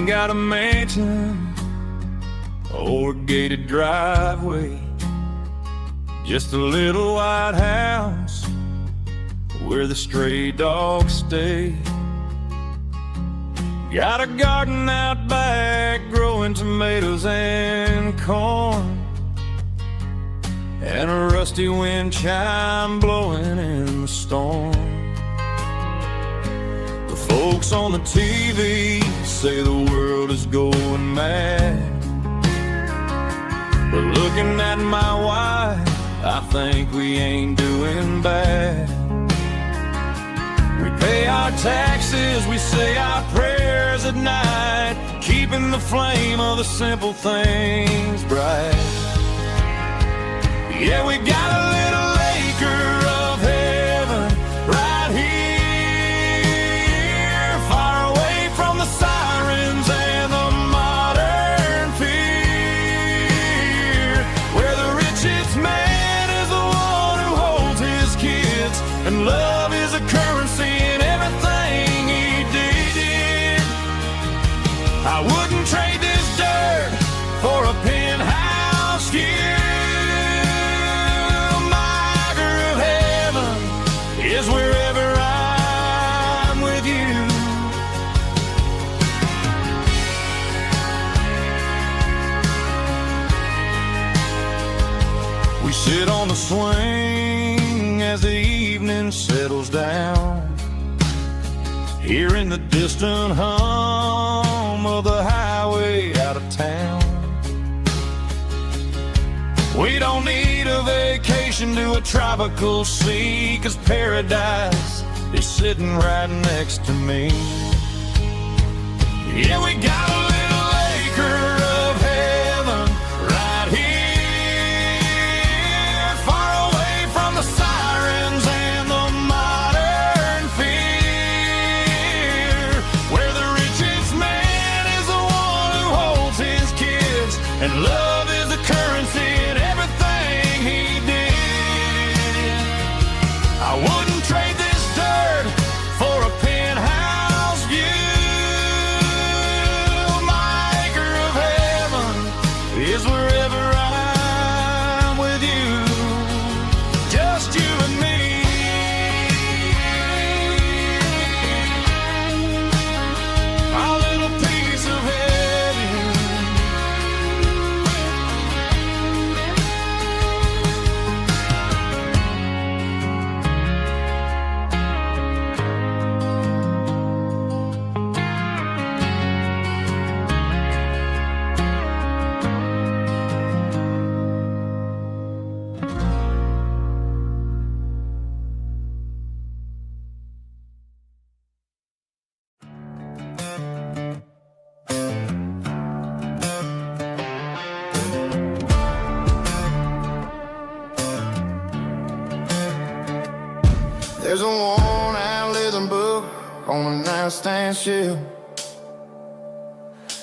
ain't got a mansion or a gated driveway, just a little white house where the stray dogs stay. Got a garden out back growing tomatoes and corn, and a rusty wind chime blowing in the storm. The folks on the TV say the world is going mad, but looking at my wife, I think we ain't doing bad. We pay our taxes, we say our prayers at night, keeping the flame of the simple things bright. Yeah, we got a little acre of heaven right here, far away from the sirens and the modern fear, where the richest man is the one who holds his kids, and love is a currency in everything he did. I wouldn't trade this dirt for a penthouse view. Is wherever I'm with you. We sit on the swing as the evening settles down, hearing the distant hum of the highway out of town. We don't need a vacation to a tropical sea, 'cause paradise is sitting right next to me. Yeah, we got a little acre of heaven right here, far away from the sirens and the modern fear, where the richest man is the one who holds his kids, and love is the currency in everything he did. I wouldn't trade this dirt for a penthouse view. My acre of heaven is wherever I'm with you, just you and me. My little piece of heaven. There's a worn-out leather book on the nightstand shelf,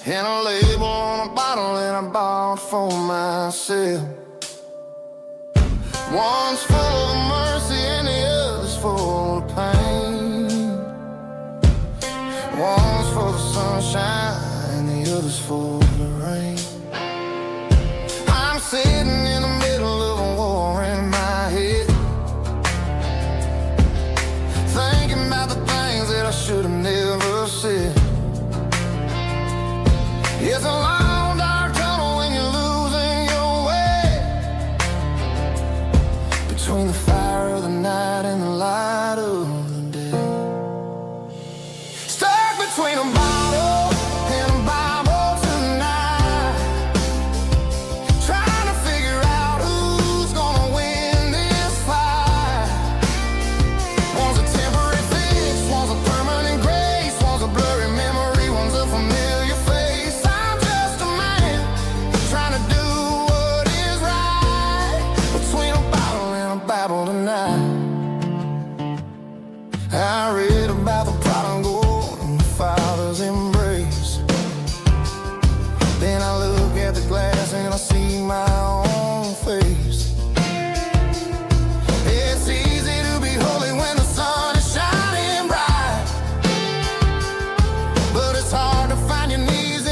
and a label on a bottle that I bought for myself. One's full of mercy and the other's full of pain. One's for the sunshine and the other's for the rain. I'm sitting in the middle of a war in my head, thinking about the things that I should have never said. It's a long, dark tunnel when you're losing your way, between the fire of the night and the light of the day. Stuck between a bottle and a Bible tonight, trying to figure out who's gonna win this fight. One's a temporary fix, one's a permanent grace, one's a blurry memory, one's a familiar face. I'm just a man trying to do what is right, between a bottle and a Bible tonight. I read about the prodigal and the father's embrace. Then I look at the glass and I see my own face. It's easy to be holy when the sun is shining bright, but it's hard to find your knees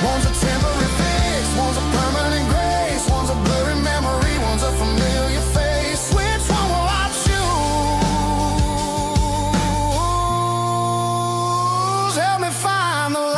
One's a temporary fix, one's a permanent grace, one's a blurry memory, one's a familiar face. Which one will I choose? Help me find the light.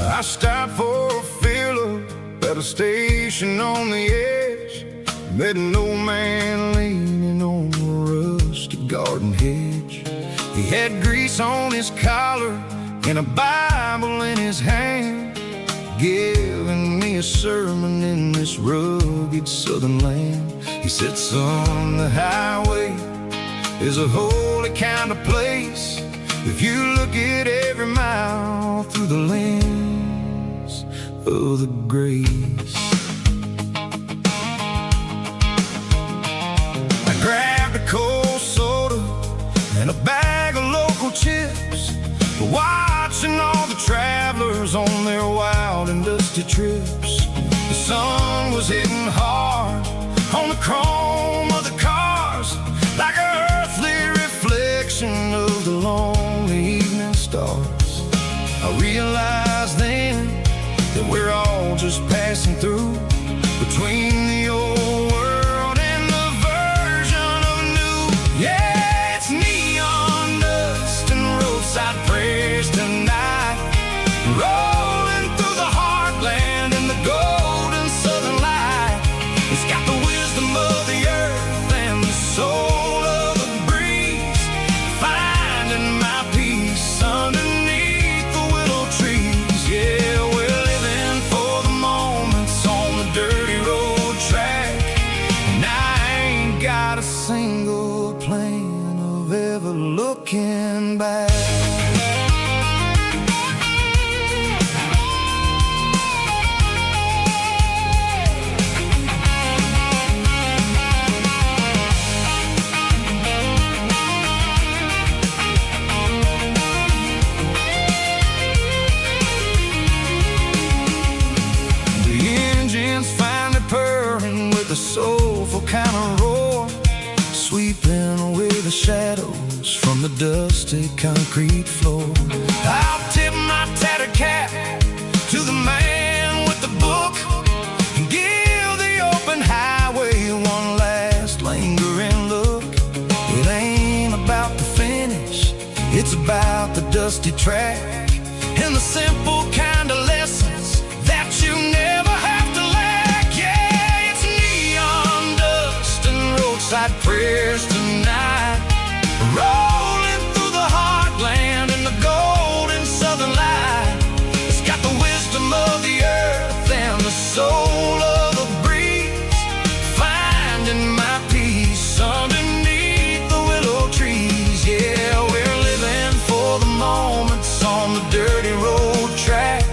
I stopped for a fill-up at a station on the edge. Met an old man leaning on a rusty garden hedge. He had grease on his collar and a Bible in his hand, giving me a sermon in this rugged southern land. He said, son, the highway is a holy kind of place if you look at every mile through the lens of the grace. I grabbed a cold soda and a bag of local chips, watching all the travelers on their wild and dusty trips. The sun was hitting hard on the chrome of the cars, like an earthly reflection of the lonely evening stars. I realized then that we're all just passing through, between the old world and the version of new. Yeah, it's neon dust and roadside prayers tonight, rolling through the heartland in the golden southern light. It's got the wisdom of the earth and the soul of the breeze, finding my peace underneath the willow trees. Yeah, we're living for the moments on the dirty road track, and I ain't got a single plan of ever looking back. A soulful kind of roar, sweeping away the shadows from the dusty concrete floor. I'll tip my tattered cap to the man with the book and give the open highway one last lingering look. It ain't about the finish, it's about the dusty track and the simple kind of lessons that you never have to lack. Yeah, it's neon dust and roadside prayers tonight, rolling through the heartland in the golden southern light. It's got the wisdom of the earth and the soul of the breeze, finding my peace underneath the willow trees. Yeah, we're living for the moments on the dirty road track,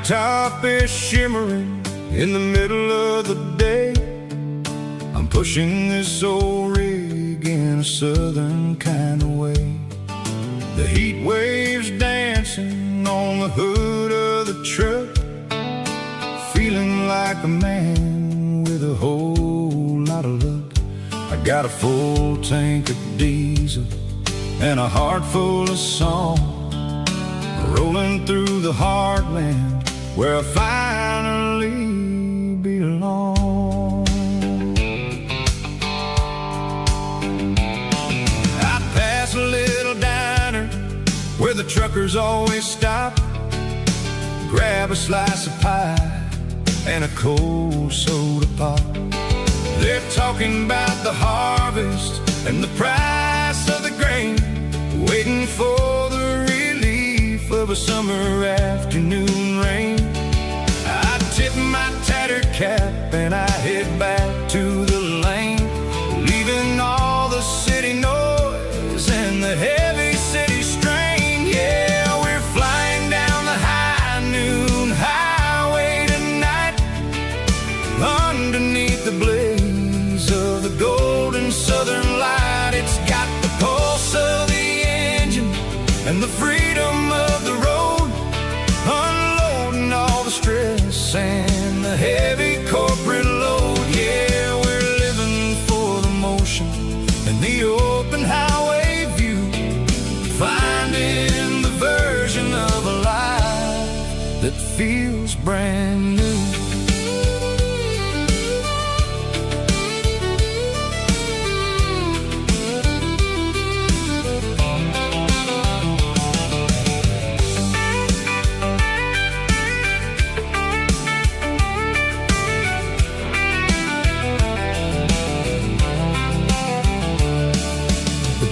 blacktop is shimmering in the middle of the day. I'm pushing this old rig in a southern kind of way. The heat waves dancing on the hood of the truck, feeling like a man with a whole lot of luck. I got a full tank of diesel and a heart full of song, rolling through the heartland where I finally belong. I pass a little diner where the truckers always stop, grab a slice of pie and a cold soda pop. They're talking about the harvest and the price of the grain, waiting for the relief of a summer afternoon rain. I tip my tattered cap and I head back to the lane, leaving all the city noise and the heavy city strain. Yeah, we're flying down the high noon highway tonight, underneath the blaze of the golden southern light. It's got the pulse of the engine and the freedom of the road, unloading all the stress and the heavy corporate load. Yeah, we're living for the motion and the open highway view, finding the version of a life that feels brand new.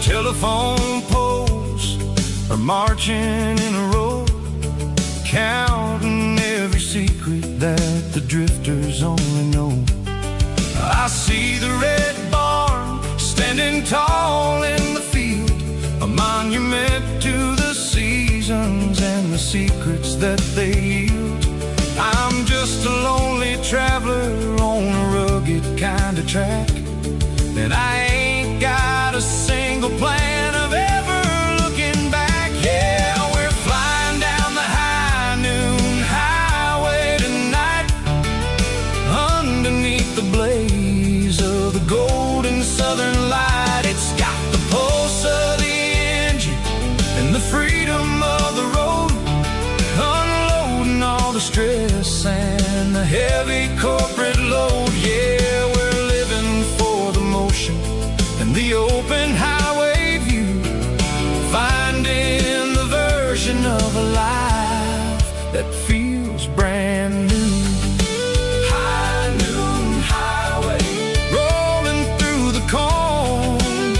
Telephone poles are marching in a row, counting every secret that the drifters only know. I see the red barn standing tall in the field, a monument to the seasons and the secrets that they yield. I'm just a lonely traveler on a rugged kind of track, and I ain't got a single plan of ever looking back. Yeah, we're flying down the high noon highway tonight, underneath the blaze of the golden southern light. It's got the pulse of the engine and the freedom of the road, unloading all the stress and the heavy corporate load. Yeah, we're living for the motion and the open highway view, finding the version of a life that feels brand new. High noon highway, rolling through the corn,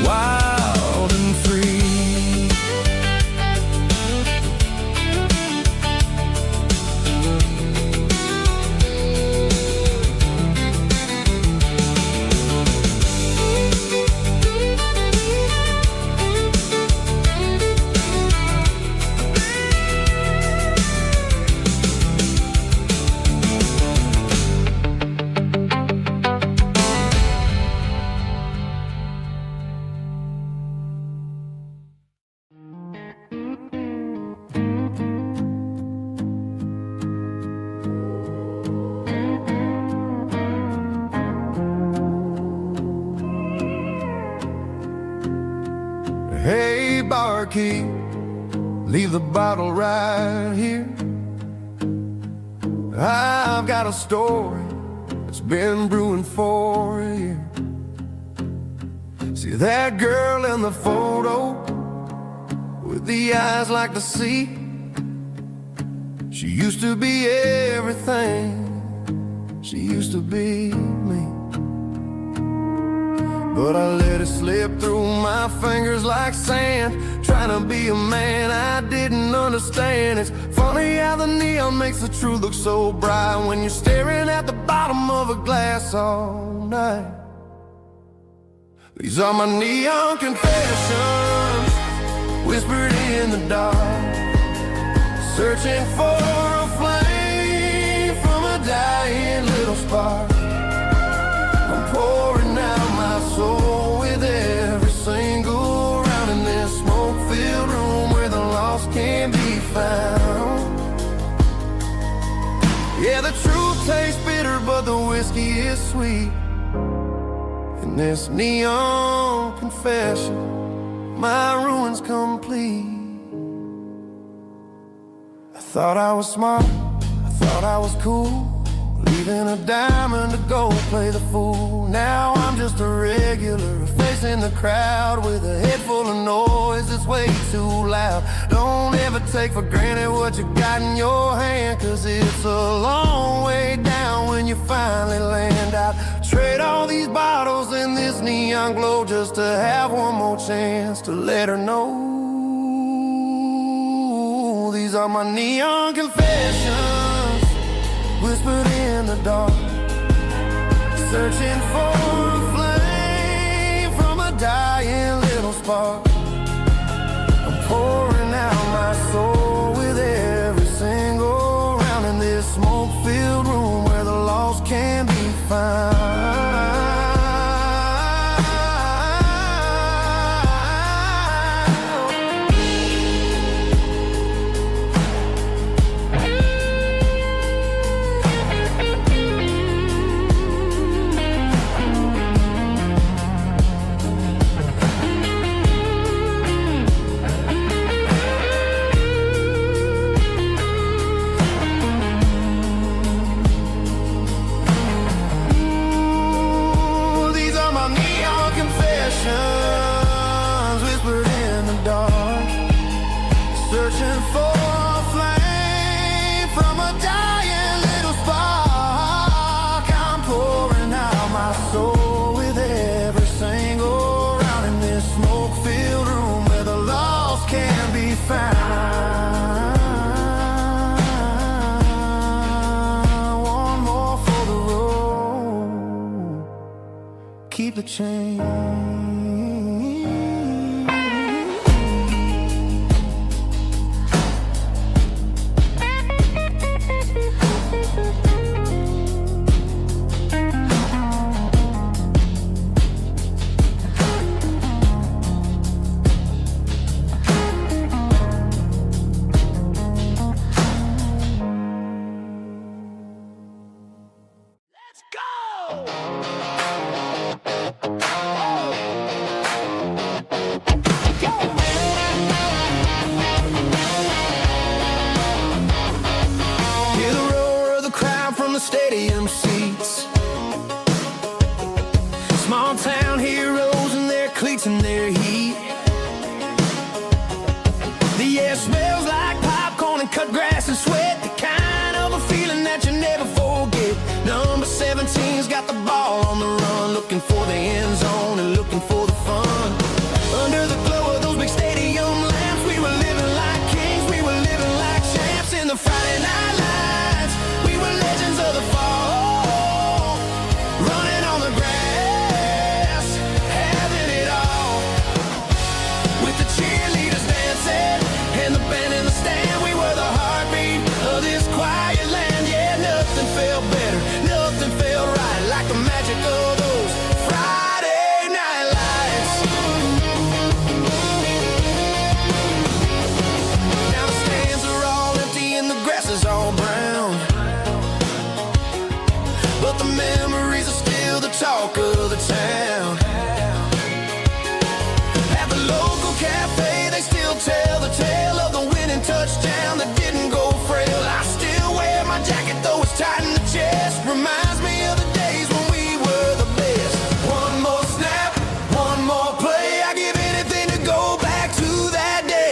wild and free. Hey, barkeep, leave the bottle right here. I've got a story that's been brewing for a year. See that girl in the photo with the eyes like the sea? She used to be everything, she used to be me. But I let it slip through my fingers like sand, trying to be a man I didn't understand. It's funny how the neon makes the truth look so bright when you're staring at the bottom of a glass all night. These are my neon confessions, whispered in the dark. searching for a flame from a dying little spark. I'm pouring out my soul with every single round in this smoke-filled room where the lost can be found. Yeah, the truth tastes bitter, but the whiskey is sweet. In this neon confession, my ruin's complete. I thought I was smart, I thought I was cool, leaving a diamond to go play the fool. Now I'm just a regular, facing the crowd with a head full of noise that's way too loud. Don't ever take for granted what you got in your hand, 'cause it's a long way down when you finally land out. Trade all these bottles and this neon glow just to have one more chance to let her know. These are my neon confessions, whispered in the dark, searching for a flame from a dying little spark. I'm pouring out my soul with every single round in this smoke-filled room where the lost can be found. Whispered in the dark, searching for a flame from a dying little spark. I'm pouring out my soul with every single round in this smoke-filled room where the lost can be found. One more for the road, keep the change. Stadium seats, small town heroes in their cleats and their heat. The air smells like popcorn and cut grass and sweat, the kind of a feeling that you never forget. Number 17's got the ball on the run, looking for the end zone and looking for the fun. Under the glow of those big stadium lamps, we were living like kings, we were living like champs in the Friday night lights. We were legends of the fall, running on the grass, having it all. With the cheerleaders dancing and the band in the stand, we were the heartbeat of this quiet land. Yeah, nothing felt better, nothing felt right like the magic of those Friday night lights. Now the stands are all empty and the grass is all brown, but the memories are still the talk of the town. At the local cafe, they still tell the tale of the winning touchdown that didn't go frail. I still wear my jacket, though it's tight in the chest. Reminds me of the days when we were the best. One more snap, one more play, I give anything to go back to that day.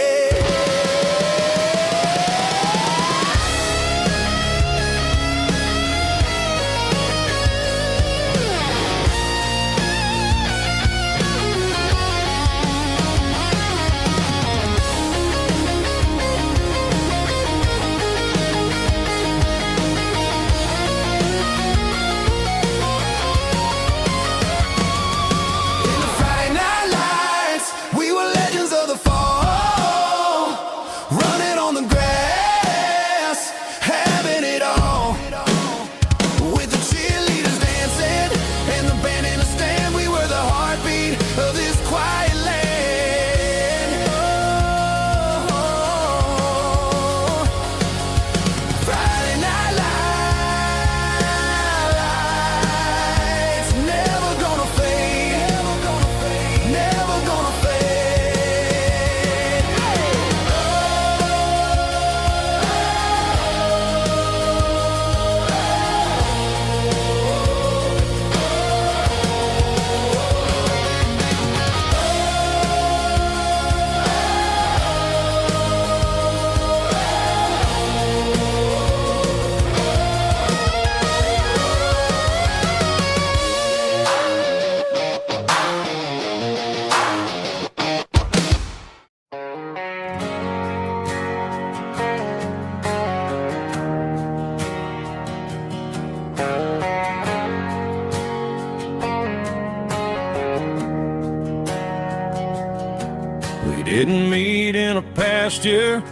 didn't meet in a pasture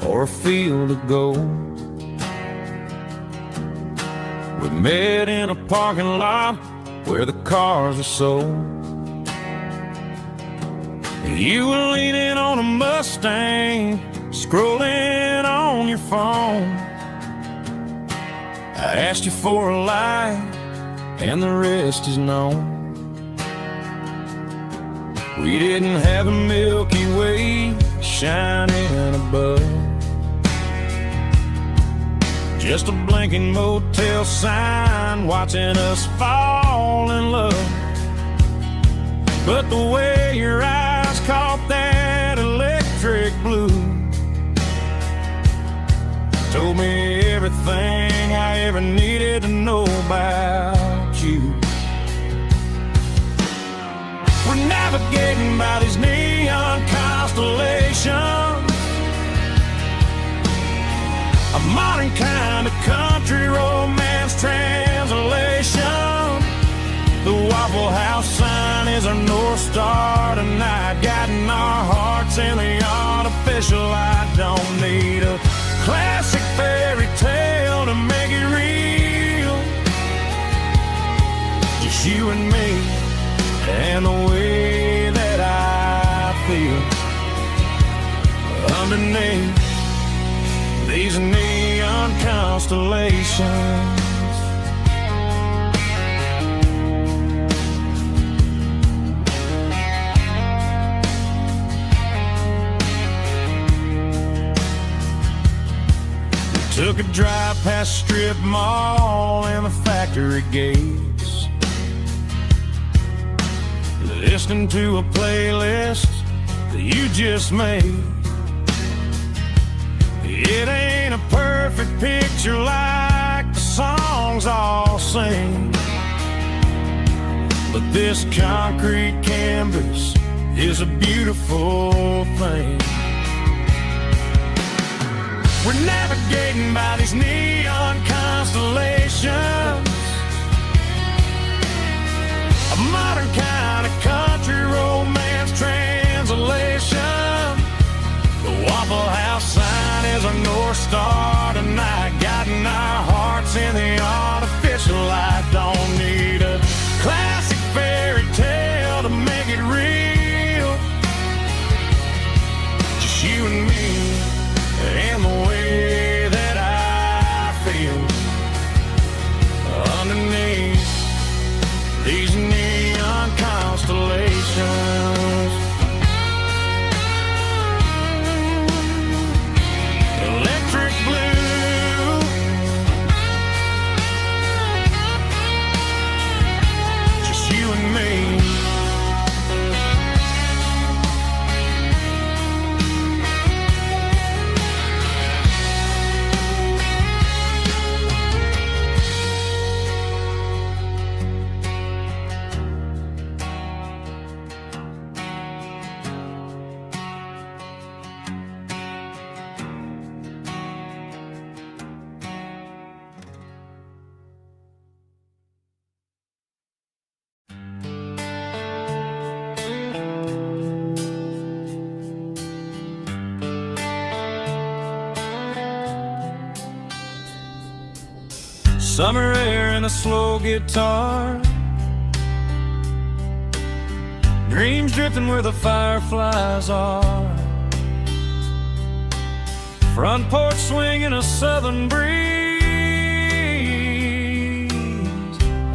or a field of gold. We met in a parking lot where the cars are sold. You were leaning on a Mustang, scrolling on your phone. I asked you for a light, and the rest is known. We didn't have a Milky Way shining above, just a blinking motel sign watching us fall in love. But the way your eyes caught that electric blue told me everything I ever needed to know about you. We're navigating by these neon constellations, a modern kind of country romance translation. The Waffle House sign is our North Star tonight, guiding our hearts in the artificial light. Don't need a classic fairy tale to make it real, just you and me and the way that I feel underneath these neon constellations. Took a drive past Strip Mall and the factory gates, listening to a playlist that you just made. It ain't a perfect picture like the songs all sing, but this concrete canvas is a beautiful thing. We're navigating by these neon constellations, a modern kind of country romance translation. The Waffle House sign is our North Star tonight, guiding our hearts in the artificial light. Don't need a classic fairy tale to make it real, just you and me and the way that I feel underneath these neon constellations. Electric blue, just you and me. Summer air and a slow guitar, dreams drifting where the fireflies are, front porch swinging a southern breeze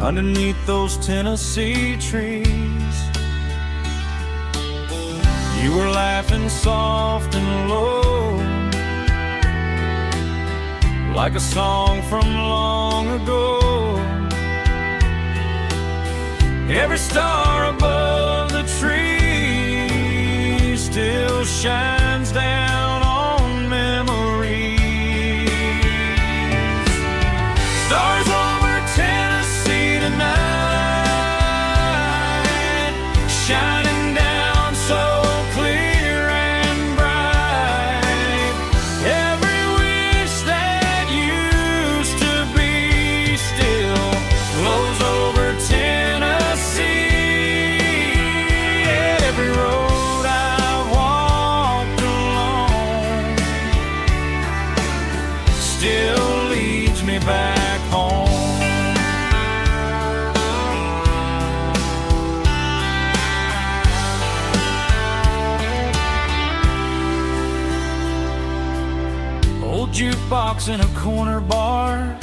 underneath those Tennessee trees. You were laughing soft and low, like a song from long ago. Every star above the tree still shines down on memories. Stars over Tennessee tonight, shining down so clear and bright. Every wish that used to be still glows over Tennessee. Every road I've walked rocks in a corner bar,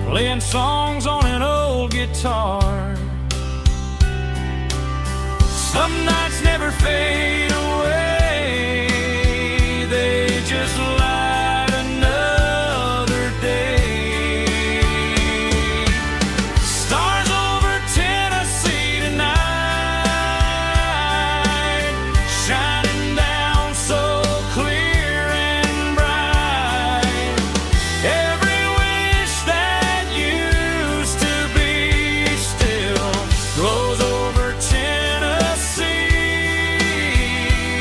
playing songs on an old guitar. Some nights never fade away, they just light another day. Stars over Tennessee tonight, shining down so clear and bright. Every wish that used to be still glows over Tennessee.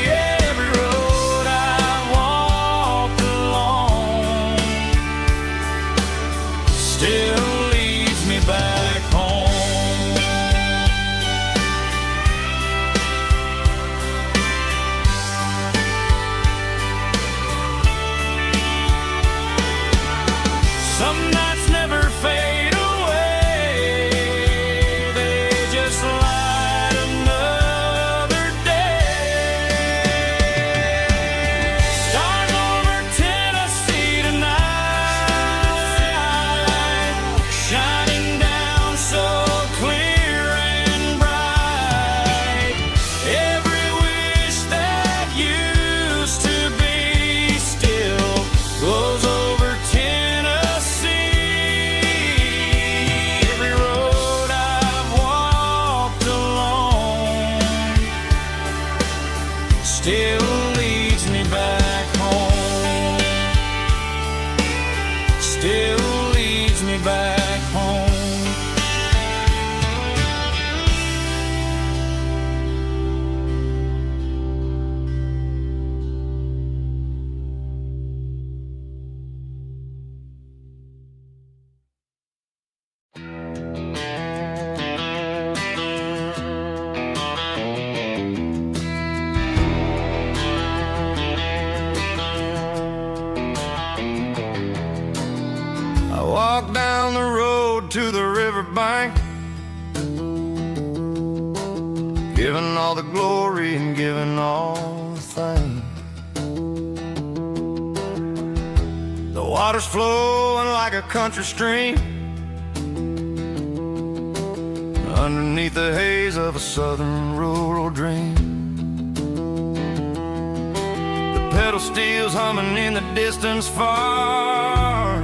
Every road I've walked along still leads me back home. Some nights never fade away, they just light another day. Stars over Tennessee tonight, shining down so clear and bright. Every wish that used to be still glows over Tennessee. Every road I've walked along still leads me back home. Still leads me back home. I walk down the road to the riverbank, giving all the glory and giving all the thanks. The water's flowing like a country stream underneath the haze of a southern rural dream. The pedal steel's humming in the distance far,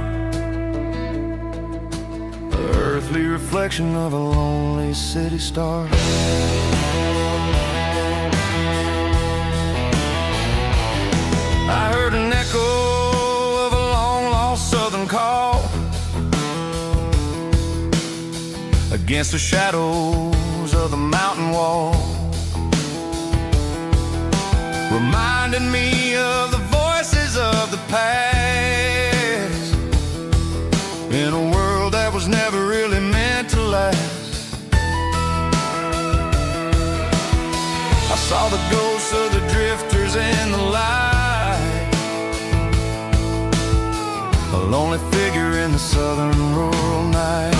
the earthly reflection of a lonely city star. I heard an echo of a long-lost southern call against the shadows of the mountain wall, reminding me of the voices of the past in a world that was never really meant to last. I saw the ghosts of the drifters in the light, a lonely figure in the southern rural night.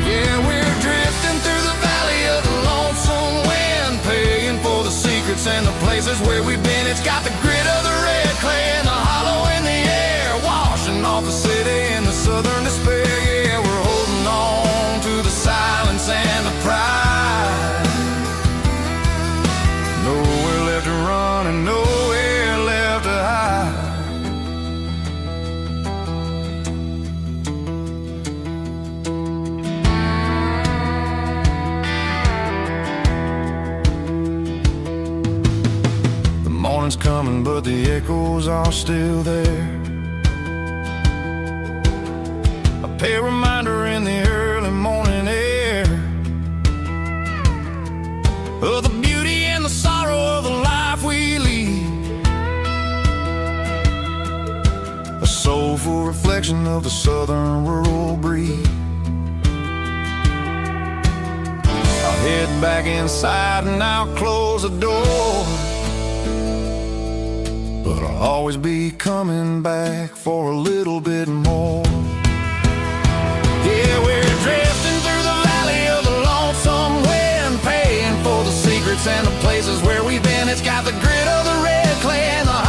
Yeah, we're drifting through the valley of the lonesome wind, paying for the secrets and the places where we've been. It's got the grit of the red clay and the hollow in the air, washing off the city in the southern despair. Yeah, we're holding on to the silence and the pride. Nowhere left to run and nowhere left to hide. The morning's coming, but the echoes are still there. A pale reminder in the early morning air of the beauty and the sorrow of the life we lead, a soulful reflection of the southern rural breed. I'll head back inside and I'll close the door, but I'll always be coming back for a little bit more. Yeah, we're drifting through the valley of the lonesome wind, paying for the secrets and the places where we've been. It's got the grit of the red clay and the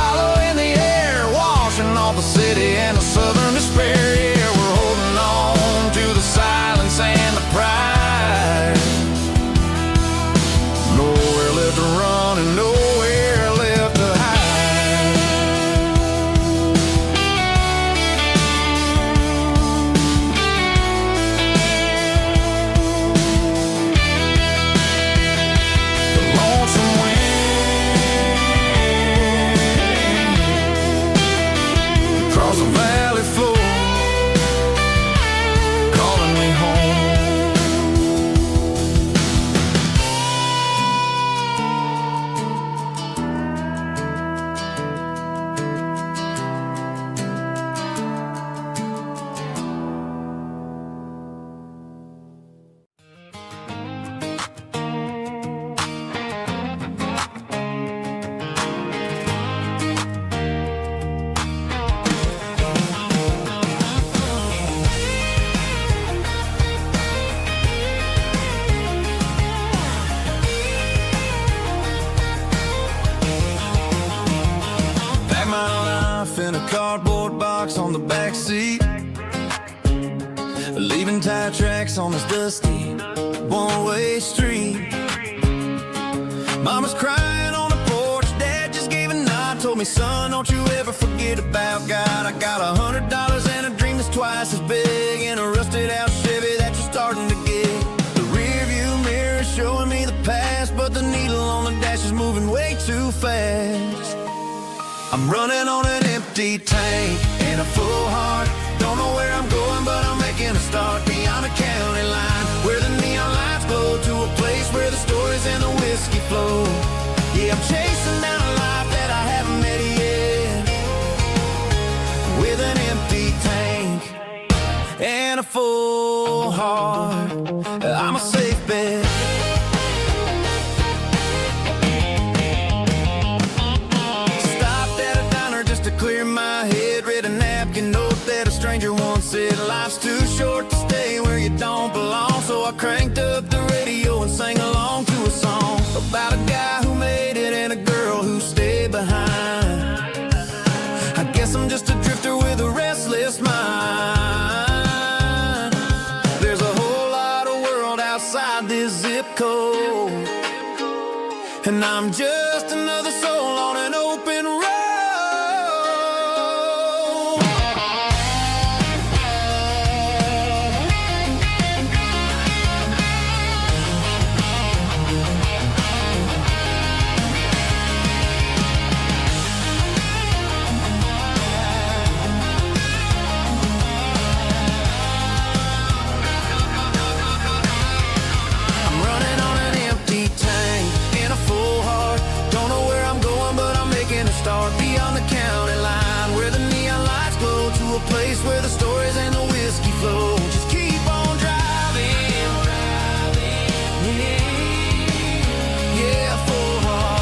seat, leaving tire tracks on this dusty one-way street. Mama's crying on the porch, Dad just gave a nod, told me, son, don't you ever forget about God. I got $100 and a dream that's twice as big, and a rusted out Chevy that you're starting to get. The rear view mirror is showing me the past, but the needle on the dash is moving way too fast. I'm running on an empty tank and a full heart. Don't know where I'm going, but I'm making a start beyond the county line, where the neon lights glow, to a place where the stories and the whiskey flow. Yeah, I'm chasing down a life that I haven't met yet, with an empty tank and a full heart. I'm a safe bet. Clear my head, read a napkin note that a stranger once said, life's too short to stay where you don't belong. So I cranked up the radio and sang along to a song about a guy who made it and a girl who stayed behind. I guess I'm just a drifter with a restless mind. There's a whole lot of world outside this zip code, and I'm just another soul on an open road. Start beyond the county line, where the neon lights glow, to a place where the stories and the whiskey flow. Just keep on driving, yeah, full heart.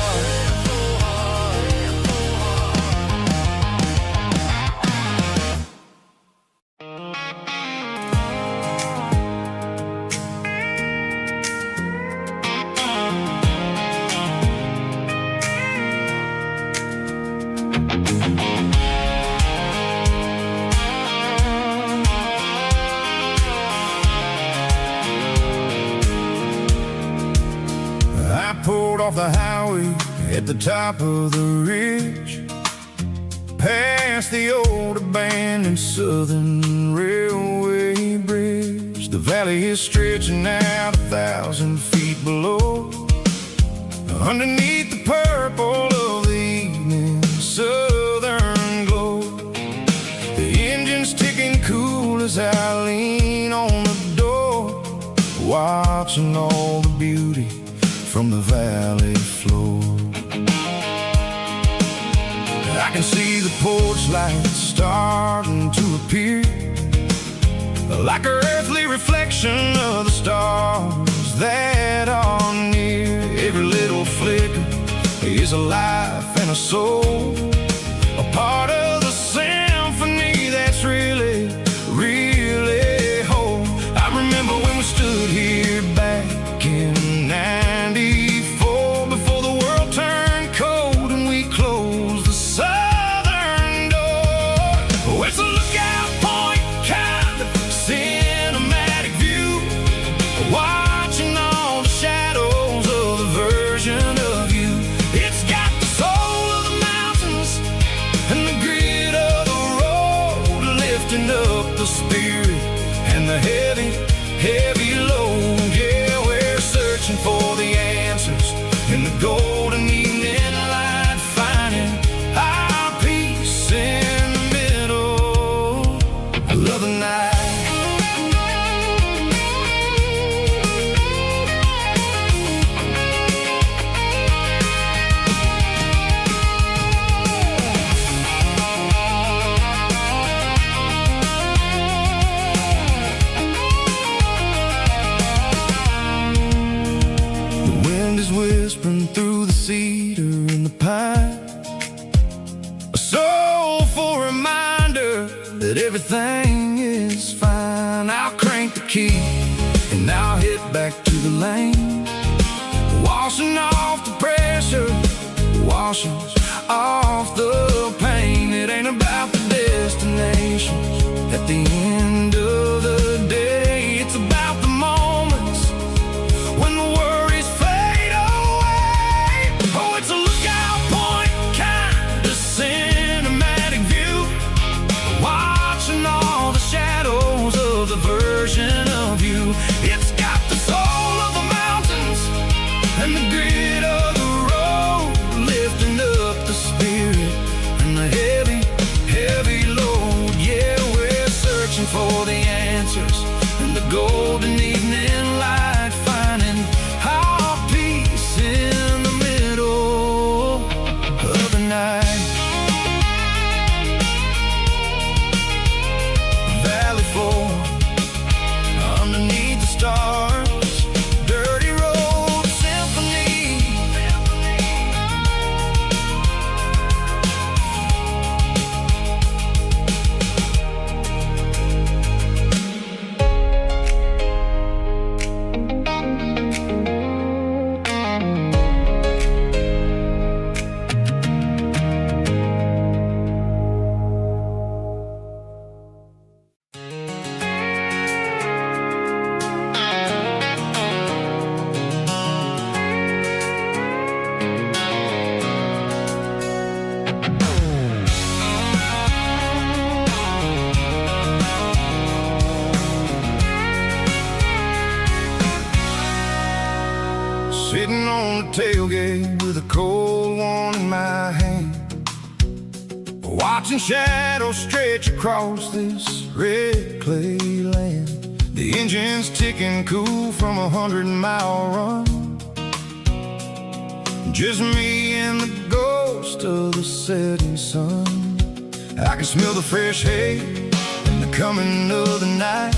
I pulled off the highway at the top of the ridge, past the old abandoned Southern Railway bridge. The valley is stretching out 1,000 feet below, underneath the purple of the evening southern glow. The engine's ticking cool as I lean on the door, watching all the beauty from the valley floor. I can see the porch lights starting to appear, like an earthly reflection of the stars that are near. Every little flicker is a life and a soul, a part of the symphony that's really, really whole. I remember when we stood here back in '94, before the world turned cold and we closed the southern door. Oh, it's a lookout point, kind of cinematic view, watching all the shadows of the version of you. It's got the soul of the mountains and the grit of the road, lifting up the spirit and the heavy, heavy load. Yeah, we're searching for the answers in the golden evening light, finding our peace in the middle of the night. The wind is whispering through the cedar and the pine, a soulful reminder that everything is fine. I'll crank the key and I'll hit back to the lane, washing off the pressure, washing off the pain. It ain't about the destinations, At the end of the day, it's about the moments when the worries fade away. Oh, it's a lookout point, kind of cinematic view, watching all the shadows of the version of you. It's got the soul of the mountains and the grit of the road, lifting up the spirit and the heavy, heavy load. Yeah, we're searching for the answers in the golden evening light, finding our peace in the middle of the night. Valley floor, underneath the stars, dirty road symphony. Sitting on the tailgate with a cold one in my hand, watching shadows stretch across this red clay land. The engine's ticking cool from 100-mile run. Just me and the ghost of the setting sun. I can smell the fresh hay and the coming of the night.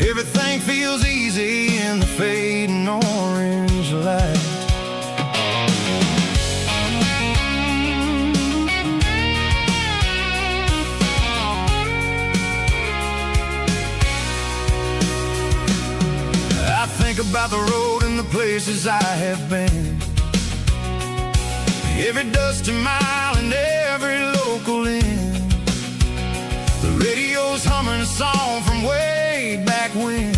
Everything feels easy in the fading orange light. I think about the road and the places I have been, every dusty mile and every local inn. The radio's humming a song from way back when,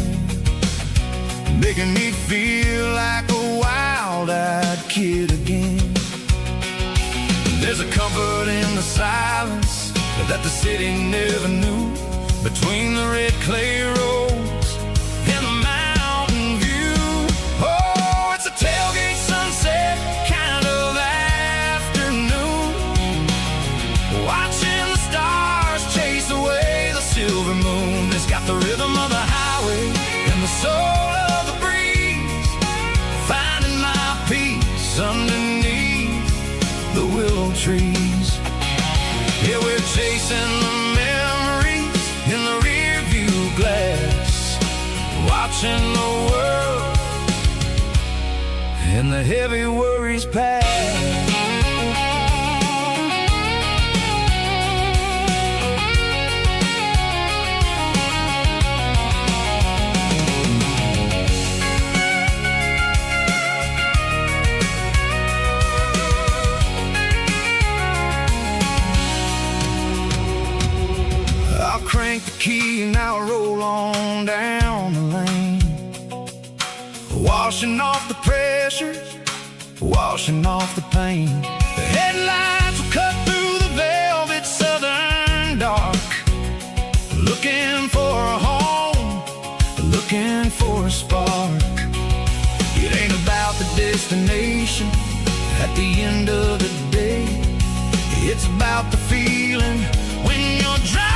making me feel like a wild-eyed kid again. There's a comfort in the silence that the city never knew, between the red clay roads and the mountain view. Oh, it's a tailgate sunset kind of afternoon, watching the stars chase away the silver moon. It's got the rhythm of the highway and the soul of the breeze, finding my peace underneath the willow trees. Yeah, we're chasing the memories in the rear view glass, watching the world and the heavy worries pass. Crank the key and I'll roll on down the lane, washing off the pressure, washing off the pain. The headlights will cut through the velvet southern dark, looking for a home, looking for a spark. It ain't about the destination at the end of the day, it's about the feeling when you're driving.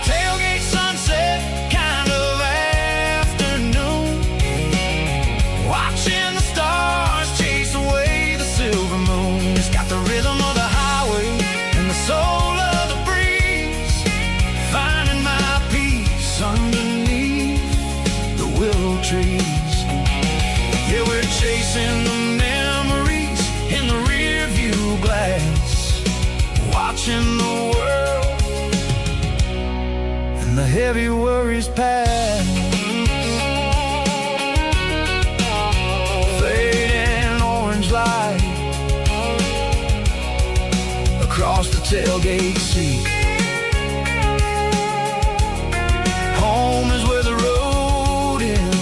Tailgate sunset kind of afternoon, watching the stars chase away the silver moon. It's got the rhythm of the highway and the soul of the breeze, finding my peace underneath the willow trees. Yeah, we're chasing the memories in the rear view glass, watching the world and the heavy worries pass. Fading orange light across the tailgate seat. Home is where the road ends.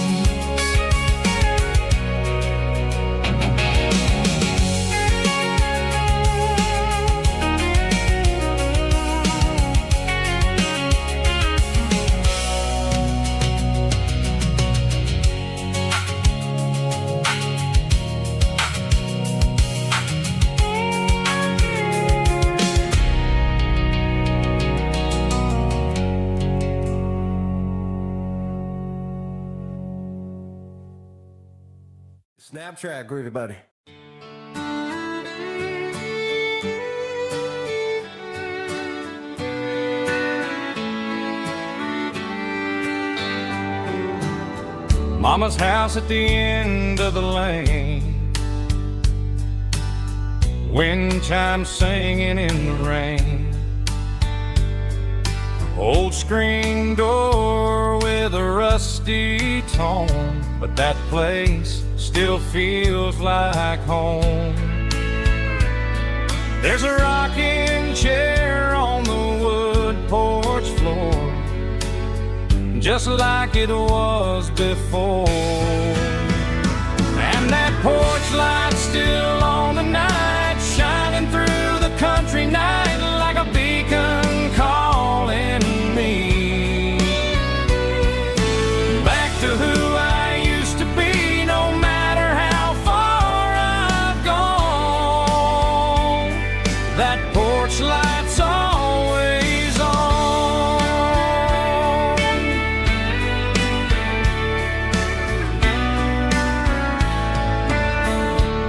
Snapchat, groovy buddy. Mama's house at the end of the lane, wind chimes singing in the rain. Old screen door with a rusty tone, but that place still feels like home. There's a rocking chair on the wood porch floor, just like it was before. And that porch light's still on tonight, shining through the country night like a beacon calling me back to who I used to be. No matter how far I've gone, that porch light's always on.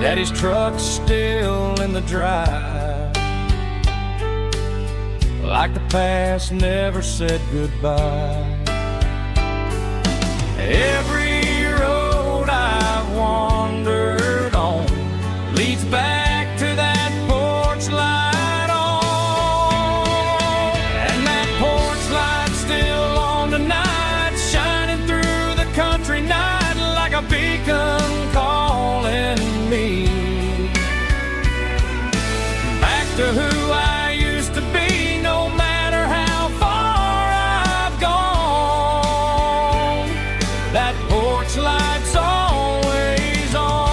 Daddy's truck's still in the drive, like the past never said goodbye. Every road I've wandered on leads back to that porch light on. And that porch light's still on tonight, shining through the country night like a beacon calling me back to who I used to be. No matter how far I've gone, that porch light's always on.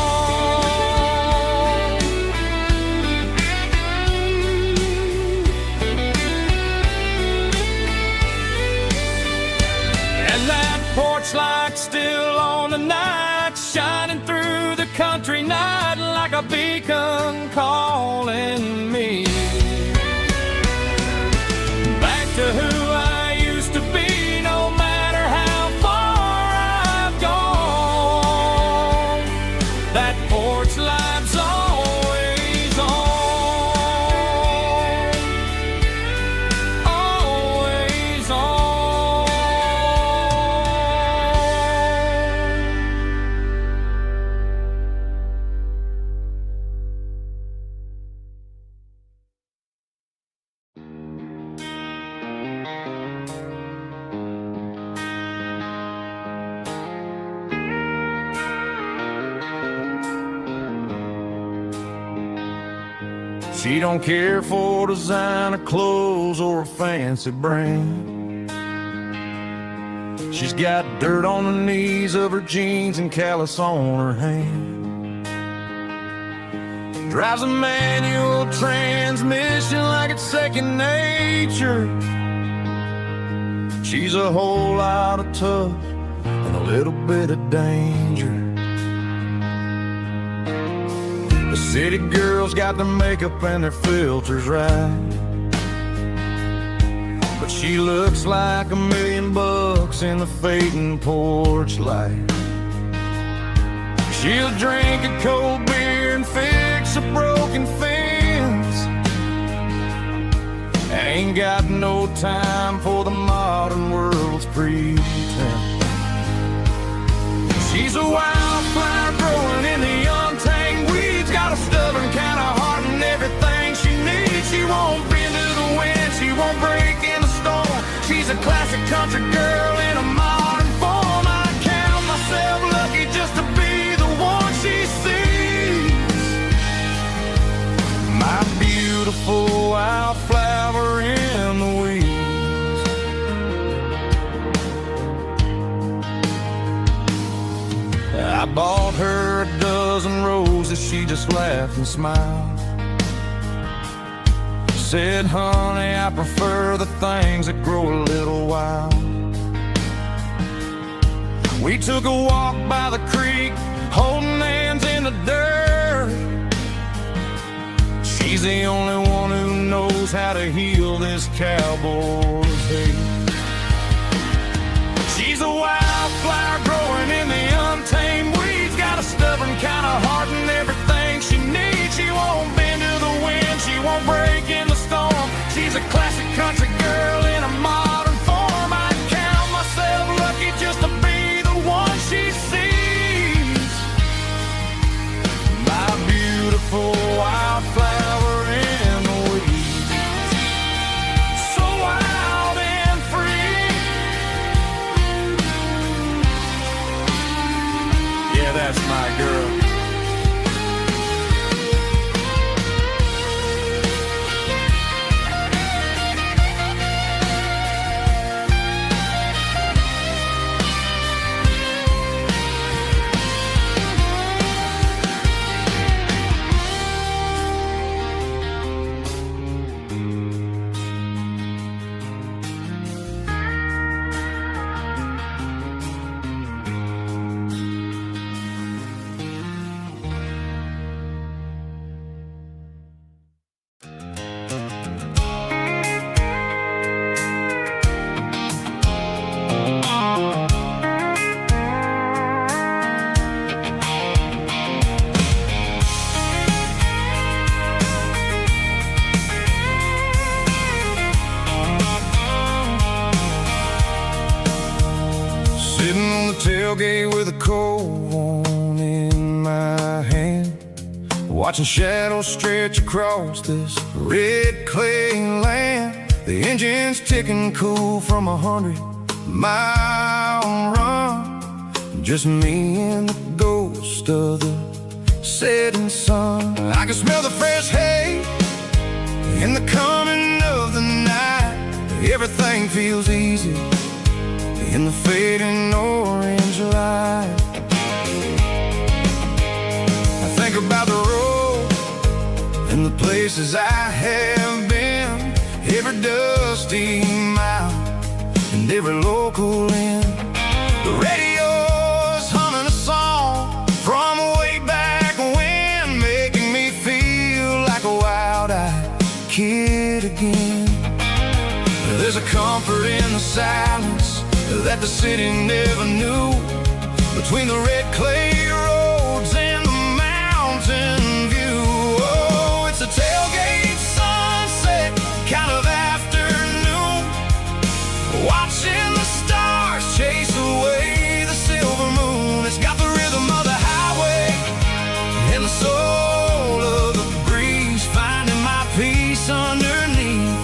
And that porch light's still on tonight, shining through the country night like a beacon calling me back to who I used to be. No matter how far I've gone, that porch light's always on, always on. She don't care for designer clothes or a fancy brand. She's got dirt on the knees of her jeans and callus on her hand. Drives a manual transmission like it's second nature. She's a whole lot of tough and a little bit of danger. The city girls got their makeup and their filters right, but she looks like $1 million in the fading porch light. She'll drink a cold beer and fix a broken fence, ain't got no time for the modern world's pretense. She's a wildflower growing in the untamed weeds, got a stubborn kind of heart and everything she needs. She won't bend to the wind, she won't break in the storm. She's a classic country girl in a modern form. I count myself lucky just to be the one she sees. My beautiful wildflower bought her a dozen roses, she just laughed and smiled. Said, honey, I prefer the things that grow a little wild. We took a walk by the creek, holding hands in the dirt. She's the only one who knows how to heal this cowboy's hate. She's a wildflower growing in the untamed weeds, got a stubborn kind of heart and everything she needs. She won't bend to the wind, she won't break in the storm. She's a classic country girl in a modern form. I count myself lucky just to be the one she sees. My beautiful wildflower in the weeds, so wild and free. Yeah, that's my girl. Sitting on the tailgate with a cold one in my hand, watching shadows stretch across this red clay land. The engine's ticking cool from 100-mile run. Just me and the ghost of the setting sun. I can smell the fresh hay in the coming of the night. Everything feels easy in the fading orange light. I think about the road and the places I have been, every dusty mile and every local inn. The radio's humming a song from way back when, making me feel like a wild-eyed kid again. There's a comfort in the silence that the city never knew, between the red clay roads and the mountain view. Oh, it's a tailgate sunset kind of afternoon, watching the stars chase away the silver moon. It's got the rhythm of the highway and the soul of the breeze, finding my peace underneath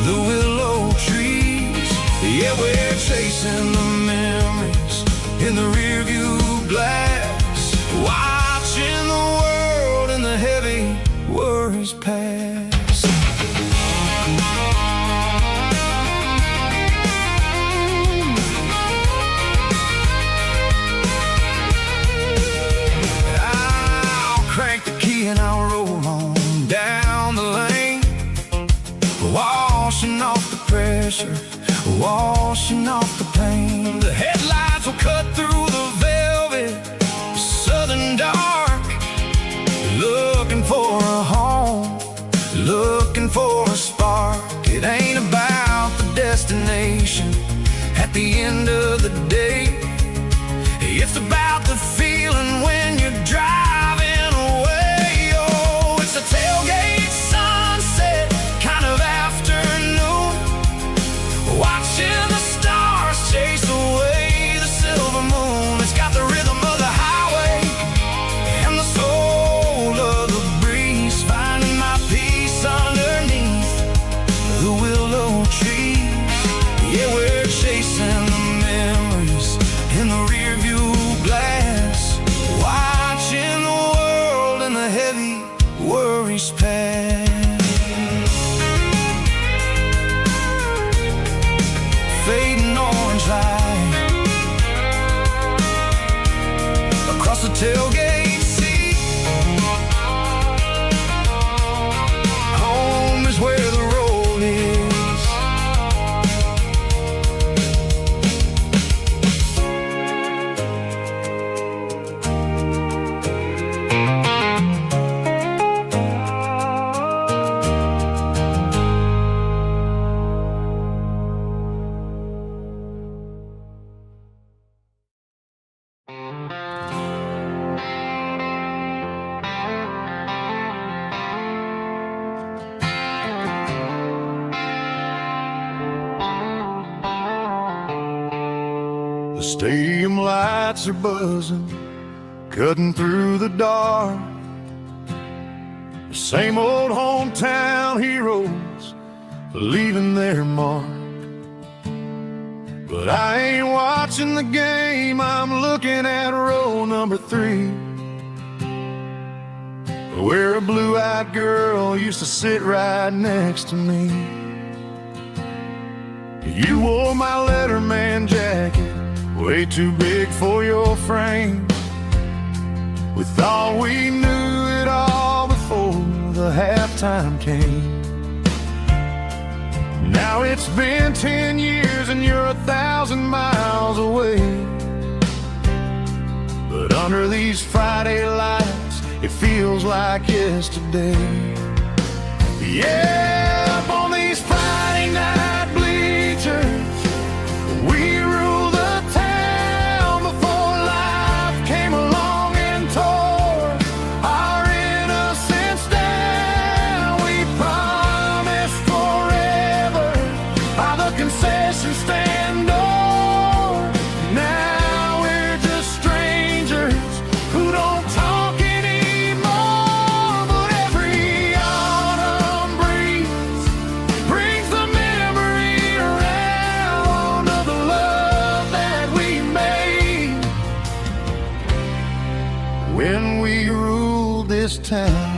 the willow trees. Yeah, we're chasing the memories in the rearview glass, watching the world and the heavy worries pass. I'll crank the key and I'll roll on down the lane, washing off the pressure, washing off the pain. The headlights will cut through the velvet southern dark, looking for a home, looking for a spark. It ain't about the destination at the end of the day, it's about the feeling when you're driving away. Oh, it's a tailgate sunset kind of afternoon, watching the stars chase away the silver moon. It's got the rhythm of the highway and the soul of the breeze, finding my peace underneath the willow trees. Yeah, we're chasing the memories in the rearview glass, watching the world and the heavy worries pass. Fading orange light across the tailgate seat. Home is where the road is. The stadium lights are buzzing, cutting through the dark. The same old hometown heroes leaving their mark. But I ain't watching the game, I'm looking at row number 3, where a blue-eyed girl used to sit right next to me. You wore my Letterman jacket, way too big for your frame. We thought we knew it all before the halftime came. Now it's been 10 years and you're 1,000 miles away. But under these Friday lights, it feels like yesterday. Yeah, up on these Friday night bleachers, we rule the town before life came along and tore our innocence down. We promised forever by the concession stand door. Now we're just strangers who don't talk anymore. But every autumn breeze brings the memory around of the love that we made when we ruled this town.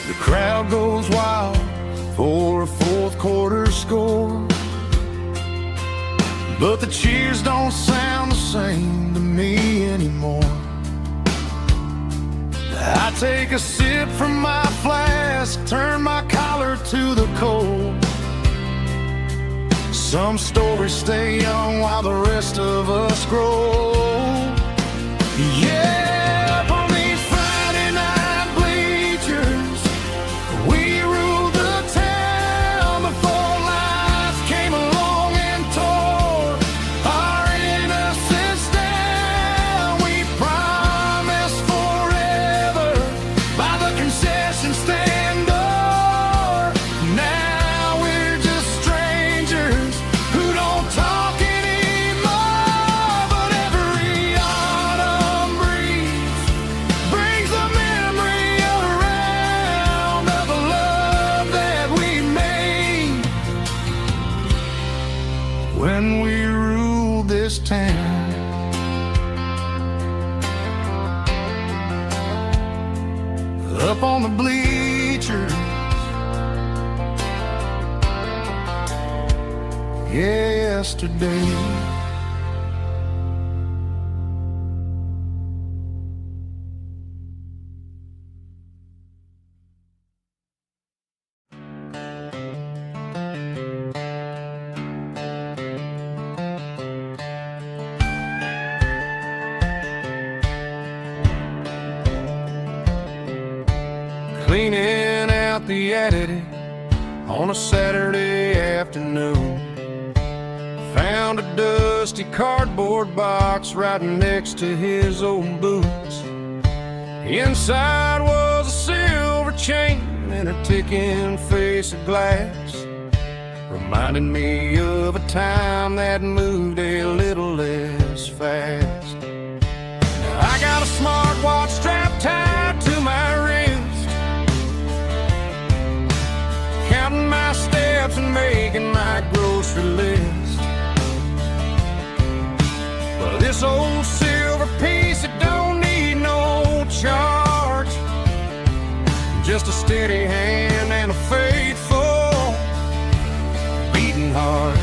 The crowd goes wild for a fourth quarter score, but the cheers don't sound the same to me anymore. I take a sip from my flask, turn my collar to the cold. Some stories stay young while the rest of us grow. Yeah, up on these Friday night bleachers, we ruled the town before life came along and tore our innocence down. We promised forever by the concession stand door. Now we're just strangers who don't talk anymore. But every autumn breeze brings the memory around of the love that we made when we ruled this town. Up on the bleachers, yesterday. Cleaning out the attic on a Saturday afternoon, found a dusty cardboard box right next to his old boots. Inside was a silver chain and a ticking face of glass, reminding me of a time that moved a little less fast. Now I got a smartwatch strapped tied to my wrist, counting my steps and making my grocery list. Well, this old silver piece, it don't need no charge, just a steady hand and a faithful beating heart.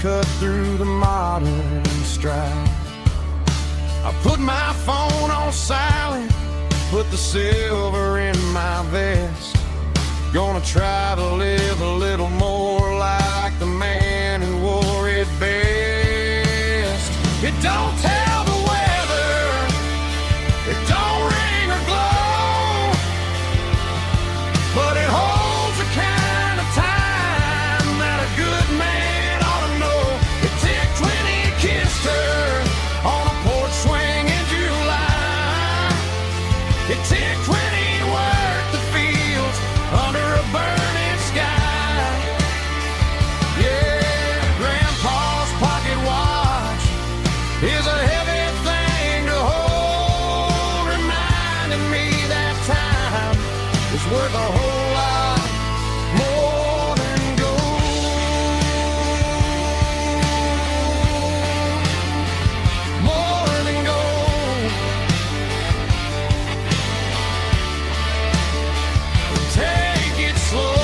cut through the modern strife. I put my phone on silent, put the silver in my vest. Gonna try to live a little more like the man who wore it best. It don't tell the weather, it don't ring or glow, but it holds the kind of time that a good man ought to know. It ticked when he kissed her on a porch swing in July. It ticked when he worked the fields under a burning sky. Yeah, Grandpa's pocket watch is a heavy thing to hold, reminding me that time is worth a whole lot more than gold. More than gold. Take it slow.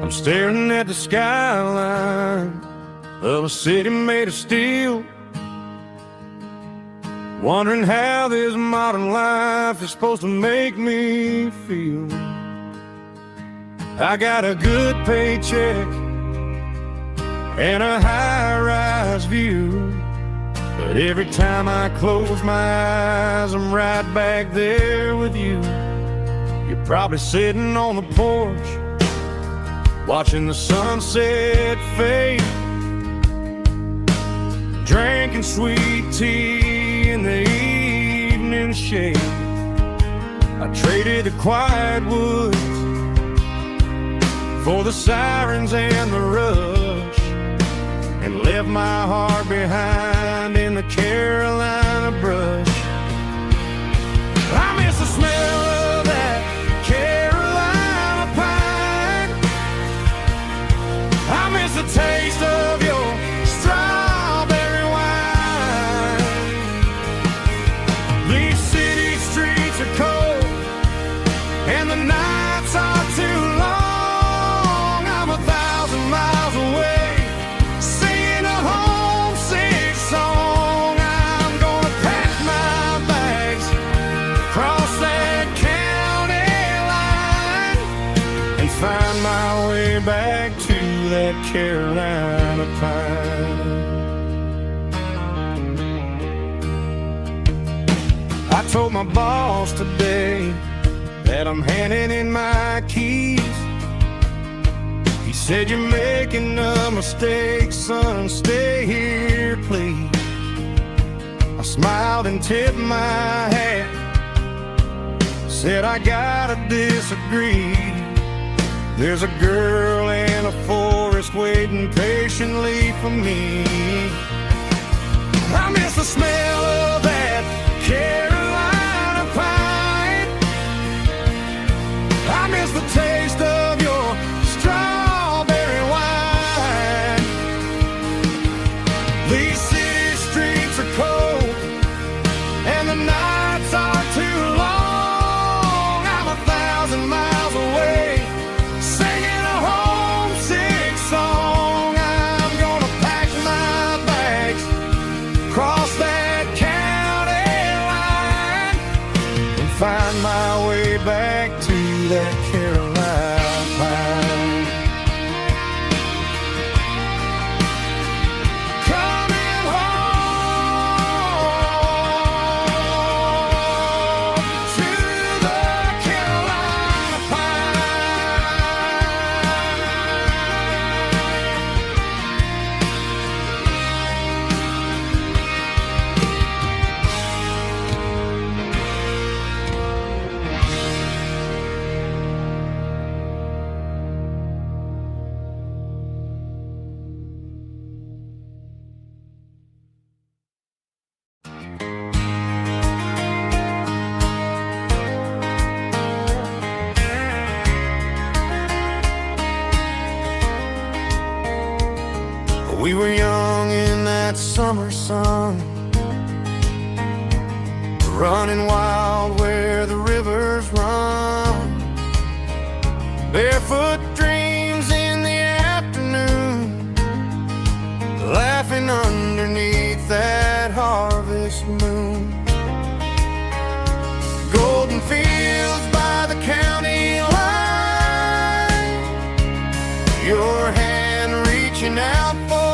I'm staring at the skyline of a city made of steel, wondering how this modern life is supposed to make me feel. I got a good paycheck and a high-rise view, but every time I close my eyes, I'm right back there with you. You're probably sitting on the porch, watching the sunset fade, drinking sweet tea in the evening shade. I traded the quiet woods for the sirens and the rush, and left my heart behind in the Carolina brush. I miss the smell of that Carolina pine. I miss the taste of your strawberry wine. These city streets are cold and the nights are too long. I'm 1,000 miles away, singing a homesick song. I'm gonna pack my bags, cross that county line, and find my way back to that Carolina pine. I told my boss today that I'm handing in my keys. He said, "You're making a mistake, son, stay here, please." I smiled and tipped my hat, said, "I gotta disagree. There's a girl in a forest waiting patiently for me." I miss the smell of that Carolina pine. I miss the taste of your strawberry wine. These city streets are cold and the nights are too long. I'm 1,000 miles away, singing a homesick song. I'm gonna pack my bags, cross that county line, that Carolina pine. Coming home to the Carolina We were young in that summer sun, running wild where the rivers run, barefoot dreams in the afternoon, laughing underneath that harvest moon. Golden fields by the county line, your hand reaching out for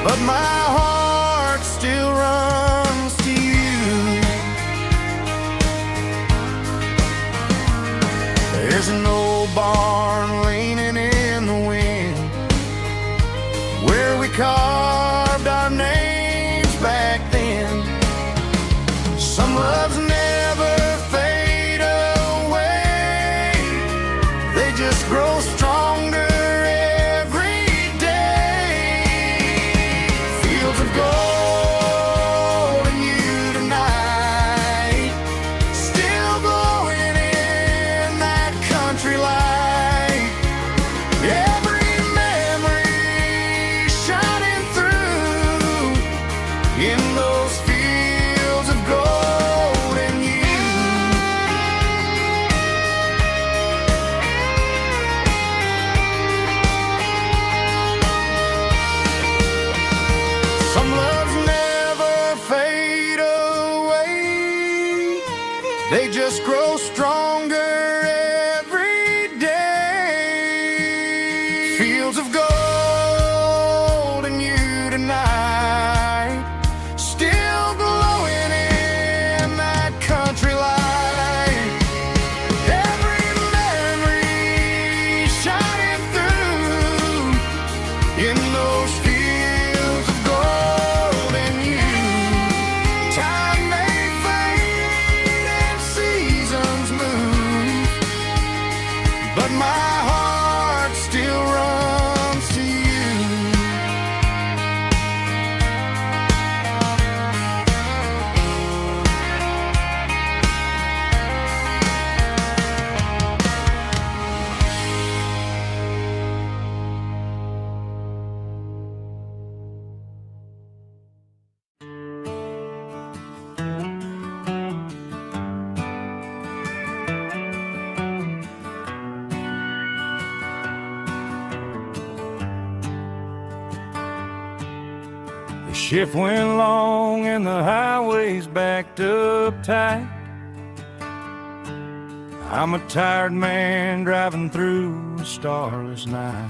but my heart still runs to you. There's an old barn leaning in the wind, where we carved our names back then. Some loves never fade away, they just grow stronger. They just grow stronger every day. Fields of gold and you tonight, still glowing in that country light. Every memory shining through in those fields of gold and you. Time may fade and seasons move, but my heart still runs to you. The shift went long and the highway's backed up tight. I'm a tired man driving through a starless night,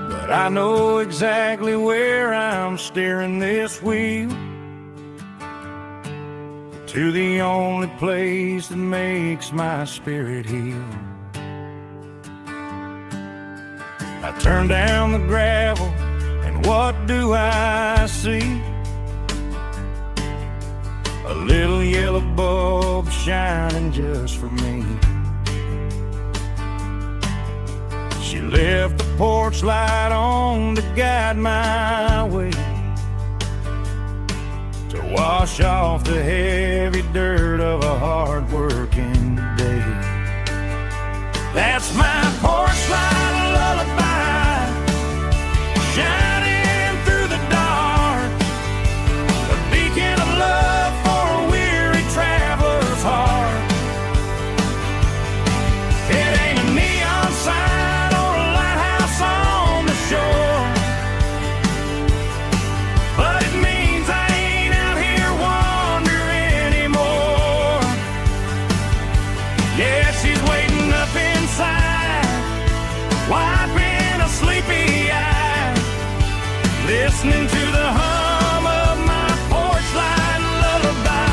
but I know exactly where I'm steering this wheel, to the only place that makes my spirit heal. I turn down the gravel, and what do I see? A little yellow bulb shining just for me. porch light on to guide my way, to wash off the heavy dirt of a hard-working day. That's my porch light lullaby, shining through the dark, a beacon of love for a weary traveler's heart. It ain't a neon sign or a lighthouse on the shore, but it means I ain't out here wandering anymore. Yeah, she's waiting up inside, wiping a sleepy eye, listening to the hum of my porch light lullaby.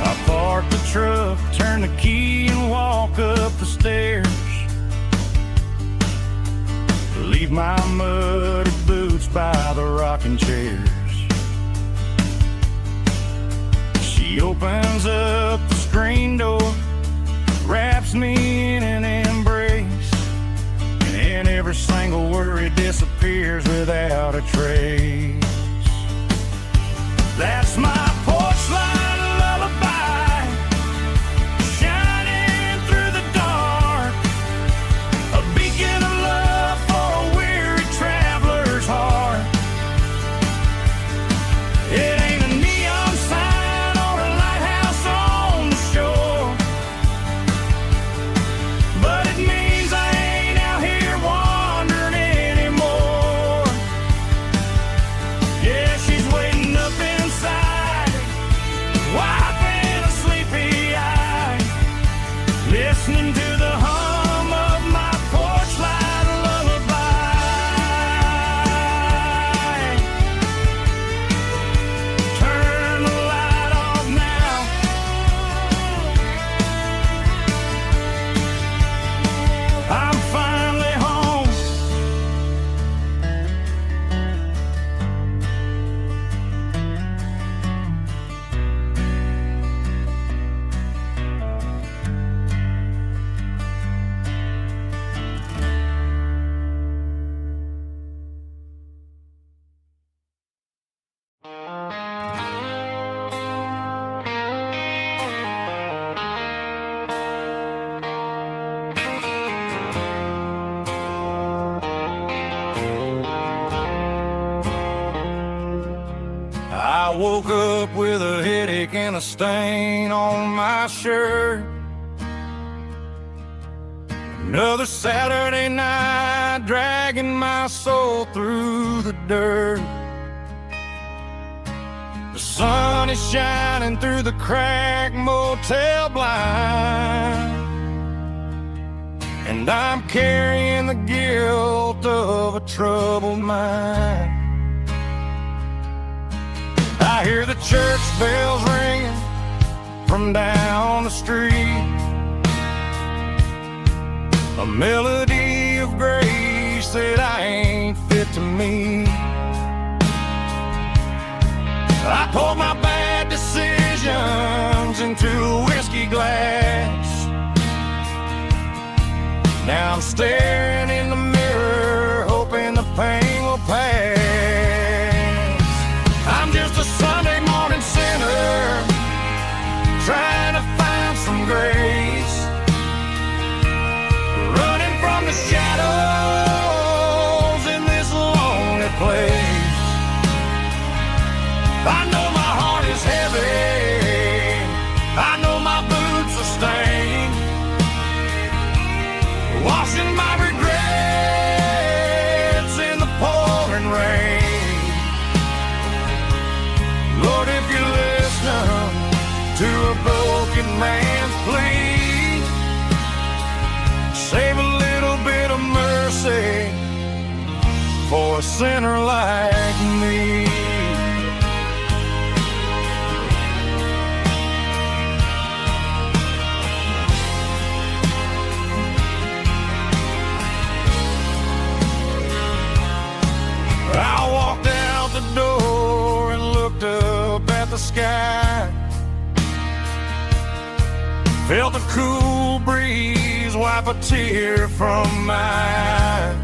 I park the truck, turn the key and walk up the stairs, leave my muddy boots by the rocking chairs. She opens up the screen door, wraps me in an embrace, and every single worry disappears without a trace. That's my porch light lullaby, shining through the dark, a beacon of love for a weary traveler's heart. It ain't a neon sign or a lighthouse on the shore, but it means I ain't out here wandering anymore. Yeah, she's waiting up inside, wiping a sleepy eye, listening to the hum of my porch light lullaby. Turn the light off now, I'm finally home. I woke up with a headache and a stain on my shirt. Another Saturday night, dragging my soul through the dirt. The sun is shining through the cracked motel blind, and I'm carrying the guilt of a troubled mind. I hear the church bells ringing from down the street, a melody of grace that I ain't fit to meet. I poured my bad decisions into a whiskey glass. Now I'm staring in the mirror, hoping the pain will pass. I'm just a Sunday morning sinner, trying to find some grace, running from the shadows in this lonely place. I know my heart is heavy, I know my boots are stained, washing my regrets in the pouring rain. Lord, if you listen to a broken man's plea, save a little bit of mercy for a sinner like me. I the sky. Felt the cool breeze wipe a tear from my eye.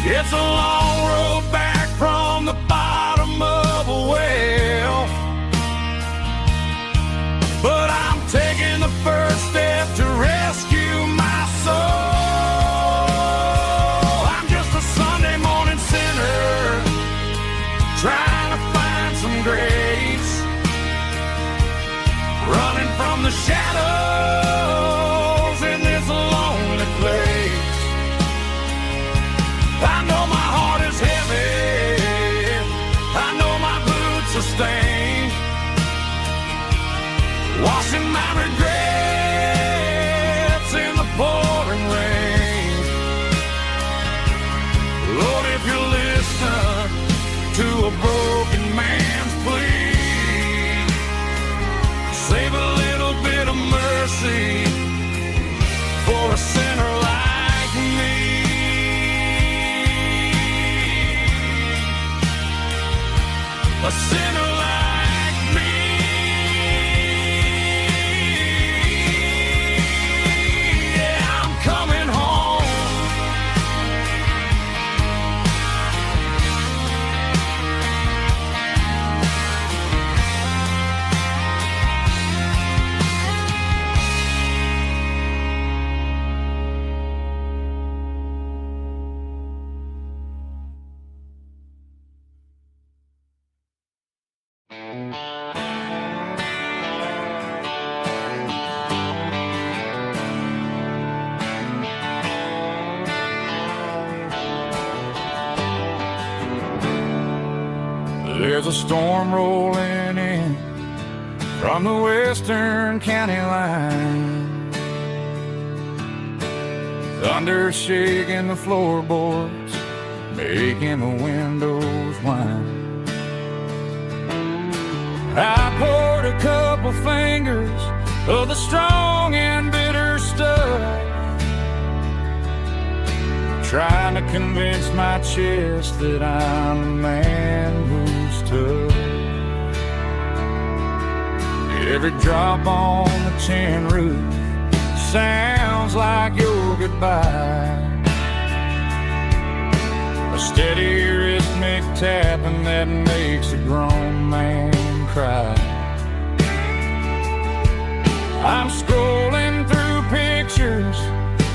It's a long road back from the bottom of a well, but I'm taking the first step to rescue my soul. I'm just a Sunday morning sinner trying to find some grace, running from the shadows in this lonely place. I know my heart is heavy, I know my boots are stained, washing my regrets in the pouring rain. Lord, if you listen to a broken man's plea, save a little bit of mercy for a sinner like me. A sinner like me. Yeah, I'm coming home. There's a storm rolling in from the western county line, thunder shaking the floorboards, making the windows whine. I poured a couple fingers of the strong and bitter stuff, trying to convince my chest that I'm a man who's tough. Every drop on the tin roof sounds like your goodbye, a steady rhythmic tapping that makes a grown man cry. I'm scrolling through pictures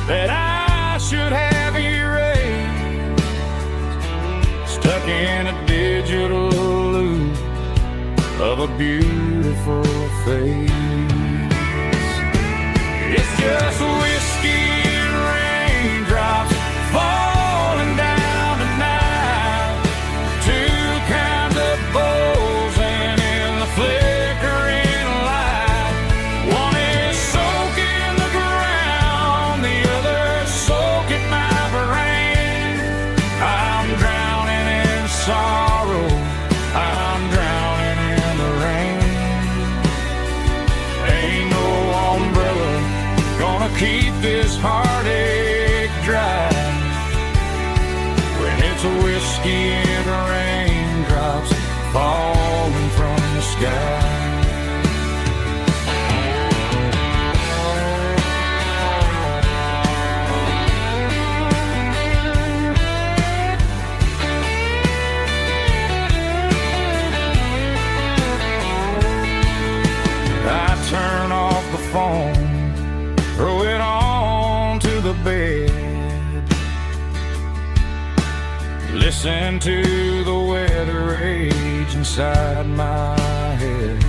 that I should have erased, stuck in a digital loop of a beautiful face. It's just whiskey and raindrops falling down tonight, two kinds of bowls and in the flickering light. One is soaking the ground, the other soaking my brain. I'm drowning in sorrow, I'm drowning in the rain. Ain't no umbrella gonna keep this heartache dry when it's a whiskey and raindrops falling from the sky. I turn off the phone, throw it on to the bed, listen to the weather rage inside my head.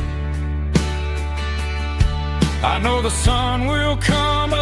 I know the sun will come